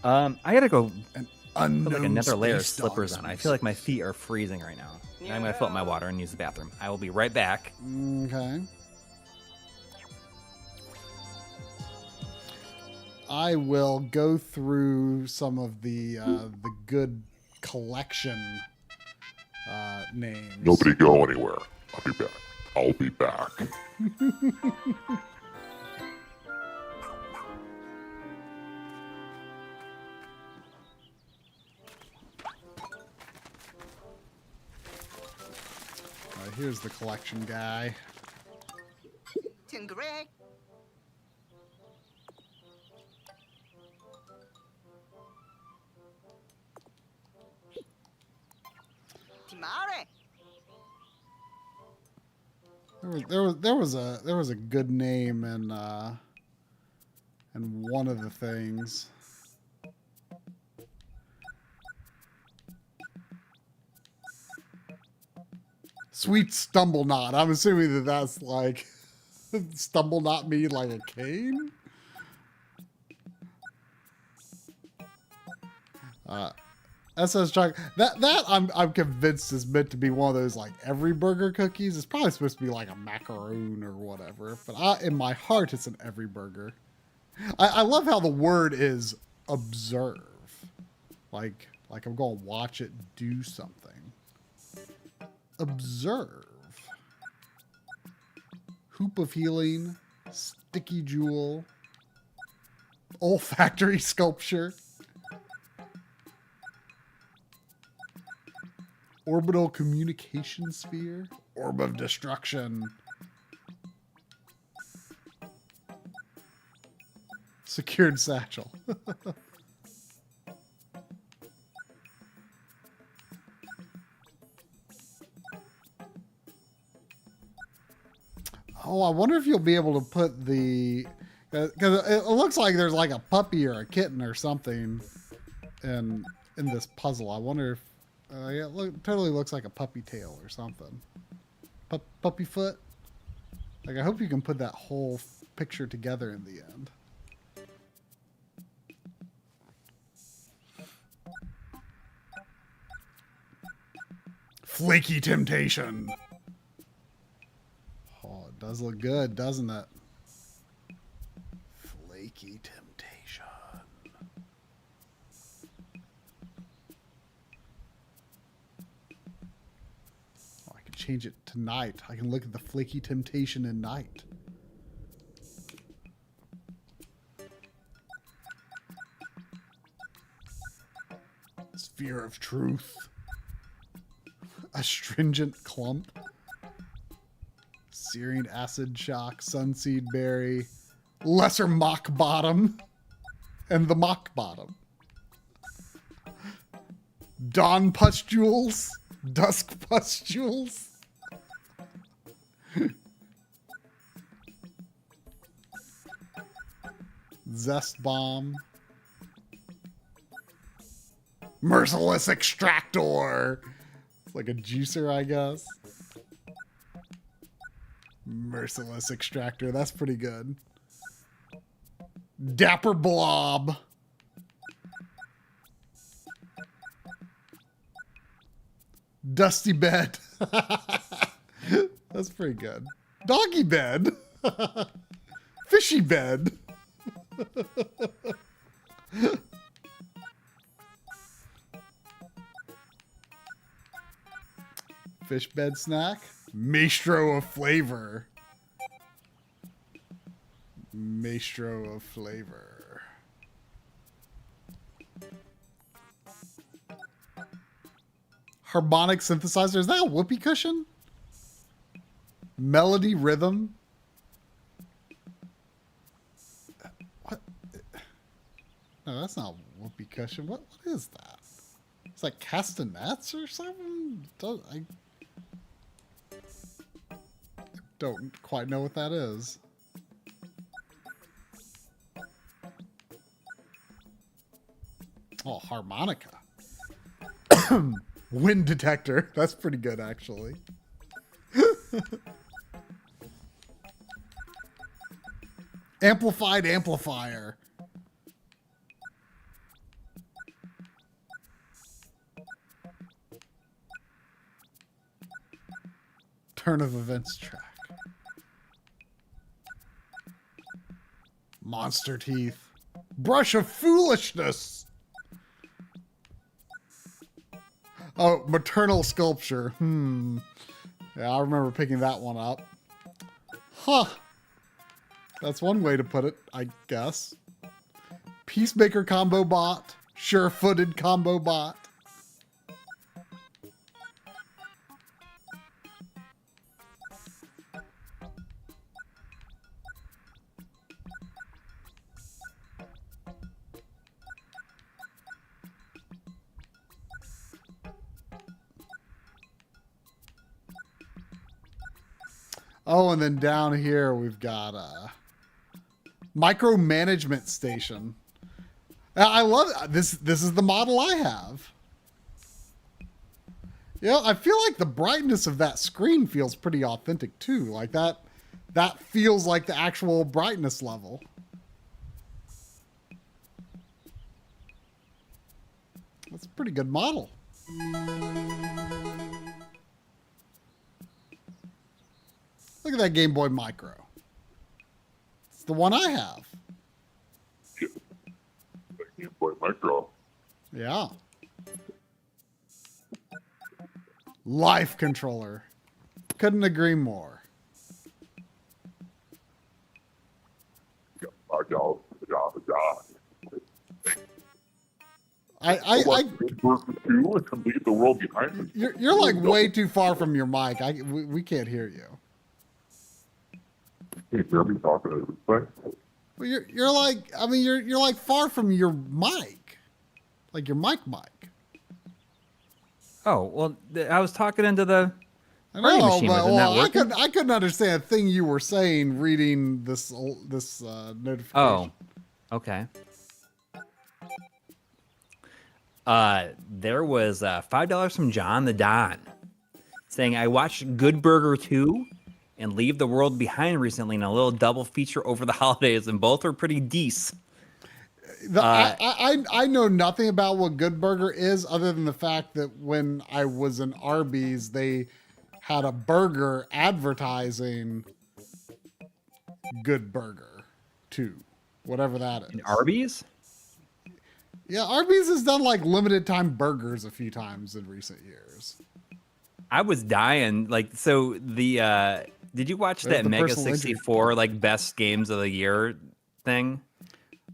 I gotta go. Unknown Put like another layer of space slippers dog on. I feel like my feet are freezing right now. And I'm gonna fill up my water and use the bathroom. I will be right back. Okay. I will go through some of the good collection names. Nobody go anywhere. I'll be back. I'll be back. Here's the collection guy. Tingray. Timare. There was a good name in one of the things. Sweet Stumble Knot. I'm assuming that that's like Stumble Knot mean like a cane? SS Chuck. That I'm convinced is meant to be one of those like every burger cookies. It's probably supposed to be like a macaroon or whatever. But in my heart, it's an every burger. I love how the word is observe. Like I'm going to watch it do something. Observe. Hoop of Healing, Sticky Jewel, Olfactory Sculpture, Orbital Communication Sphere, Orb of Destruction, Secured Satchel. Oh, I wonder if you'll be able to put the... Because it looks like there's like a puppy or a kitten or something in this puzzle. I wonder if... yeah, it totally looks like a puppy tail or something. Puppy foot? Like, I hope you can put that whole picture together in the end. Flaky Temptation. Oh, it does look good, doesn't it? Flaky Temptation. Oh, I can change it to night. I can look at the Flaky Temptation in night. Sphere of Truth. Astringent Clump. Searing Acid Shock, Sunseed Berry, Lesser Mock Bottom, and the Mock Bottom. Dawn Pustules, Dusk Pustules. Zest Bomb. Merciless Extractor. It's like a juicer, I guess. Merciless Extractor. That's pretty good. Dapper Blob. Dusty Bed. That's pretty good. Doggy Bed. Fishy Bed. Fish Bed Snack. Maestro of Flavor. Maestro of Flavor. Harmonic Synthesizer. Is that a whoopee cushion? Melody Rhythm. What? No, that's not a whoopee cushion. What is that? It's like castanets or something? I don't quite know what that is. Oh, harmonica. Wind detector. That's pretty good, actually. Amplified amplifier. Turn of events track. Monster teeth. Brush of foolishness. Oh, maternal sculpture. Yeah, I remember picking that one up. Huh. That's one way to put it, I guess. Peacemaker combo bot. Sure-footed combo bot. Oh, and then down here we've got a micromanagement station. I love it. This is the model I have. Yeah, I feel like the brightness of that screen feels pretty authentic too. Like that feels like the actual brightness level. That's a pretty good model. Look at that Game Boy Micro. It's the one I have. Game Boy Micro. Yeah. Life controller. Couldn't agree more. I and leave the world behind. You're like way too far from your mic. We can't hear you. Can't hear me talking to everything. Well, you're like, I mean, you're like far from your mic, like your mic. Oh well, I was talking into the. I party know, machine. but Wasn't that well, working? I couldn't understand a thing you were saying reading this notification. Oh, okay. There was $5 from John the Don saying, I watched Good Burger 2 and Leave the World Behind recently in a little double feature over the holidays, and both are pretty decent. I know nothing about what Good Burger is other than the fact that when I was in Arby's, they had a burger advertising Good Burger 2, whatever that is. In Arby's? Yeah, Arby's has done like limited time burgers a few times in recent years. I was dying. Like, so the did you watch that the Mega personal injury. 64 like best games of the year thing?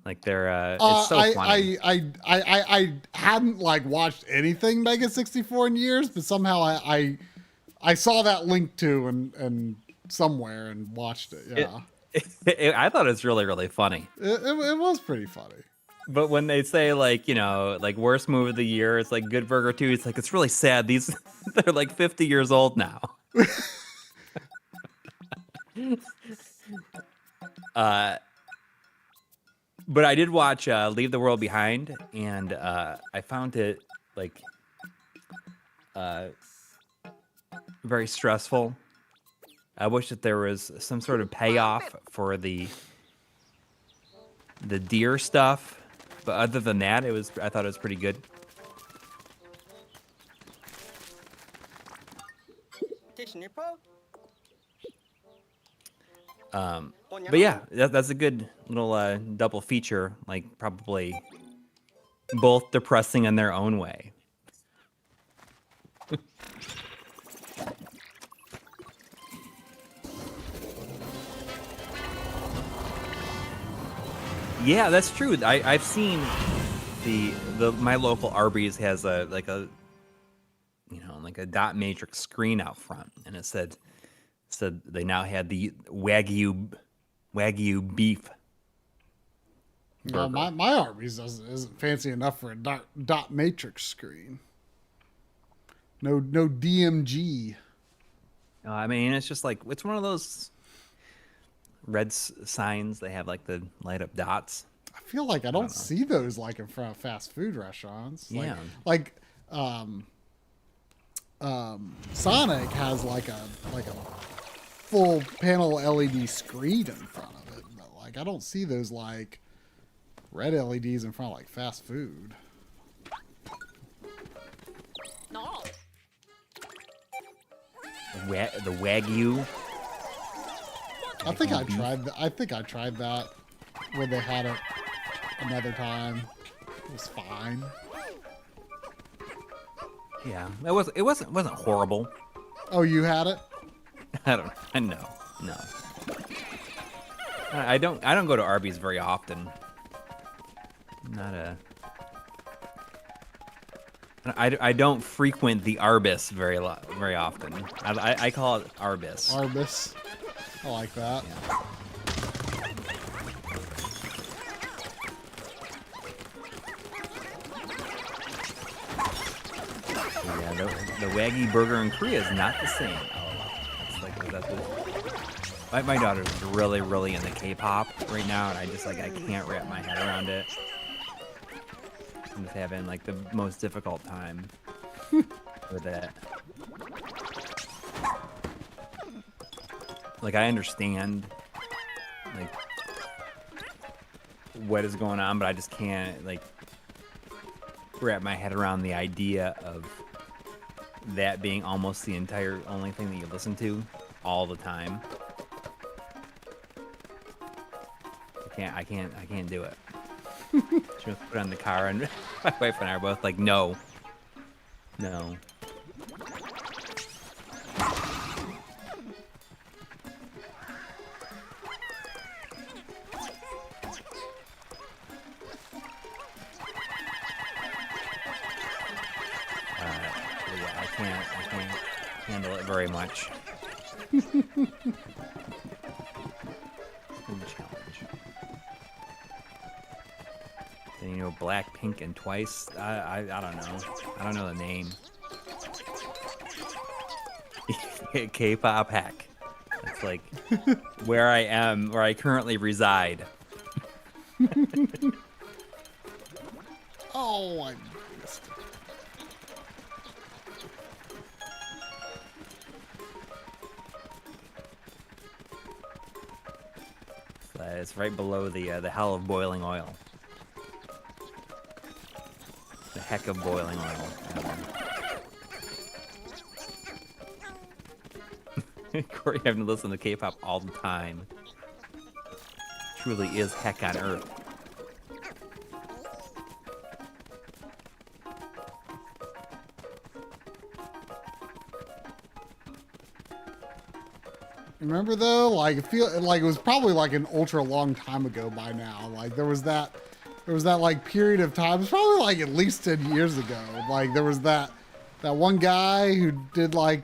Like they're it's so funny. I hadn't like watched anything Mega 64 in years, but somehow I saw that link to and somewhere and watched it. Yeah, I thought it was really, really funny. it was pretty funny. But when they say like, you know, like worst movie of the year, it's like Good Burger 2. It's like, it's really sad. These, they're like 50 years old now. But I did watch Leave the World Behind, and I found it like very stressful. I wish that there was some sort of payoff for the deer stuff. But other than that, I thought it was pretty good. But yeah, that's a good little double feature. Like probably both depressing in their own way. Yeah, that's true. I've seen my local Arby's has a dot matrix screen out front, and it said they now had the Wagyu beef. No, my Arby's isn't fancy enough for a dot matrix screen. No DMG. I mean, it's just like it's one of those red signs. They have like the light up dots. I feel like I don't see those like in front of fast food restaurants. Yeah. Like Sonic has like a full panel LED screen in front of it, but like I don't see those like red LEDs in front of like fast food. No. The Wagyu. I think I tried that when they had it another time. It was fine. Yeah, it wasn't horrible. Oh, you had it? I know. No. I don't go to Arby's very often. I don't frequent the Arbus very often. I call it Arbus. Arbus. I like that. Yeah. The Wagyu burger in Korea is not the same. It's like my daughter's really into K-pop right now, and I can't wrap my head around it. I'm just having like the most difficult time with it. Like I understand like what is going on, but I just can't like wrap my head around the idea of that being almost the only thing that you listen to all the time. I can't do it. She must put it on the car, and my wife and I are both like, no. Yeah, I can't handle it very much. It's been a challenge. Then, you know, black, pink, and twice. I don't know. I don't know the name. K-pop hack. It's like where I currently reside. Oh, I missed it. It's right below the hell of boiling oil. The heck of boiling oil. Corey having to listen to K-pop all the time. Truly is heck on earth. Remember though, like it was probably like an ultra long time ago by now. Like there was that like period of time. It was probably like at least 10 years ago. Like there was that one guy who did like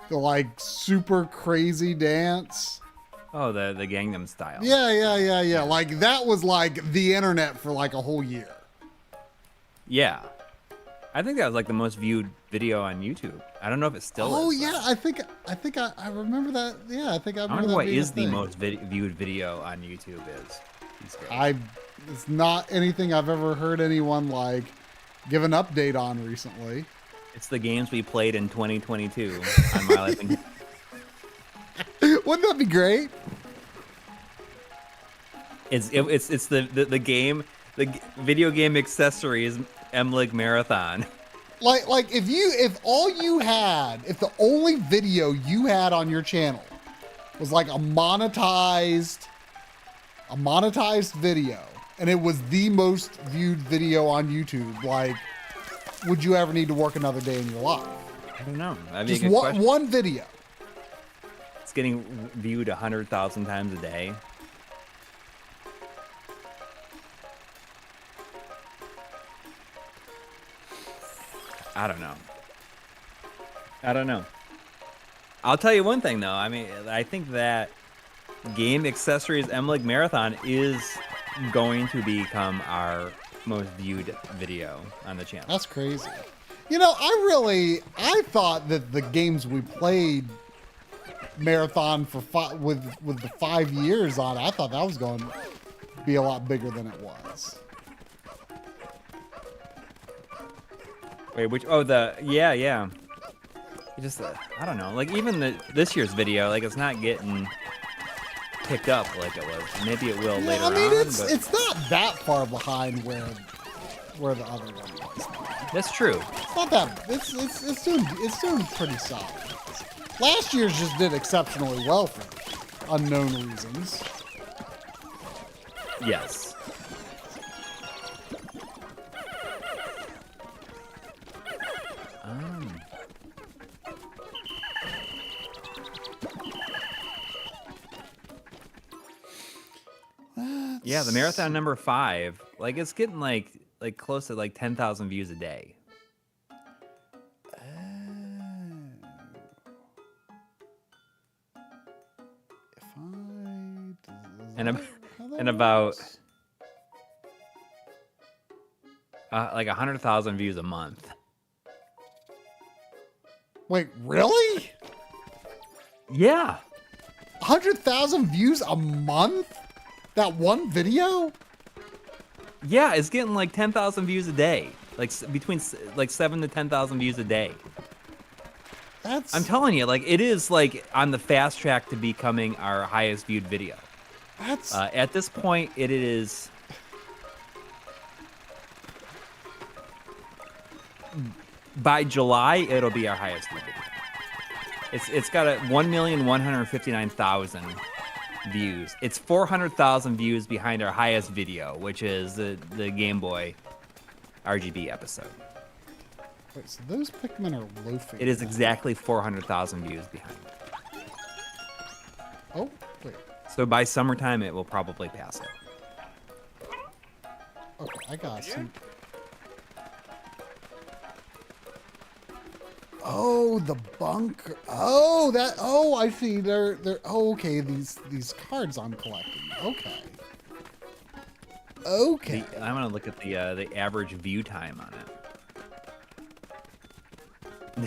the like super crazy dance. Oh, the Gangnam Style. Yeah. Like that was like the internet for like a whole year. Yeah. I think that was like the most viewed video on YouTube. I don't know if it still is. Oh yeah, I think I remember that. Yeah, I think I remember that. I wonder what being a is the thing. most viewed video on YouTube is these days. It's not anything I've ever heard anyone like give an update on recently. It's the games we played in 2022 on My Life in... Wouldn't that be great? It's the game, the video game accessories MLiG Marathon. Like if the only video you had on your channel was like a monetized video and it was the most viewed video on YouTube, like would you ever need to work another day in your life? I don't know. That'd be Just a good question. one video. It's getting viewed 100,000 times a day. I don't know. I'll tell you one thing though. I mean, I think that Game Accessories MLiG Marathon is going to become our most viewed video on the channel. That's crazy. You know, I thought that the games we played marathon for with the 5 years on it, I thought that was going to be a lot bigger than it was. Wait, which? Oh, yeah. It just, I don't know. Like even this year's video, like it's not getting picked up like it was. Maybe it will later on. I mean, it's not that far behind where the other one was. That's true. It's not that. It's doing pretty solid. Last year's just did exceptionally well for unknown reasons. Yes. Yeah, the marathon number 5, like it's getting like close to like 10,000 views a day. And about like 100,000 views a month. Wait, really? Yeah. 100,000 views a month? That one video? Yeah, it's getting like 10,000 views a day. Like between like 7 to 10,000 views a day. That's... I'm telling you, like it is like on the fast track to becoming our highest viewed video. That's... At this point, it is. By July, it'll be our highest viewed video. It's got a 1,159,000 views. It's 400,000 views behind our highest video, which is the Game Boy RGB episode. Wait, so those Pikmin are loafing. It is exactly 400,000 views behind. Oh, wait. So by summertime, it will probably pass it. Okay, I got some. Oh, the bunker. Oh, that. Oh, I see. They're. Oh, okay. These cards I'm collecting. Okay. Okay. I'm gonna look at the average view time on it.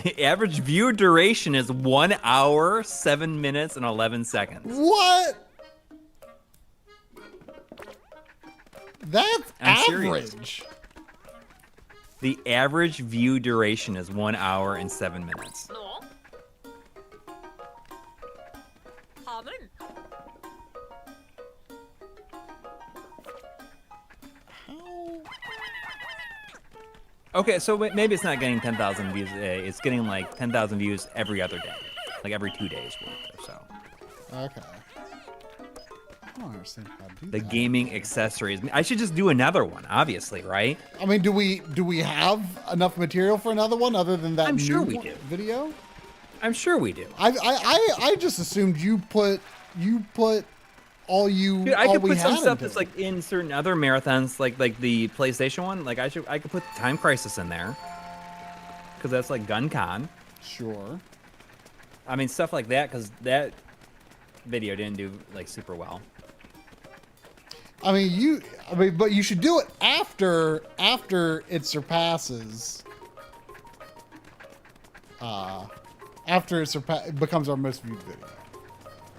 The average view duration is 1 hour, 7 minutes, and 11 seconds. What? That's I'm serious. average. The average view duration is 1 hour and 7 minutes. Okay, so maybe it's not getting 10,000 views a day. It's getting like 10,000 views every other day, like every 2 days worth or so. Okay. I don't understand how to do The that. gaming accessories. I should just do another one, obviously, right? I mean, do we have enough material for another one other than that I'm sure new we do. video? I'm sure we do. I just assumed you put all you. Dude, I all could we put some had stuff into that's it. like in certain other marathons, like the PlayStation one. Like I could put Time Crisis in there because that's like Gun Con. Sure. I mean stuff like that because that video didn't do like super well. I mean, but you should do it after it surpasses. After it becomes our most viewed video.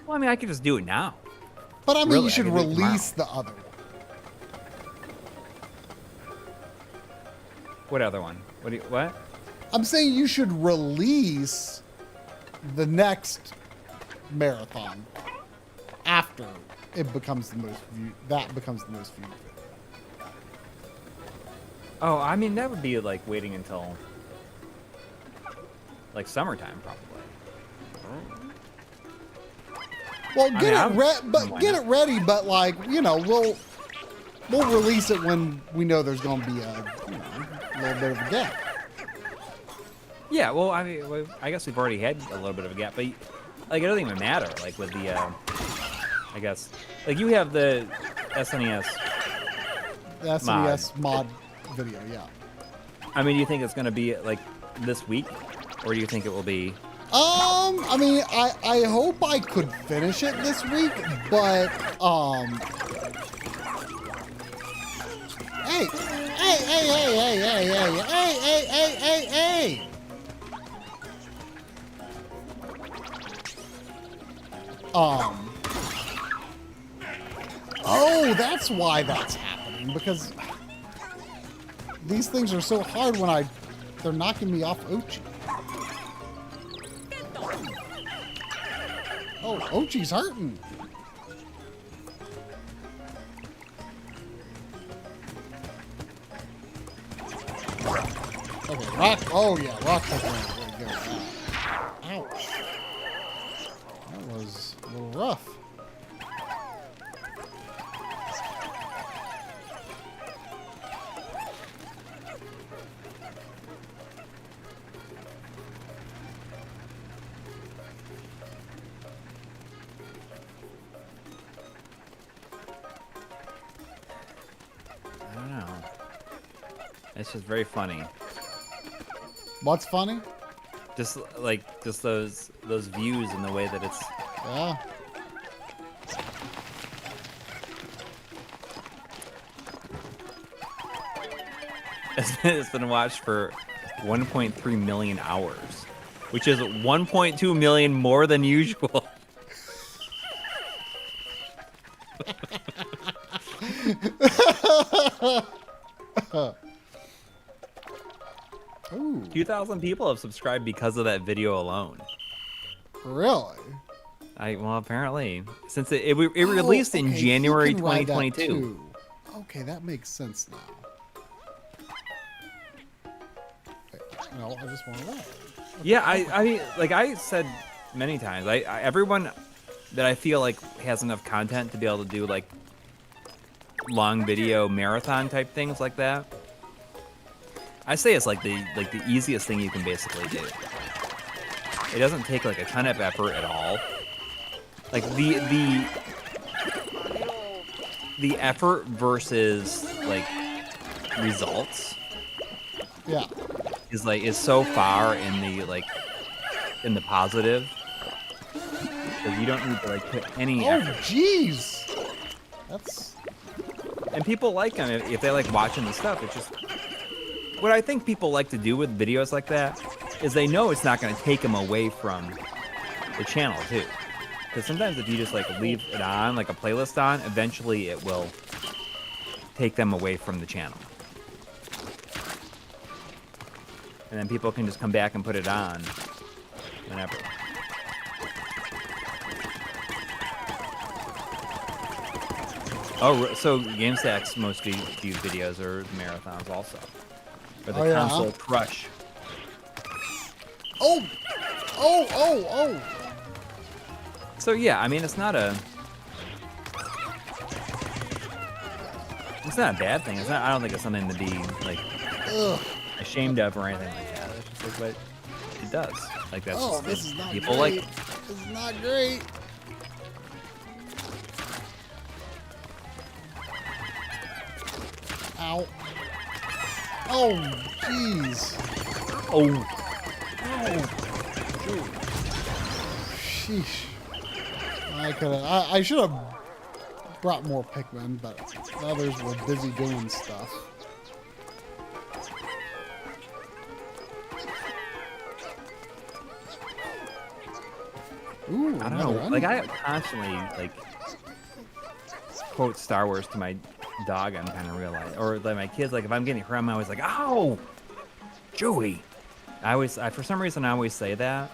Well, I mean, I could just do it now. But I mean, Really, you should I could do it release the other one. What other one? What? I'm saying you should release the next marathon after it becomes the most viewed. That becomes the most viewed video. Oh, I mean, that would be like waiting until like summertime, probably. Well, get I mean, get it ready. But like, you know, we'll release it when we know there's going to be a little bit of a gap. Yeah, well, I mean, I guess we've already had a little bit of a gap, but like it doesn't even matter. Like with the, I guess, like you have the SNES. The SNES mod video, yeah. I mean, do you think it's going to be like this week, or do you think it will be? I mean, I hope I could finish it this week, but hey. Oh, that's why that's happening, because these things are so hard when they're knocking me off Ochi. Oh, Ochi's hurting. Okay, rock. Oh yeah, rock. Ouch. rough. I don't know. It's just very funny. What's funny? Just those views and the way that it's. Yeah. It's been watched for 1.3 million hours, which is 1.2 million more than usual. Ooh, 2,000 people have subscribed because of that video alone. really? Well, apparently, since it released in okay, January he can ride that 2022. too. Okay, that makes sense now. Wait, no, I just want to ride. Yeah, I mean, like I said many times, everyone that I feel like has enough content to be able to do like long video marathon type things like that, I say it's like the easiest thing you can basically do. It doesn't take like a ton of effort at all. Like the effort versus like results Yeah. is so far in the positive, because you don't need to like put any Oh, effort. jeez. That's. And people like them if they like watching the stuff. It's just what I think people like to do with videos like that is they know it's not going to take them away from the channel too. Because sometimes if you just like leave it on, like a playlist on, eventually it will take them away from the channel. And then people can just come back and put it on whenever. Oh, so GameStack's most viewed videos are marathons also. Or the Oh, yeah? console crush. Oh! Oh, oh, oh! So yeah, I mean it's not a bad thing. It's not. I don't think it's something to be like Ugh. ashamed of or anything like that. It's just like what it does. Like that's Oh, just, this is not people great. like. This is not great. Ow. Oh, jeez. Oh, Sheesh. I should have brought more Pikmin, but the others were busy doing stuff. Ooh, I don't another know. onion. Like I constantly like quote Star Wars to my dog. I'm kind of realizing, or like my kids. Like if I'm getting hurt, I'm always like, "Ow, Joey." For some reason I always say that.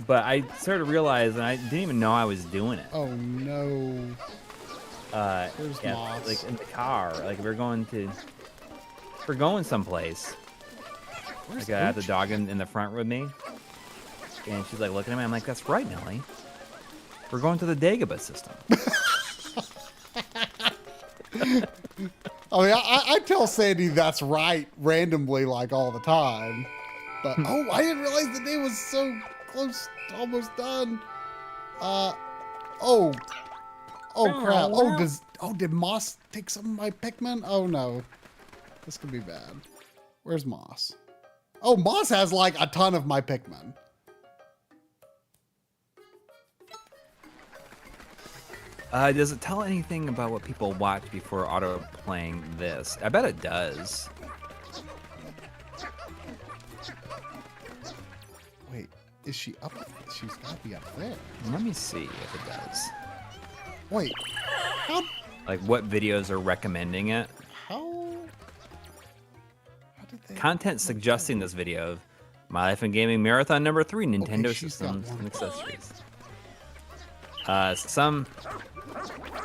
But I started realizing I didn't even know I was doing it. Oh no. There's Yeah, moss. like in the car. Like if we're going someplace. Where's Like I have the Ooch? dog in the front with me, and she's like looking at me. I'm like, "That's right, Nelly. We're going to the Dagobah system." I mean, I tell Sandy that's right randomly, like all the time. But oh, I didn't realize the day was so close, to almost done. Oh crap! Did Moss take some of my Pikmin? Oh no, this could be bad. Where's Moss? Oh, Moss has like a ton of my Pikmin. Does it tell anything about what people watch before auto playing this? I bet it does. Wait, is she up? She's got to be up there. Let me see if it does. Wait, how? Like what videos are recommending it? How did they? Content suggesting this video: My Life in Gaming Marathon number 3, Nintendo she's got systems one. and accessories. Some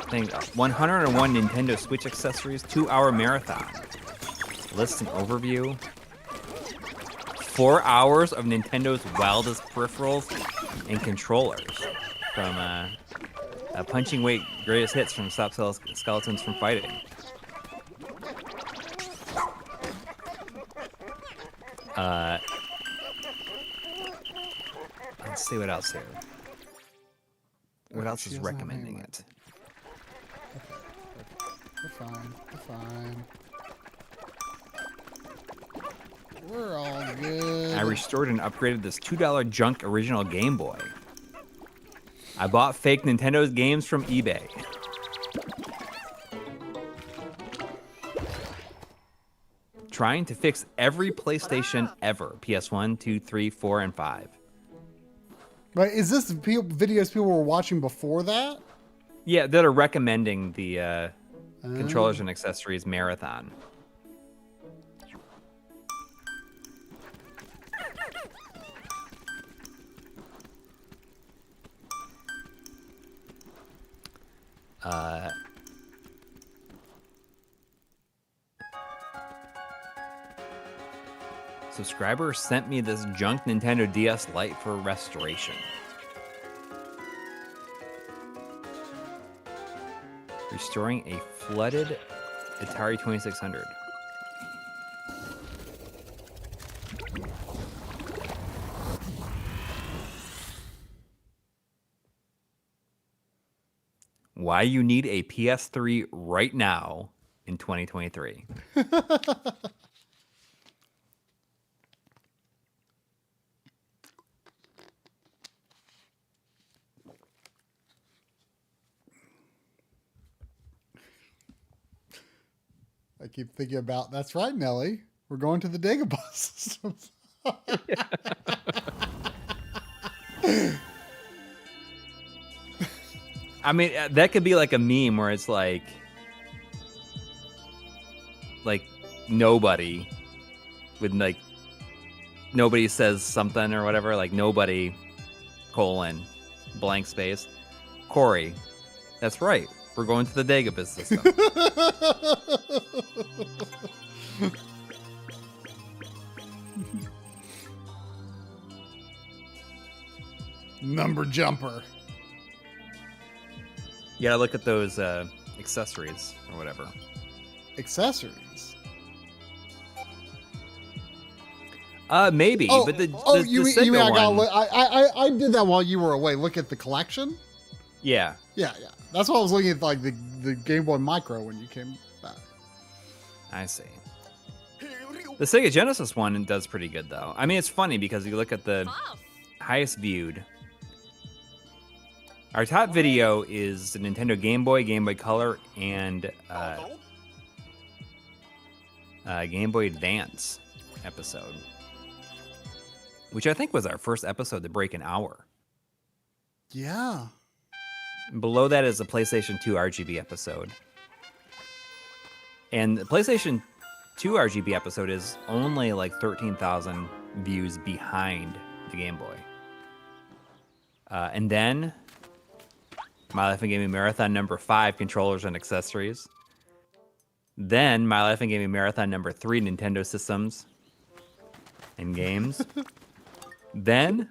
thing 101 Nintendo Switch accessories, 2-hour marathon. List and overview. 4 hours of Nintendo's wildest peripherals and controllers. From punching weight greatest hits from Stop Skeletons from Fighting. Let's see what else here. What else is recommending it? We're fine. We're fine. We're all good. I restored and upgraded this $2 junk original Game Boy. I bought fake Nintendo's games from eBay. Trying to fix every PlayStation ever. PS1, 2, 3, 4, and 5. But is this the videos people were watching before that? Yeah, that are recommending the controllers and accessories marathon. Subscriber sent me this junk Nintendo DS Lite for restoration. Restoring a flooded Atari 2600. Why you need a PS3 right now in 2023. I keep thinking about, that's right, Nelly. We're going to the Dagobah systems. I mean, that could be like a meme where it's like nobody with like nobody says something or whatever, like nobody colon blank space. Coury, that's right. We're going to the Dagobah system. Number jumper. You gotta look at those accessories or whatever. Accessories? Maybe. Oh, but the you Sega mean I got? one, I did that while you were away. Look at the collection. yeah. Yeah. That's why I was looking at like the Game Boy Micro when you came back. I see. The Sega Genesis one does pretty good though. I mean, it's funny because you look at the highest viewed. Our top video is the Nintendo Game Boy, Game Boy Color, and Game Boy Advance episode, which I think was our first episode to break an hour. Yeah. Below that is a PlayStation 2 RGB episode. And the PlayStation 2 RGB episode is only like 13,000 views behind the Game Boy. And then My Life in Gaming Marathon number 5, controllers and accessories. Then My Life in Gaming Marathon number 3, Nintendo systems and games. Then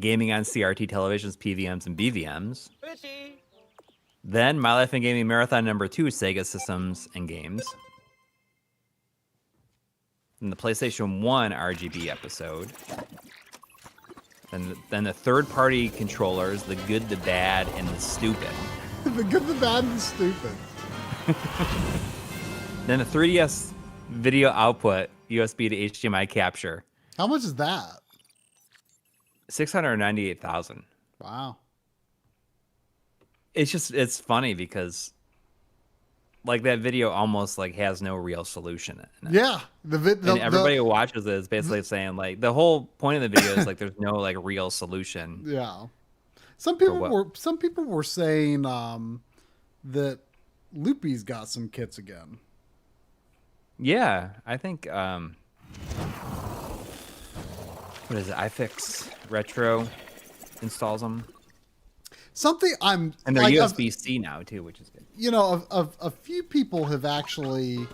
gaming on CRT televisions, PVMs, and BVMs. Then My Life in Gaming Marathon number 2, Sega systems and games. Then the PlayStation 1 RGB episode. Then the third-party controllers, the good, the bad, and the stupid. The good, the bad, and the stupid. Then the 3DS video output, USB to HDMI capture. How much is that? 698,000. Wow. It's funny because like that video almost like has no real solution in it. Yeah. And everybody who watches it is basically saying like the whole point of the video is like there's no like real solution. Yeah. Some people were saying that Loopy's got some kits again. Yeah, I think what is it? iFix Retro installs them. Something and they're like, USB-C now too, which is good. You know, a few people have actually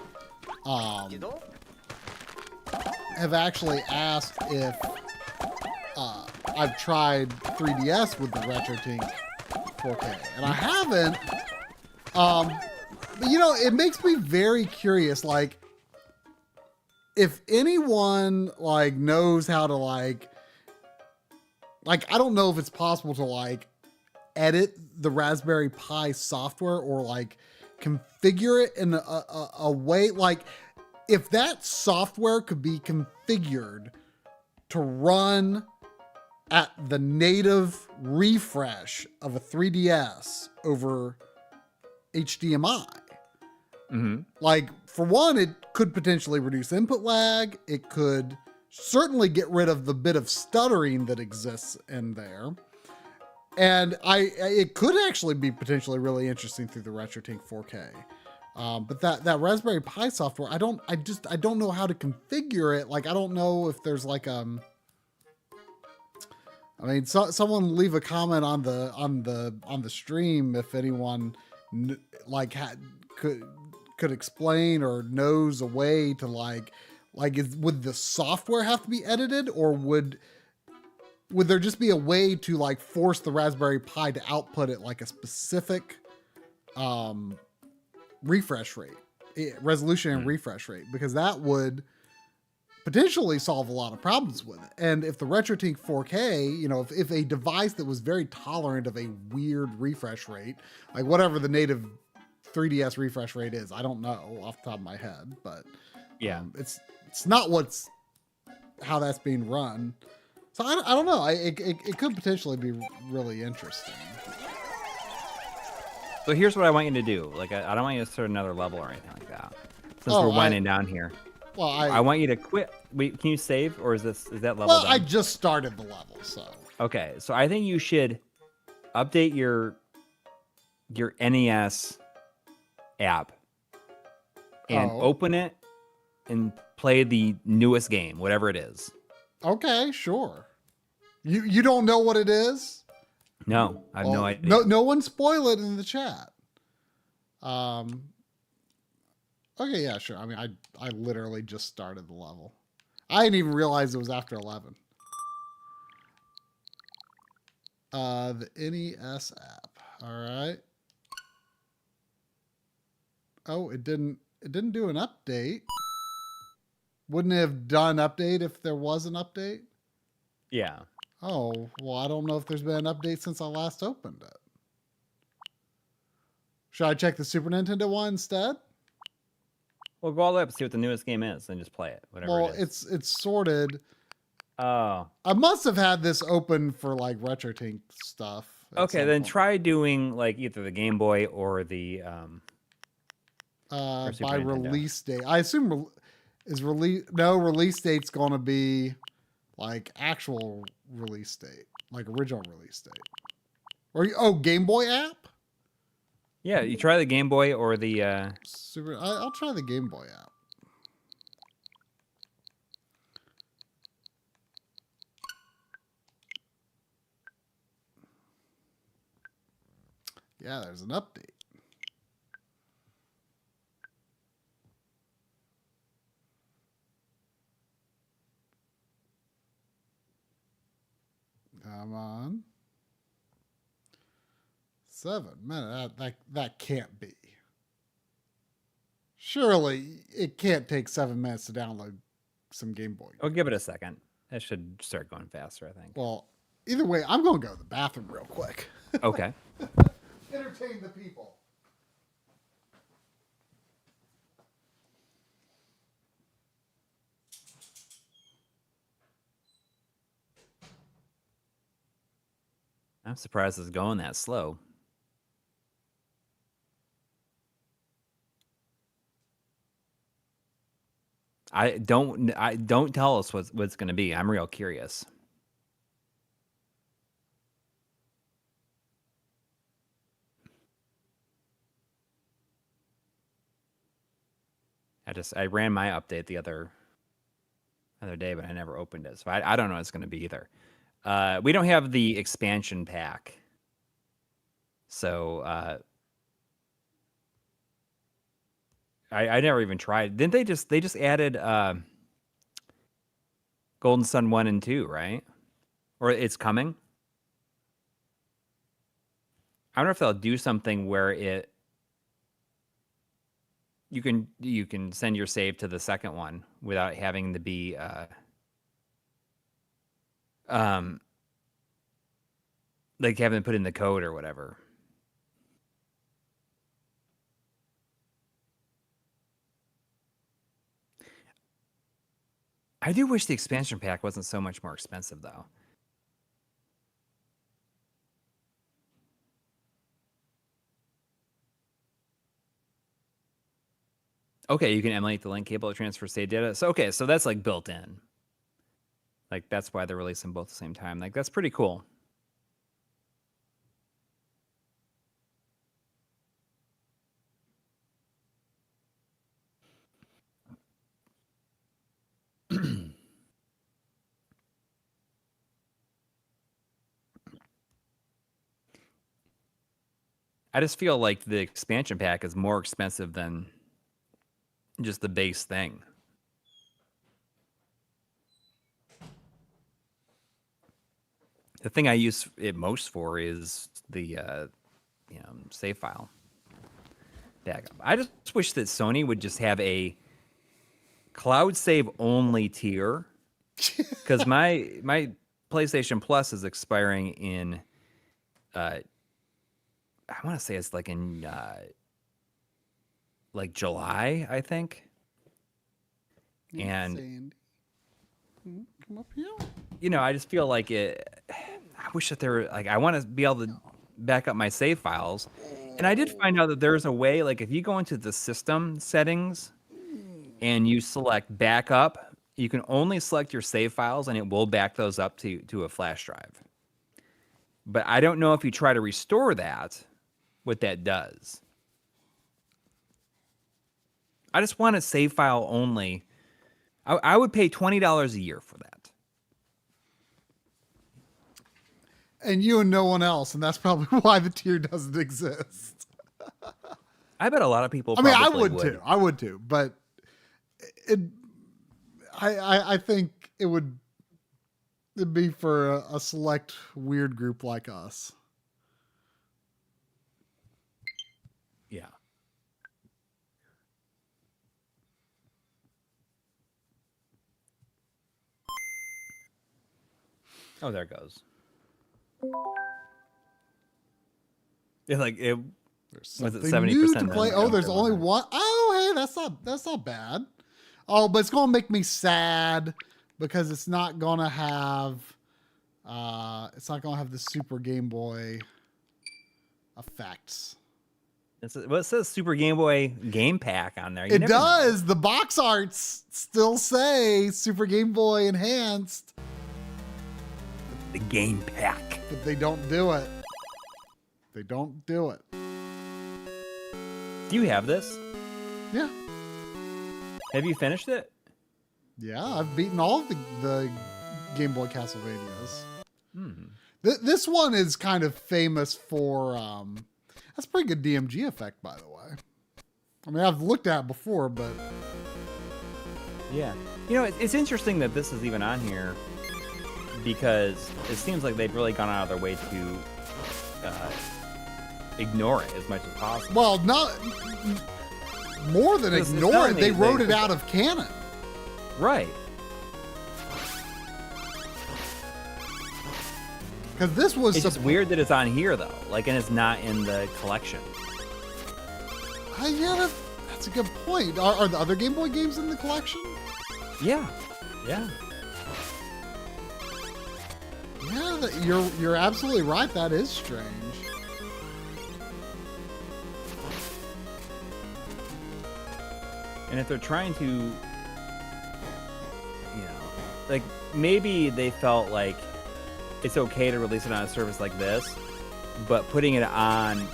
have actually asked if I've tried 3DS with the RetroTink 4K, and I haven't. But you know, it makes me very curious. Like, if anyone like knows how to like I don't know if it's possible to like edit the Raspberry Pi software or like configure it in a way like if that software could be configured to run at the native refresh of a 3DS over HDMI. Like, for one, it could potentially reduce input lag. It could certainly get rid of the bit of stuttering that exists in there. And it could actually be potentially really interesting through the RetroTink 4K. But that Raspberry Pi software, I don't know how to configure it. Like, I don't know if there's like I mean, someone leave a comment on the stream if anyone like could explain or knows a would the software have to be edited, or would there just be a way to like force the Raspberry Pi to output it like a specific refresh rate, resolution and refresh rate, because that would potentially solve a lot of problems with it. And if the RetroTink 4K, you know, if a device that was very tolerant of a weird refresh rate, like whatever the native 3DS refresh rate is, I don't know off the top of my head, but yeah, it's not how that's being run. So I don't know. It could potentially be really interesting. So here's what I want you to do. Like, I don't want you to start another level or anything like that. Since we're winding down here. Well, I want you to quit. Wait, can you save, or is that level Well, done? I just started the level, so. Okay, so I think you should update your NES app and open it and play the newest game, whatever it is. Okay, sure. You don't know what it is? No, I have no idea. No one spoil it in the chat. Okay, yeah, sure. I mean, I literally just started the level. I didn't even realize it was after 11. The NES app. All right. Oh, it didn't do an update. Wouldn't it have done update if there was an update? Yeah. Oh, well, I don't know if there's been an update since I last opened it. Should I check the Super Nintendo one instead? Well, go all the way up and see what the newest game is and just play it, whatever it is. It's sorted. Oh. I must have had this open for like RetroTink stuff. Okay, then try doing like either the Game Boy or the or by release date. I assume release date's going to be like actual release date, like original release date. Or Game Boy app? Yeah, you try the Game Boy or the I'll try the Game Boy app. Yeah, there's an update. Come on. 7 minutes. That can't be. Surely it can't take 7 minutes to download some Game Boy. I'll give it a second. That should start going faster, I think. Well, either way, I'm going to go to the bathroom real quick. Okay. Entertain the people. I'm surprised it's going that slow. Don't tell us what it's going to be. I'm real curious. I ran my update the other day, but I never opened it, so I don't know what it's going to be either. We don't have the expansion pack, so I never even tried. Didn't they just added Golden Sun 1 and 2, right? Or it's coming? I wonder if they'll do something where you can send your save to the second one without having to be like having to put in the code or whatever. I do wish the expansion pack wasn't so much more expensive, though. Okay, you can emulate the link cable to transfer save data. So, okay, so that's like built in. Like, that's why they're releasing both at the same time. Like, that's pretty cool. I just feel like the expansion pack is more expensive than just the base thing. The thing I use it most for is the save file backup. I just wish that Sony would just have a cloud save only tier, because my PlayStation Plus is expiring in I want to say it's like in like July, I think. And Sandy. Come up here. I just feel like I wish that there were, like, I want to be able to back up my save files. And I did find out that there's a way, like, if you go into the system settings and you select backup, you can only select your save files and it will back those up to a flash drive. But I don't know if you try to restore that, what that does. I just want a save file only. I would pay $20 a year for that. And you and no one else, and that's probably why the tier doesn't exist. I bet a lot of people. I mean, I would too. I would too, but I think it'd be for a select weird group like us. Yeah. Oh, there it goes. It was it 70% to play. Oh, there's only one. Oh, hey, that's not bad. Oh, but it's gonna make me sad because it's not gonna have the Super Game Boy effects. It says Super Game Boy Game Pack on there. It does. The box arts still say Super Game Boy Enhanced. The Game Pack. But they don't do it. They don't do it. Do you have this? Yeah. Have you finished it? Yeah, I've beaten all of the Game Boy Castlevanias. Hmm. This one is kind of famous for... that's a pretty good DMG effect, by the way. I mean, I've looked at it before, but... Yeah. It's interesting that this is even on here, because it seems like they've really gone out of their way to ignore it as much as possible. Well, not more than ignore it. They wrote it out of canon. Right. Because this was... It's just weird that it's on here, though. Like, and it's not in the collection. Yeah, that's a good point. Are the other Game Boy games in the collection? Yeah. Yeah. Yeah, you're absolutely right. That is strange. And if they're trying to, like, maybe they felt like it's okay to release it on a service like this, but putting it on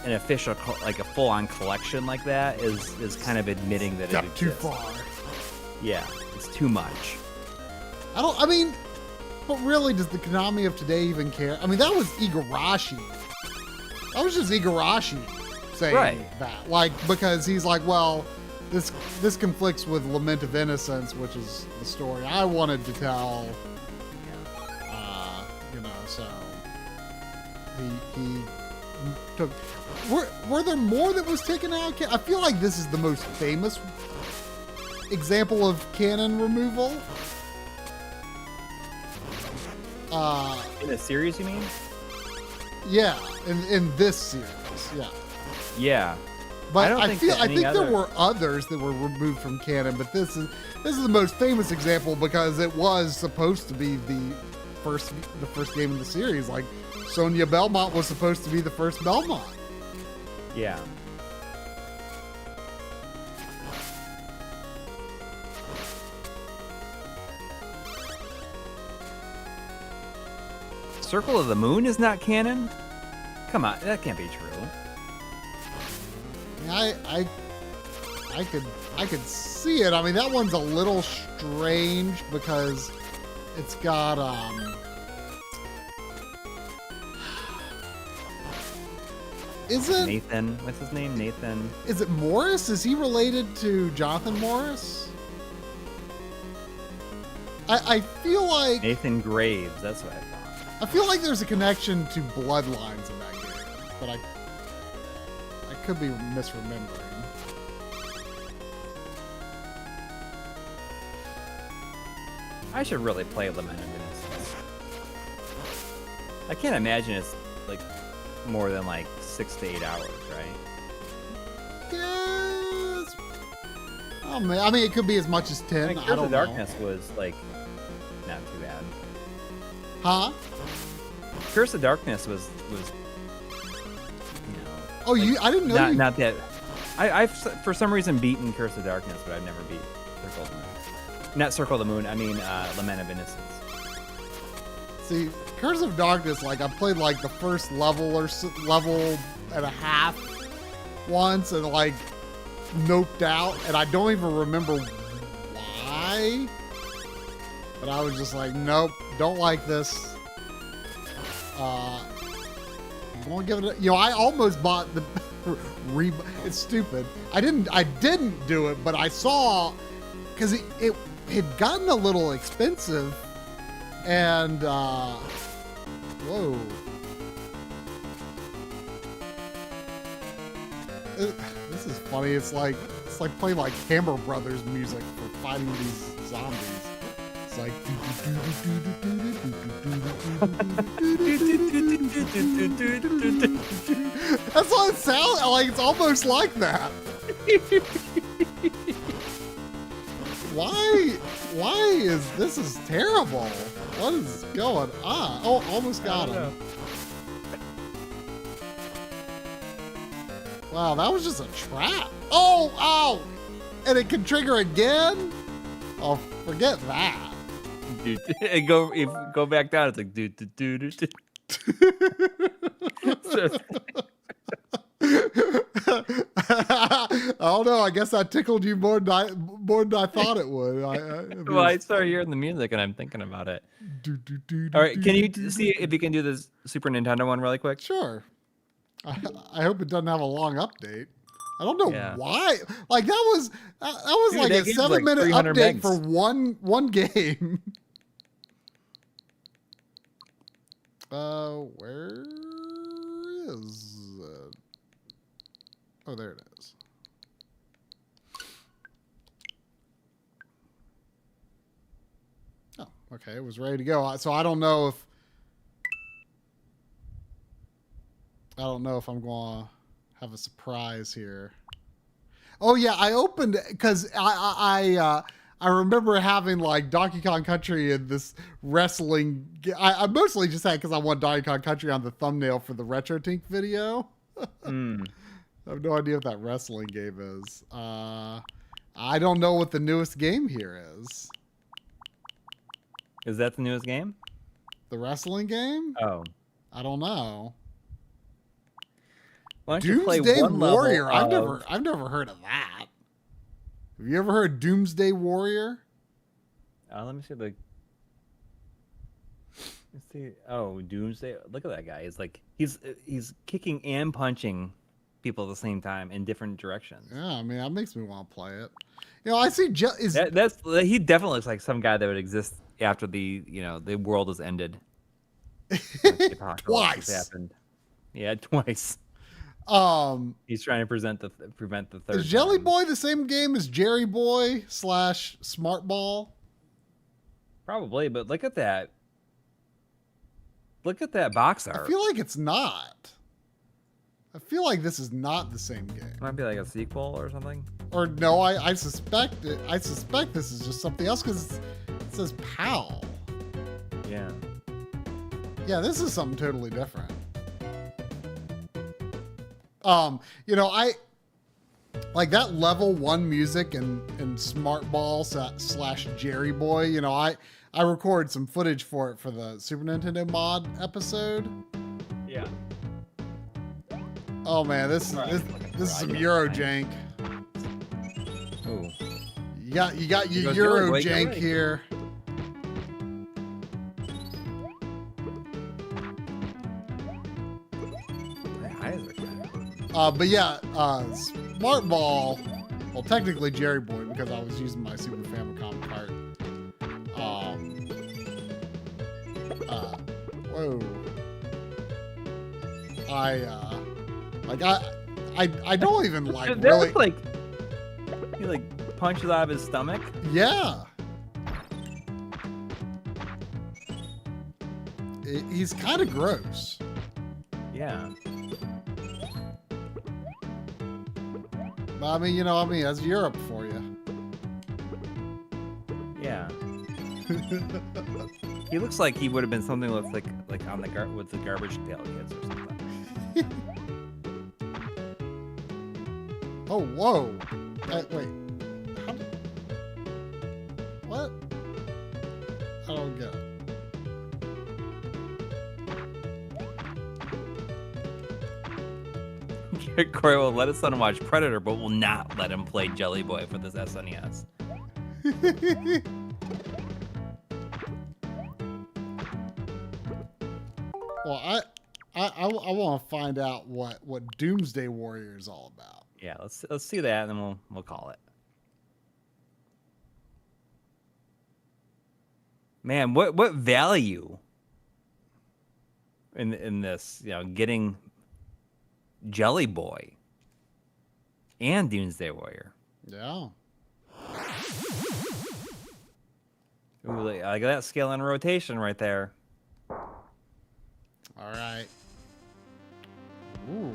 an official, like a full-on collection like that is kind of admitting that Got it too exists. far. Yeah, it's too much. But really, does the Konami of today even care? I mean, that was Igarashi. That was just Igarashi saying that. Like, because he's like, well, this conflicts with Lament of Innocence, which is the story I wanted to tell. You know, so he took. Were there more that was taken out? I feel like this is the most famous example of canon removal. In the series, you mean? Yeah, in this series, yeah. Yeah. But I think there were others that were removed from canon, but this is the most famous example because it was supposed to be the first game in the series. Like Sonia Belmont was supposed to be the first Belmont. Yeah. Circle of the Moon is not canon? Come on, that can't be true. I could see it. I mean, that one's a little strange because it's got is it Nathan? What's his name? Nathan. Is it Morris? Is he related to Jonathan Morris? I feel like Nathan Graves. That's what I thought. I feel like there's a connection to Bloodlines in that game, but I could be misremembering. I should really play Lament of Innocence. I can't imagine it's like more than like 6 to 8 hours, right? Yes. Oh man, I mean it could be as much as 10. Like, I Curse don't of know. Darkness was like not too bad. Huh? Curse of Darkness was Oh, like, I didn't know. Not that. I've for some reason beaten Curse of Darkness, but I've never beat Circle of the Moon. Not Circle of the Moon. I mean Lament of Innocence. See, Curse of Darkness, like I played like the first level or level and a half once, and like noped out, and I don't even remember why. But I was just like, nope, don't like this. I'm gonna give it. I almost bought the. It's stupid. I didn't do it, but I saw because it had gotten a little expensive, and whoa. This is funny. It's like playing like Hammer Brothers music for fighting these zombies. It's like. That's what it sounds like. It's almost like that. Why is this is terrible? What is going on? Oh, almost got him. Wow, that was just a trap. Oh, and it can trigger again? Oh, forget that. Dude, go back down. It's like do. Oh no, I guess I tickled you more than I thought it would. Well, I started hearing the music and I'm thinking about it. All right, can you see if you can do this Super Nintendo one really quick? Sure. I hope it doesn't have a long update. I don't know why. Like that was Dude, like a 7-minute update for one game. Where is it? Oh, there it is. Oh, okay. It was ready to go. So I don't know if I'm going to have a surprise here. Oh yeah, I opened because I remember having like Donkey Kong Country and this wrestling. I mostly just had because I want Donkey Kong Country on the thumbnail for the Retro Tink video. I have no idea what that wrestling game is. I don't know what the newest game here is. Is that the newest game? The wrestling game? Oh, I don't know. Why don't you play Doomsday one Warrior. level I've never heard of that. Have you ever heard Doomsday Warrior? Let me see the. Let's see. Oh, Doomsday! Look at that guy. He's like he's kicking and punching people at the same time in different directions. Yeah, I mean that makes me want to play it. You know, I see He definitely looks like some guy that would exist after the world has ended. The apocalypse Twice. happened. Yeah, twice. He's trying to prevent the third. Is Jelly time. Boy the same game as Jerry Boy / Smart Ball? Probably, but look at that. Look at that box art. I feel like it's not. I feel like this is not the same game. Might be like a sequel or something. Or no, I suspect it. I suspect this is just something else because it says PAL. Yeah. Yeah, this is something totally different. You know, I like that level 1 music and Smart Ball / Jerry Boy. You know, I recorded some footage for it for the Super Nintendo mod episode. Yeah. Oh man, this is some Euro jank. Ooh. You got your goes Euro Euro, get jank ready. here. My eyes are kind of... But yeah, Smart Ball. Well, technically Jerry Boy because I was using my Super Famicom cart. Whoa. I don't even like That really. looks like he like punches out of his stomach. Yeah. He's kind of gross. Yeah. But I mean, that's Europe for you. Yeah. He looks like he would have been something with like on the with the Garbage Pail Kids or something. Oh, whoa. Wait. What? I don't get it. Corey will let his son watch Predator, but will not let him play Jelly Boy for this SNES. Well, I want to find out what Doomsday Warrior is all about. Yeah, let's see that, and then we'll call it. Man, what value in this? Getting Jelly Boy and Doomsday Warrior. Yeah. Ooh, I got that scale and rotation right there. All right. Ooh,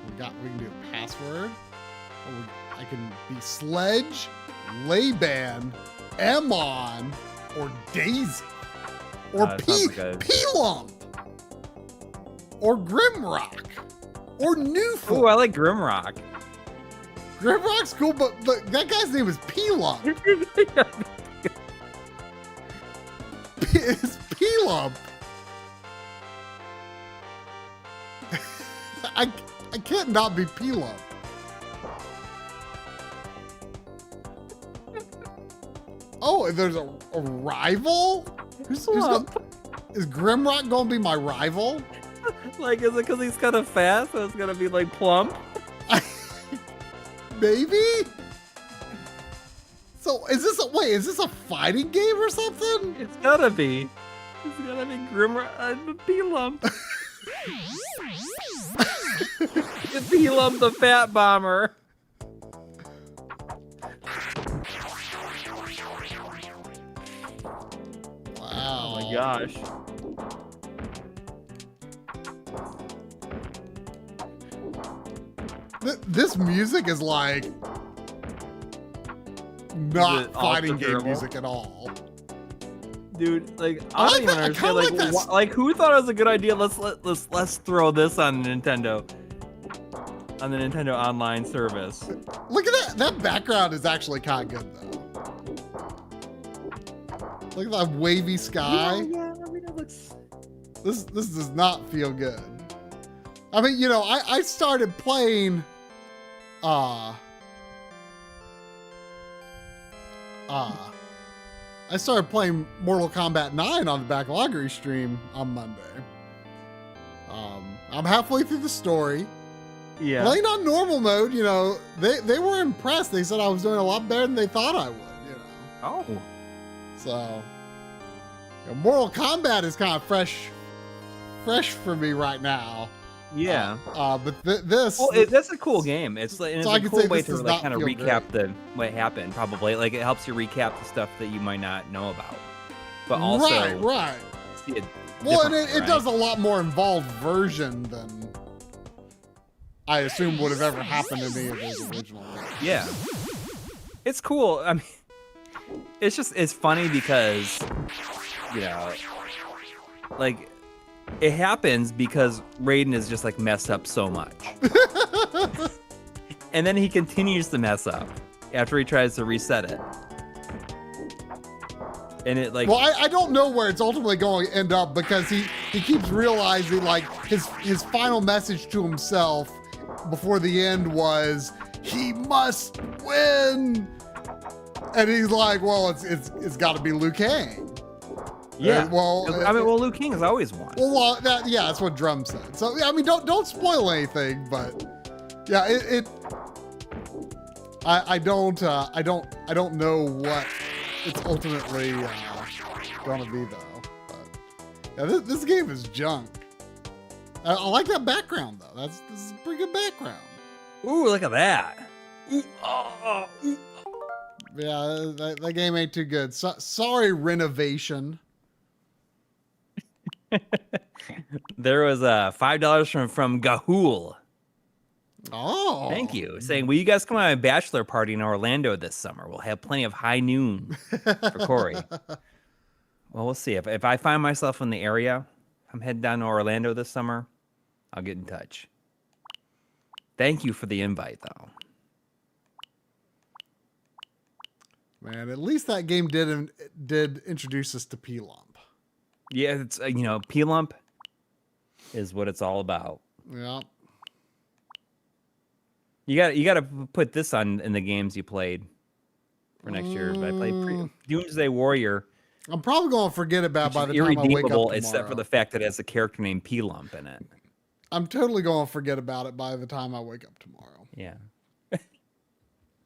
we can do a password. I can be Sledge, Layban, Emon, or Daisy, or That sounds like a- P-Lump, or Grimrock, or Newport. Ooh, I like Grimrock. Grimrock's cool, but that guy's name is P-Lump. It's P-Lump. I can't not be P-Lump. Oh, and there's a rival? Is Grimrock gonna be my rival? Like, is it because he's kind of fast, so it's gonna be like Plump? Maybe? So is this a fighting game or something? It's gotta be. It's gotta be Grimrock, P-Lump. It's P-Lump the Fat Bomber. Wow. Oh my gosh. This music is like not it fighting game terrible? music at all. Dude, like I I like don't even that- I understand. kinda Like, like that. like who thought it was a good idea? Let's throw this on Nintendo, on the Nintendo Online service. Look at that. That background is actually kind of good though. Look at that wavy sky. Yeah, I mean, it looks. This does not feel good. I mean, I started playing I started playing Mortal Kombat 9 on the Backloggery stream on Monday. I'm halfway through the story. Yeah. Playing on normal mode, you know, they were impressed. They said I was doing a lot better than they thought I would, you know. Oh. So, you know, Mortal Kombat is kind of fresh for me right now. Yeah. But this. Well, that's a cool game. It's like, and So it's I a could say cool way this to does like not kind of feel recap what happened. Probably like it helps you recap the stuff that you might not know about, but also right. see it Well, and differently, it does a lot more involved version than I assume would have ever happened in any of those original games. Yeah. It's cool. I mean, it's funny because, you know, like it happens because Raiden is just like messed up so much. And then he continues to mess up after he tries to reset it. And it like, Well, I don't know where it's ultimately going to end up because he keeps realizing like his final message to himself before the end was he must win, and he's like, well, it's got to be Liu Kang. yeah. Well, I mean, Liu King has always won. Well, that's what Drum said. So I mean, don't spoil anything, but yeah, I don't know what it's ultimately gonna be though. But yeah, this game is junk. I like that background though. This is a pretty good background. Ooh, look at that. Ooh, ooh. Yeah, that game ain't too good. Sorry, Renovation. There was $5 from Gahul. Oh, Thank you. Saying, will you guys come on a bachelor party in Orlando this summer? We'll have plenty of high noon for Coury. Well, we'll see. If I find myself in the area, I'm heading down to Orlando this summer, I'll get in touch. Thank you for the invite, though. Man, at least that game did introduce us to P-Lump. Yeah, it's you know, P-Lump is what it's all about. Yeah. You got to put this on in the games you played for next year. I played Doomsday Warrior. I'm probably going to forget about by the time I wake up Irredeemable, tomorrow. except for the fact that it has a character named P-Lump in it. I'm totally going to forget about it by the time I wake up tomorrow. Yeah.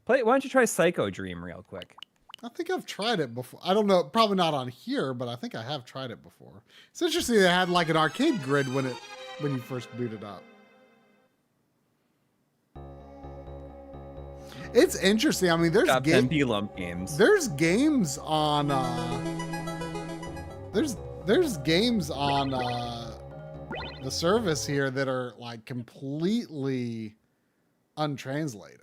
Why don't you try Psycho Dream real quick? I think I've tried it before. I don't know, probably not on here, but I think I have tried it before. It's interesting they had like an arcade grid when you first booted up. It's interesting. I mean, there's Top 10 P-Lump games. There's games on there's games on the service here that are like completely untranslated.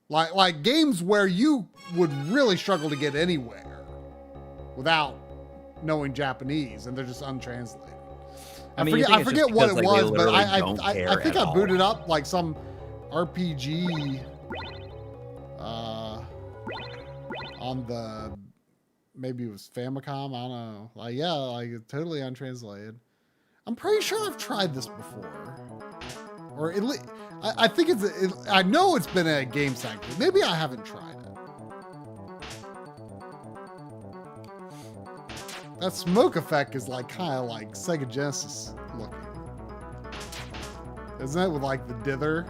Like games where you would really struggle to get anywhere without knowing Japanese, and they're just untranslated. I forget what it was, but I think I booted up like some RPG on the, maybe it was Famicom, I don't know. Like, yeah, like totally untranslated. I'm pretty sure I've tried this before. Or at least, I think I know it's been a game cycle. Maybe I haven't tried it. That smoke effect is like kind of like Sega Genesis looking. Isn't it, with like the dither?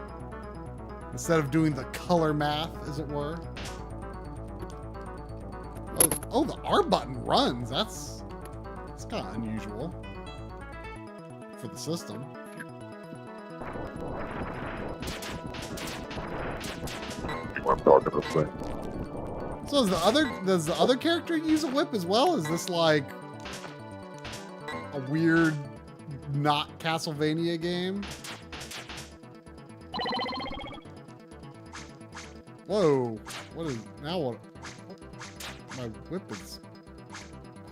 Instead of doing the color math, as it were. Oh, the R button runs. That's kind of unusual for the system. I'm talking to thing. So does the other character use a whip as well? Is this like a weird, not Castlevania game? Whoa! What is now? What? My whip is.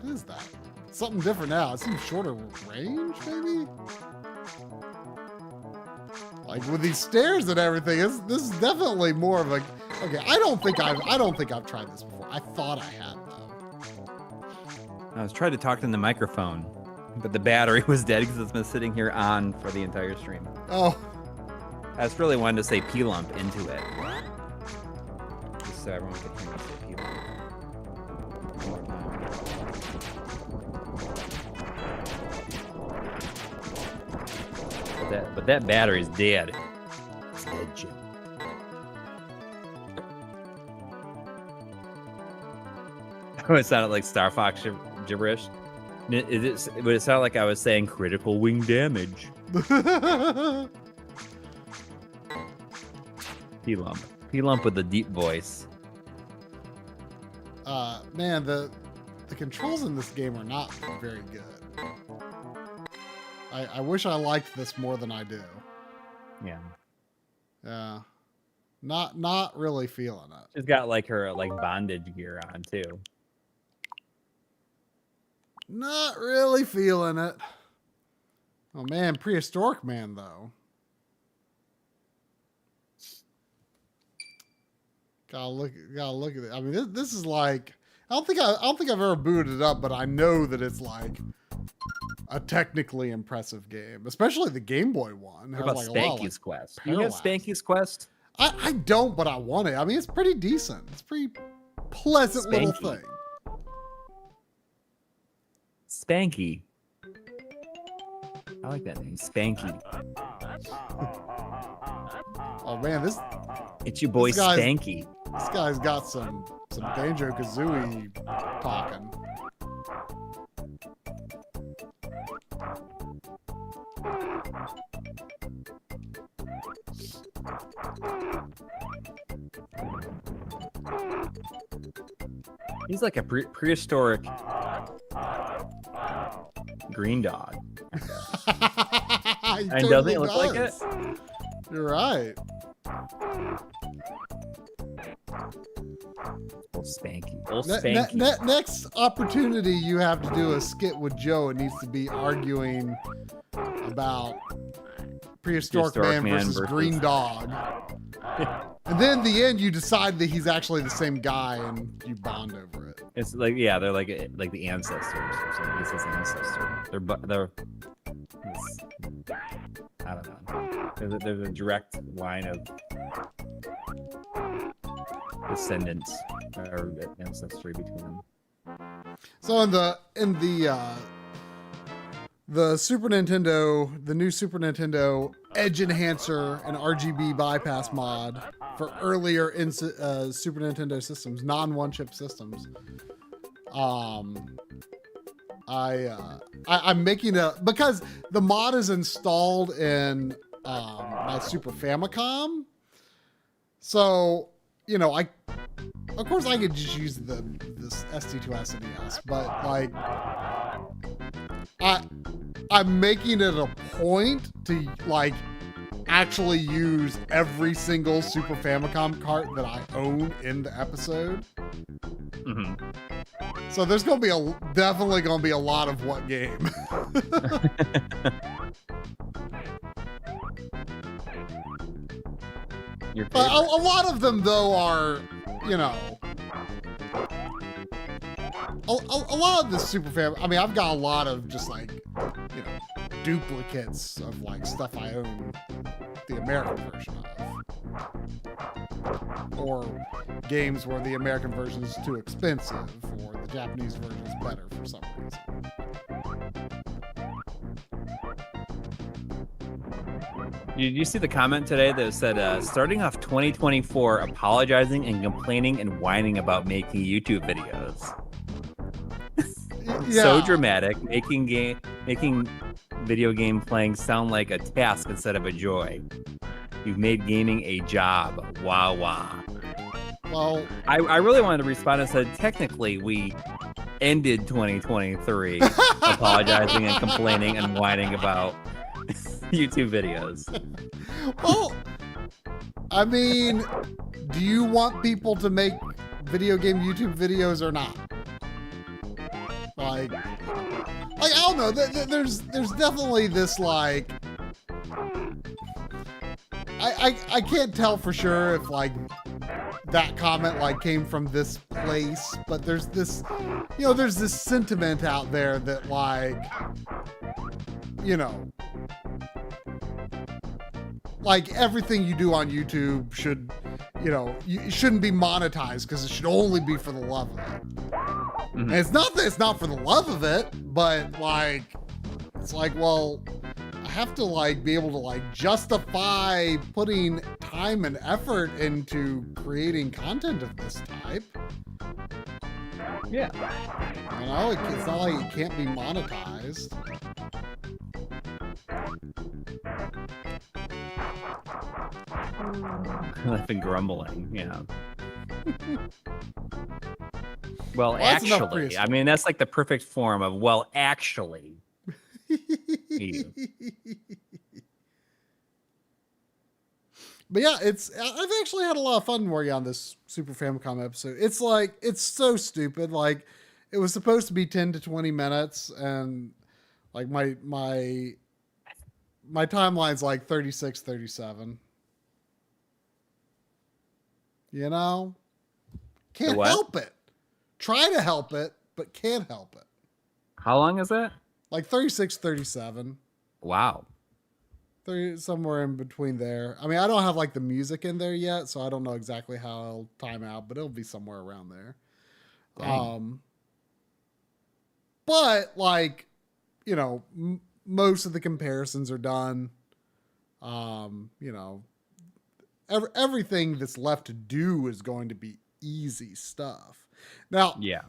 What is that? Something different now. It seems shorter range, maybe. Like with these stairs and everything, this is definitely more of a. Okay, I don't think I've tried this before. I thought I had though. I was trying to talk in the microphone, but the battery was dead because it's been sitting here on for the entire stream. Oh. I just really wanted to say P-Lump into it. Just so everyone could hear me say P-Lump. One more time. But that battery's dead. Jim. Oh, it sounded like Star Fox gibberish. Would it sound like I was saying critical wing damage? P-Lump. P-Lump with a deep voice. Man, the controls in this game are not very good. I wish I liked this more than I do. Yeah. Yeah. Not really feeling it. She's got like her bondage gear on too. Not really feeling it. Oh man, Prehistoric Man though. Gotta look at it. I mean, this is like I don't think I've ever booted it up, but I know that it's like a technically impressive game, especially the Game Boy one. What about like Spanky's Quest? Do you have Spanky's Quest? I don't, but I want it. I mean, it's pretty decent. It's a pretty pleasant little thing. Spanky. I like that name, Spanky. Oh man, it's your boy Spanky. This guy's got some Banjo-Kazooie talking. He's like a prehistoric green dog. And doesn't it look like it? You're right. Old Spanky. Next opportunity you have to do a skit with Joe, it needs to be arguing about Prehistoric Man versus Green Dog. And then in the end, you decide that he's actually the same guy and you bond over it. It's like, yeah, they're like the ancestors or something. He's his ancestor. They're I don't know. There's a direct line of descendants or ancestry between them. So in the Super Nintendo, the new Super Nintendo Edge Enhancer and RGB bypass mod for earlier Super Nintendo systems, non-one-chip systems. I'm making because the mod is installed in my Super Famicom. So, you know, of course I could just use this ST2 SNES, but like I'm making it a point to like actually use every single Super Famicom cart that I own in the episode. Mm-hmm. So there's gonna be definitely gonna be a lot of what game. But a lot of them though are, you know, a lot of the Super Fam. I mean, I've got a lot of just like, you know, duplicates of like stuff I own the American version of, or games where the American version is too expensive, or the Japanese version is better for some reason. Did you see the comment today that said, starting off 2024, apologizing and complaining and whining about making YouTube videos? Yeah. So dramatic, making video game playing sound like a task instead of a joy. You've made gaming a job. Wah wah. Well, I really wanted to respond and said, technically, we ended 2023 apologizing and complaining and whining about YouTube videos. Well, I mean, do you want people to make video game YouTube videos or not? Like I don't know. There's definitely this like I can't tell for sure if like that comment like came from this place, but there's this, you know, there's this sentiment out there that like, you know, like everything you do on YouTube should, you know, it shouldn't be monetized because it should only be for the love of it. Mm-hmm. And it's not that it's not for the love of it, but like, It's like, well, I have to like be able to like justify putting time and effort into creating content of this type. Yeah. You know, it's not like it can't be monetized. I've been grumbling, yeah. Well, that's enough for actually, you, I mean, that's like the perfect form of, well, actually. You. But yeah, I've actually had a lot of fun working on this Super Famicom episode. It's like, it's so stupid. Like, it was supposed to be 10 to 20 minutes, and like my timeline's like 36, 37. You know? Can't help it. Try to help it, but can't help it. How long is that? Like 36, 37. Wow. 30, somewhere in between there. I mean, I don't have like the music in there yet, so I don't know exactly how it'll time out, but it'll be somewhere around there. Dang. But like, you know, most of the comparisons are done. You know, everything that's left to do is going to be easy stuff. Now, Yeah.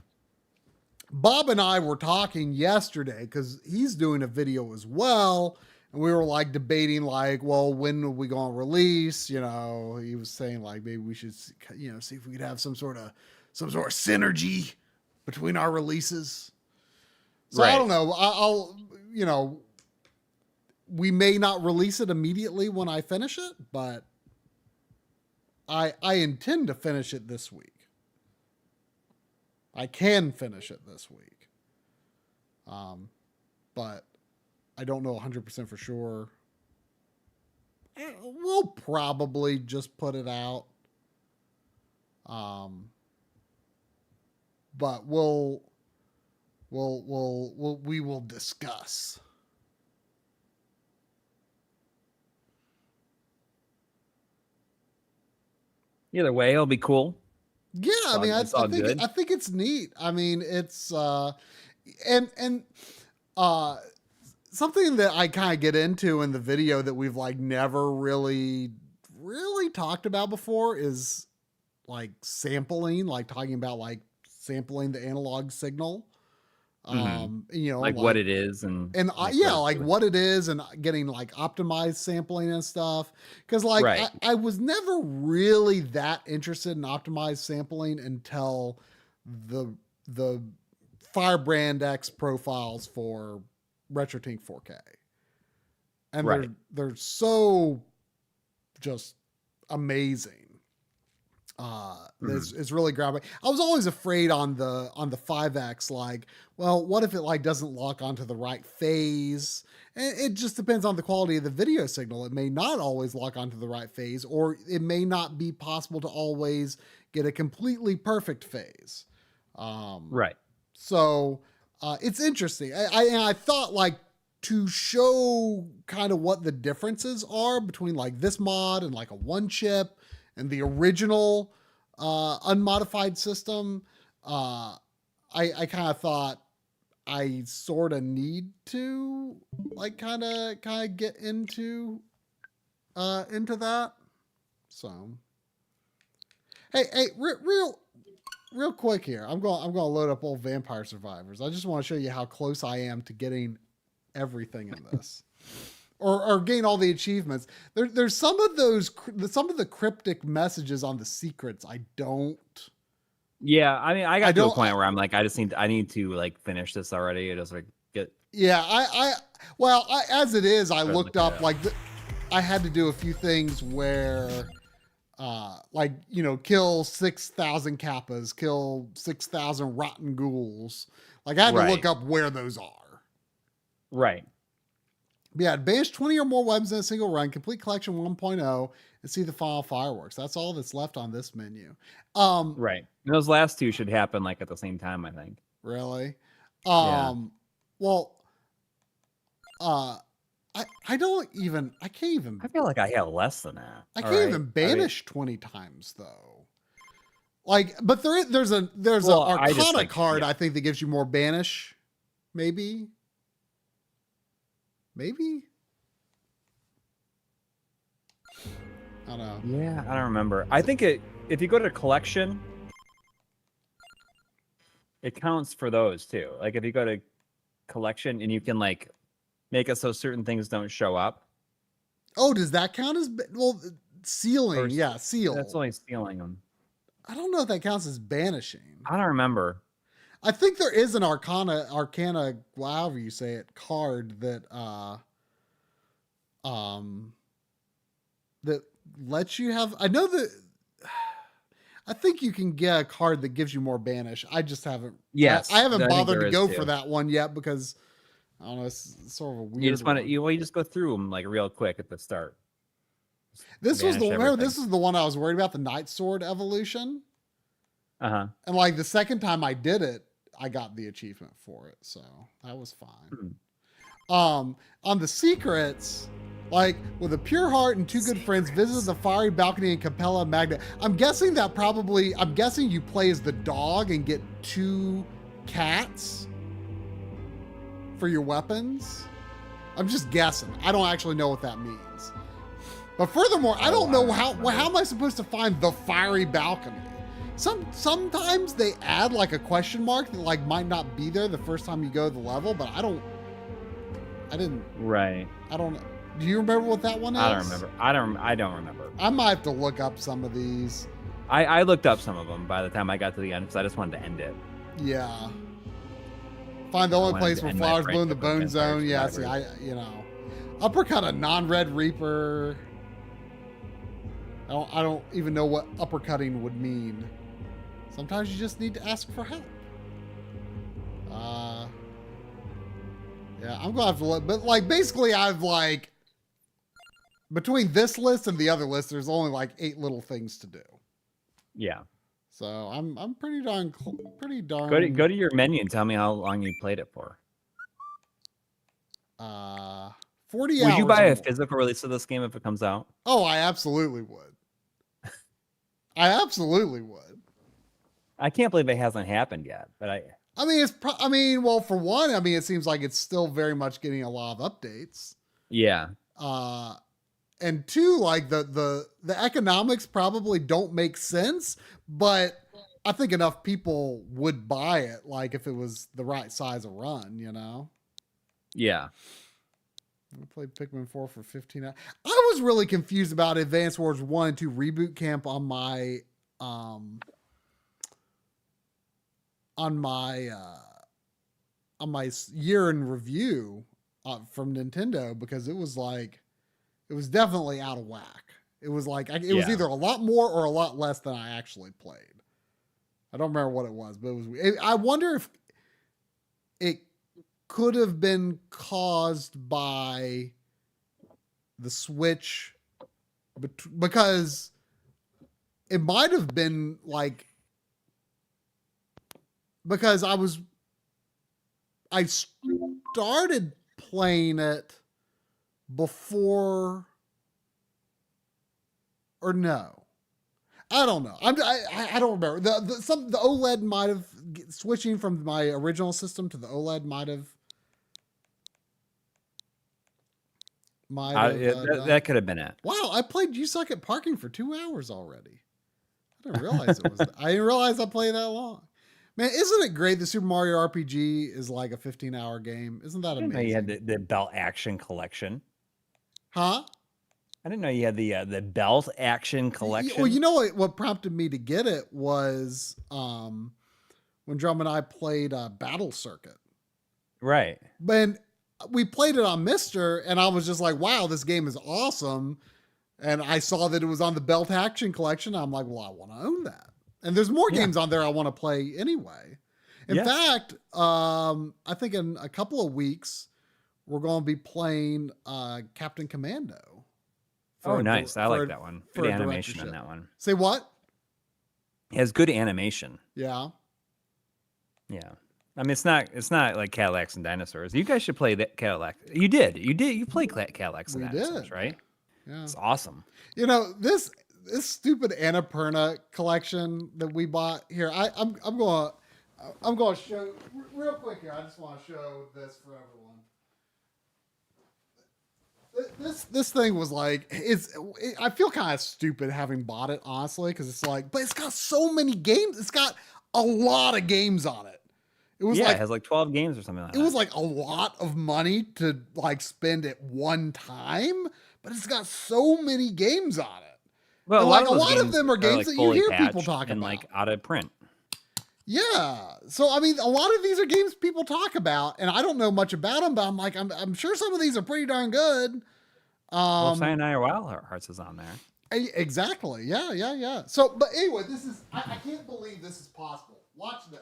Bob and I were talking yesterday because he's doing a video as well. And we were like debating like, well, when are we going to release? You know, he was saying like, maybe we should, you know, see if we could have some sort of synergy between our releases. So I don't know. I'll, you know, we may not release it immediately when I finish it, but I intend to finish it this week. I can finish it this week. But I don't know 100% for sure. We'll probably just put it out. But we will discuss. Either way, it'll be cool. Yeah, I mean, I think it's neat. I mean, it's something that I kind of get into in the video that we've like never really talked about before is like sampling, like talking about like sampling the analog signal. You know, like what it is and yeah, like what it is and getting like optimized sampling and stuff. Cause like I was never really that interested in optimized sampling until the Firebrand X profiles for RetroTink 4K. And they're so just amazing. It's really groundbreaking. I was always afraid on the 5X, like, well, what if it like doesn't lock onto the right phase? And it just depends on the quality of the video signal. It may not always lock onto the right phase, or it may not be possible to always get a completely perfect phase. So it's interesting. I thought like to show kind of what the differences are between like this mod and like a one chip and the original unmodified system. I kind of thought I sort of need to like kind of get into that. So, hey, real quick here. I'm going to load up old Vampire Survivors. I just want to show you how close I am to getting everything in this. Or gain all the achievements. There's some of the cryptic messages on the secrets I don't. Yeah, I mean, I got to a point where I'm like, I need to like finish this already. It just like get. Yeah, as it is, I looked up like I had to do a few things where, like, you know, kill 6,000 kappas, kill 6,000 rotten ghouls. Like I had to look up where those are. Right. Yeah, banish 20 or more weapons in a single run, complete collection 1.0, and see the final fireworks. That's all that's left on this menu. Right. And those last two should happen like at the same time, I think. Really? Yeah. Well, I can't even. I feel like I have less than that. I can't even banish 20 times though. Like, but there's an Arcana card I think that gives you more banish, maybe. Maybe. I don't know. Yeah, I don't remember. I think if you go to collection, it counts for those too. Like if you go to collection and you can like make it so certain things don't show up. Oh, does that count as sealing? Or, yeah, seal. That's only stealing them. I don't know if that counts as banishing. I don't remember. I think there is an arcana, however you say it, card that that lets you have. I know that. I think you can get a card that gives you more banish. I just haven't. Yes, I haven't bothered to go too. for that one yet because I don't know. It's sort of a weird. You just want to. You just go through them like real quick at the start. This was this is the one I was worried about, the Night Sword evolution. And like the second time I did it, I got the achievement for it, so that was fine. On the secrets, like with a pure heart and 2 good friends, visit the fiery balcony in Capella Magna. I'm guessing you play as the dog and get 2 cats for your weapons. I'm just guessing. I don't actually know what that means. But furthermore, I don't know how am I supposed to find the fiery balcony? Sometimes they add like a question mark that like might not be there the first time you go to the level, but I didn't. Right. I don't. Do you remember what that one is? I don't remember. I don't remember. I might have to look up some of these. I looked up some of them by the time I got to the end because I just wanted to end it. Yeah. Find the only place where flowers bloom in the bone zone. Yeah. See, uppercut a non-red reaper. I don't even know what uppercutting would mean. Sometimes you just need to ask for help. Yeah, I'm gonna have to look, but like basically I've like between this list and the other list, there's only like 8 little things to do. Yeah. So I'm pretty darn. Go to your menu and tell me how long you played it for. 40 hours. Would you buy a physical release of this game if it comes out? Oh, I absolutely would. I absolutely would. I can't believe it hasn't happened yet, but I mean, well, for one, it seems like it's still very much getting a lot of updates. Yeah. And 2, like the economics probably don't make sense, but I think enough people would buy it, like if it was the right size of run, you know? Yeah. I played Pikmin 4 for 15 hours. I was really confused about Advance Wars 1 and 2 Reboot Camp on my year in review from Nintendo, because it was definitely out of whack. It was like it was either a lot more or a lot less than I actually played. I don't remember what it was, but it was. I wonder if it could have been caused by the Switch, because it might have been like, because I started playing it before, or no, I don't know. I don't remember. The OLED might have, switching from my original system to the OLED might have. That could have been it. Wow, I played You Suck at Parking for 2 hours already. I didn't realize it was. I didn't realize I played that long. Man, isn't it great that Super Mario RPG is like a 15-hour game? Isn't that amazing? You had the Belt Action Collection. Huh? I didn't know you had the Belt Action Collection. Well, you know what prompted me to get it was when Drum and I played Battle Circuit. Right. When we played it on Mister, and I was just like, wow, this game is awesome. And I saw that it was on the Belt Action Collection. I'm like, well, I want to own that. And there's more games on there I want to play anyway. In fact, I think in a couple of weeks, we're going to be playing Captain Commando. Oh, nice. I like that one. Good animation on that one. Say what? It has good animation. Yeah. Yeah. I mean, it's not like Cadillacs and Dinosaurs. You guys should play that Cadillac. You did. You played Cadillacs and Dinosaurs, right? Yeah. It's awesome. You know, this stupid Annapurna collection that we bought here. I'm going to show real quick here. I just want to show this for everyone. This thing was like, I feel kind of stupid having bought it, honestly, because it's like, but it's got so many games. It's got a lot of games on it. It was it has like 12 games or something like that. It was like a lot of money to like spend at one time, but it's got so many games on it. Well, and a lot of them are games like that you hear people talk talk and about. like out of print. Yeah. So I mean, a lot of these are games people talk about, and I don't know much about them, but I'm like, I'm sure some of these are pretty darn good. Well, Sayonara Wild Hearts is on there. Exactly. Yeah. So, but anyway, this is I can't believe this is possible. Watch this.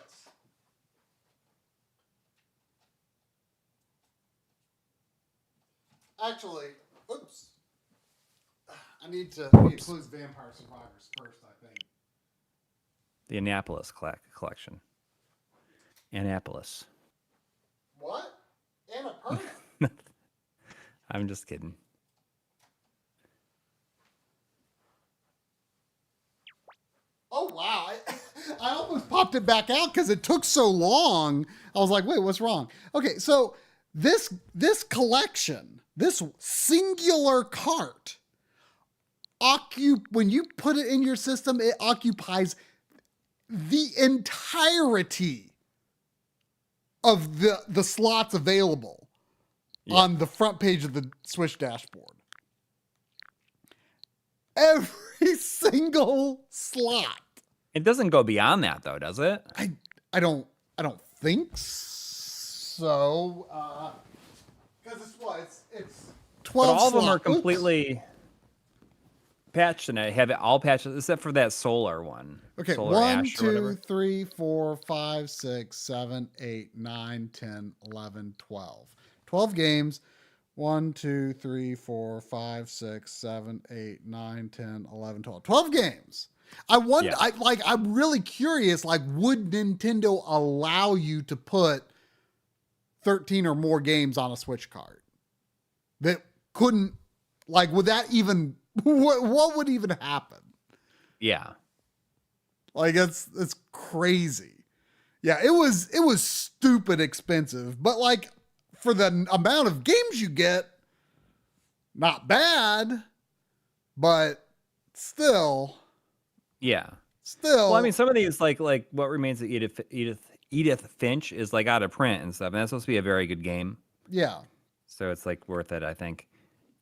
Actually, oops. I need to close Vampire Survivors first, I think. The Annapolis collection. Annapolis. What? Annapurna? I'm just kidding. Oh, wow. I almost popped it back out because it took so long. I was like, wait, what's wrong? Okay, so this collection, this singular cart, when you put it in your system, it occupies the entirety of the slots available on the front page of the Switch dashboard. Every single slot. It doesn't go beyond that, though, does it? I don't think so. Because it's 12 but all of them are slots. completely patched, and I have it all patched except for that solar one. Okay, solar 1, Ash or 2, 3, 4, 5, 6, 7, 8, 9, 10, 11, 12. 12 games. 1, 2, 3, 4, 5, 6, 7, 8, 9, 10, 11, 12. 12 games. I wonder, I'm really curious, like, would Nintendo allow you to put 13 or more games on a Switch cart? That couldn't, like, would that even, what would even happen? Yeah. Like, it's crazy. Yeah, it was stupid expensive, but like, for the amount of games you get, not bad, but still. Yeah. Still. Well, I mean, some of these, like What Remains of Edith Finch is like out of print and stuff, and that's supposed to be a very good game. Yeah. So it's like worth it, I think.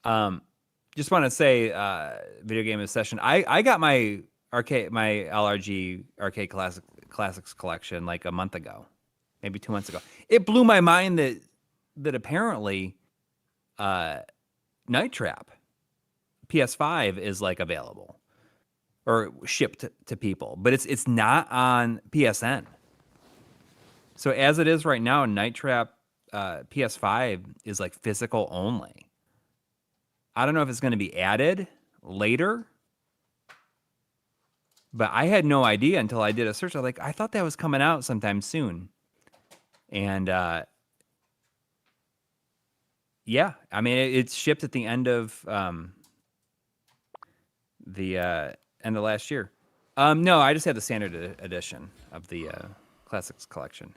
Just want to say, video game session. I got my LRG arcade classics collection like a month ago, maybe 2 months ago. It blew my mind that apparently Night Trap PS5 is like available or shipped to people, but it's not on PSN. So as it is right now, Night Trap PS5 is like physical only. I don't know if it's going to be added later, but I had no idea until I did a search. I thought that was coming out sometime soon. And yeah, I mean, it's shipped at the end of last year. No, I just had the standard edition of the classics collection.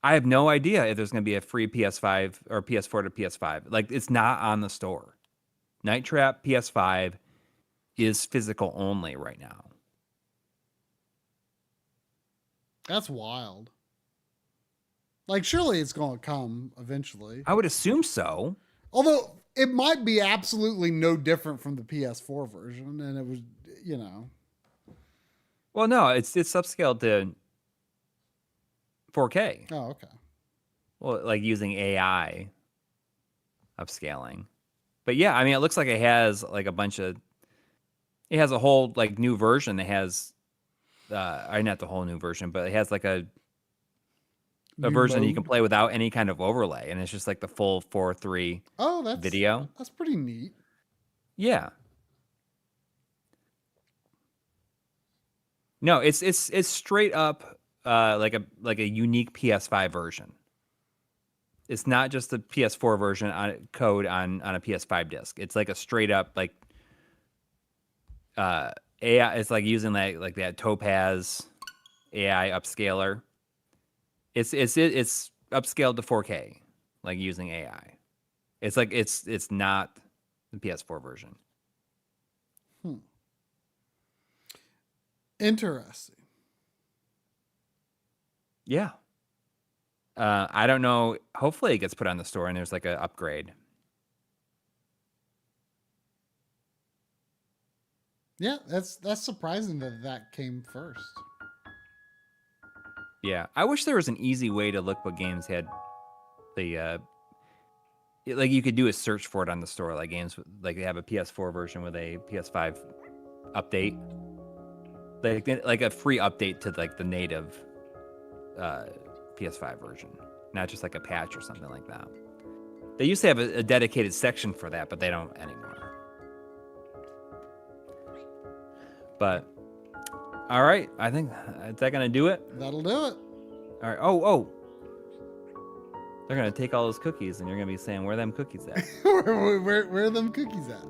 I have no idea if there's going to be a free PS5 or PS4 to PS5. Like, it's not on the store. Night Trap PS5 is physical only right now. That's wild. Like, surely it's going to come eventually. I would assume so. Although it might be absolutely no different from the PS4 version, and it was, Well, no, it's upscaled to 4K. Oh, okay. Well, like using AI upscaling. But yeah, I mean, it looks like it has like it has a whole like new version that has, not the whole new version, but it has like a version that you can play without any kind of overlay, and it's just like the full 4:3 video. That's pretty neat. Yeah. No, it's straight up like a unique PS5 version. It's not just the PS4 version code on a PS5 disc. It's like a straight up like AI. It's like using like that Topaz AI upscaler. It's upscaled to 4K, like using AI. It's like it's not the PS4 version. Interesting. Yeah. I don't know. Hopefully it gets put on the store and there's like an upgrade. Yeah, that's surprising that came first. Yeah. I wish there was an easy way to look what games had the like you could do a search for it on the store, like games like they have a PS4 version with a PS5 update. Like a free update to like the native PS5 version, not just like a patch or something like that. They used to have a dedicated section for that, but they don't anymore. But all right, I think is that gonna do it? That'll do it. All right. Oh, they're gonna take all those cookies, and you're gonna be saying, "Where are them cookies at?" where are them cookies at?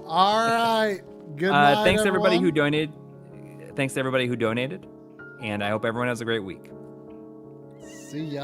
All right. Good night, thanks everybody everyone. who donated. Thanks to everybody who donated, and I hope everyone has a great week. See ya.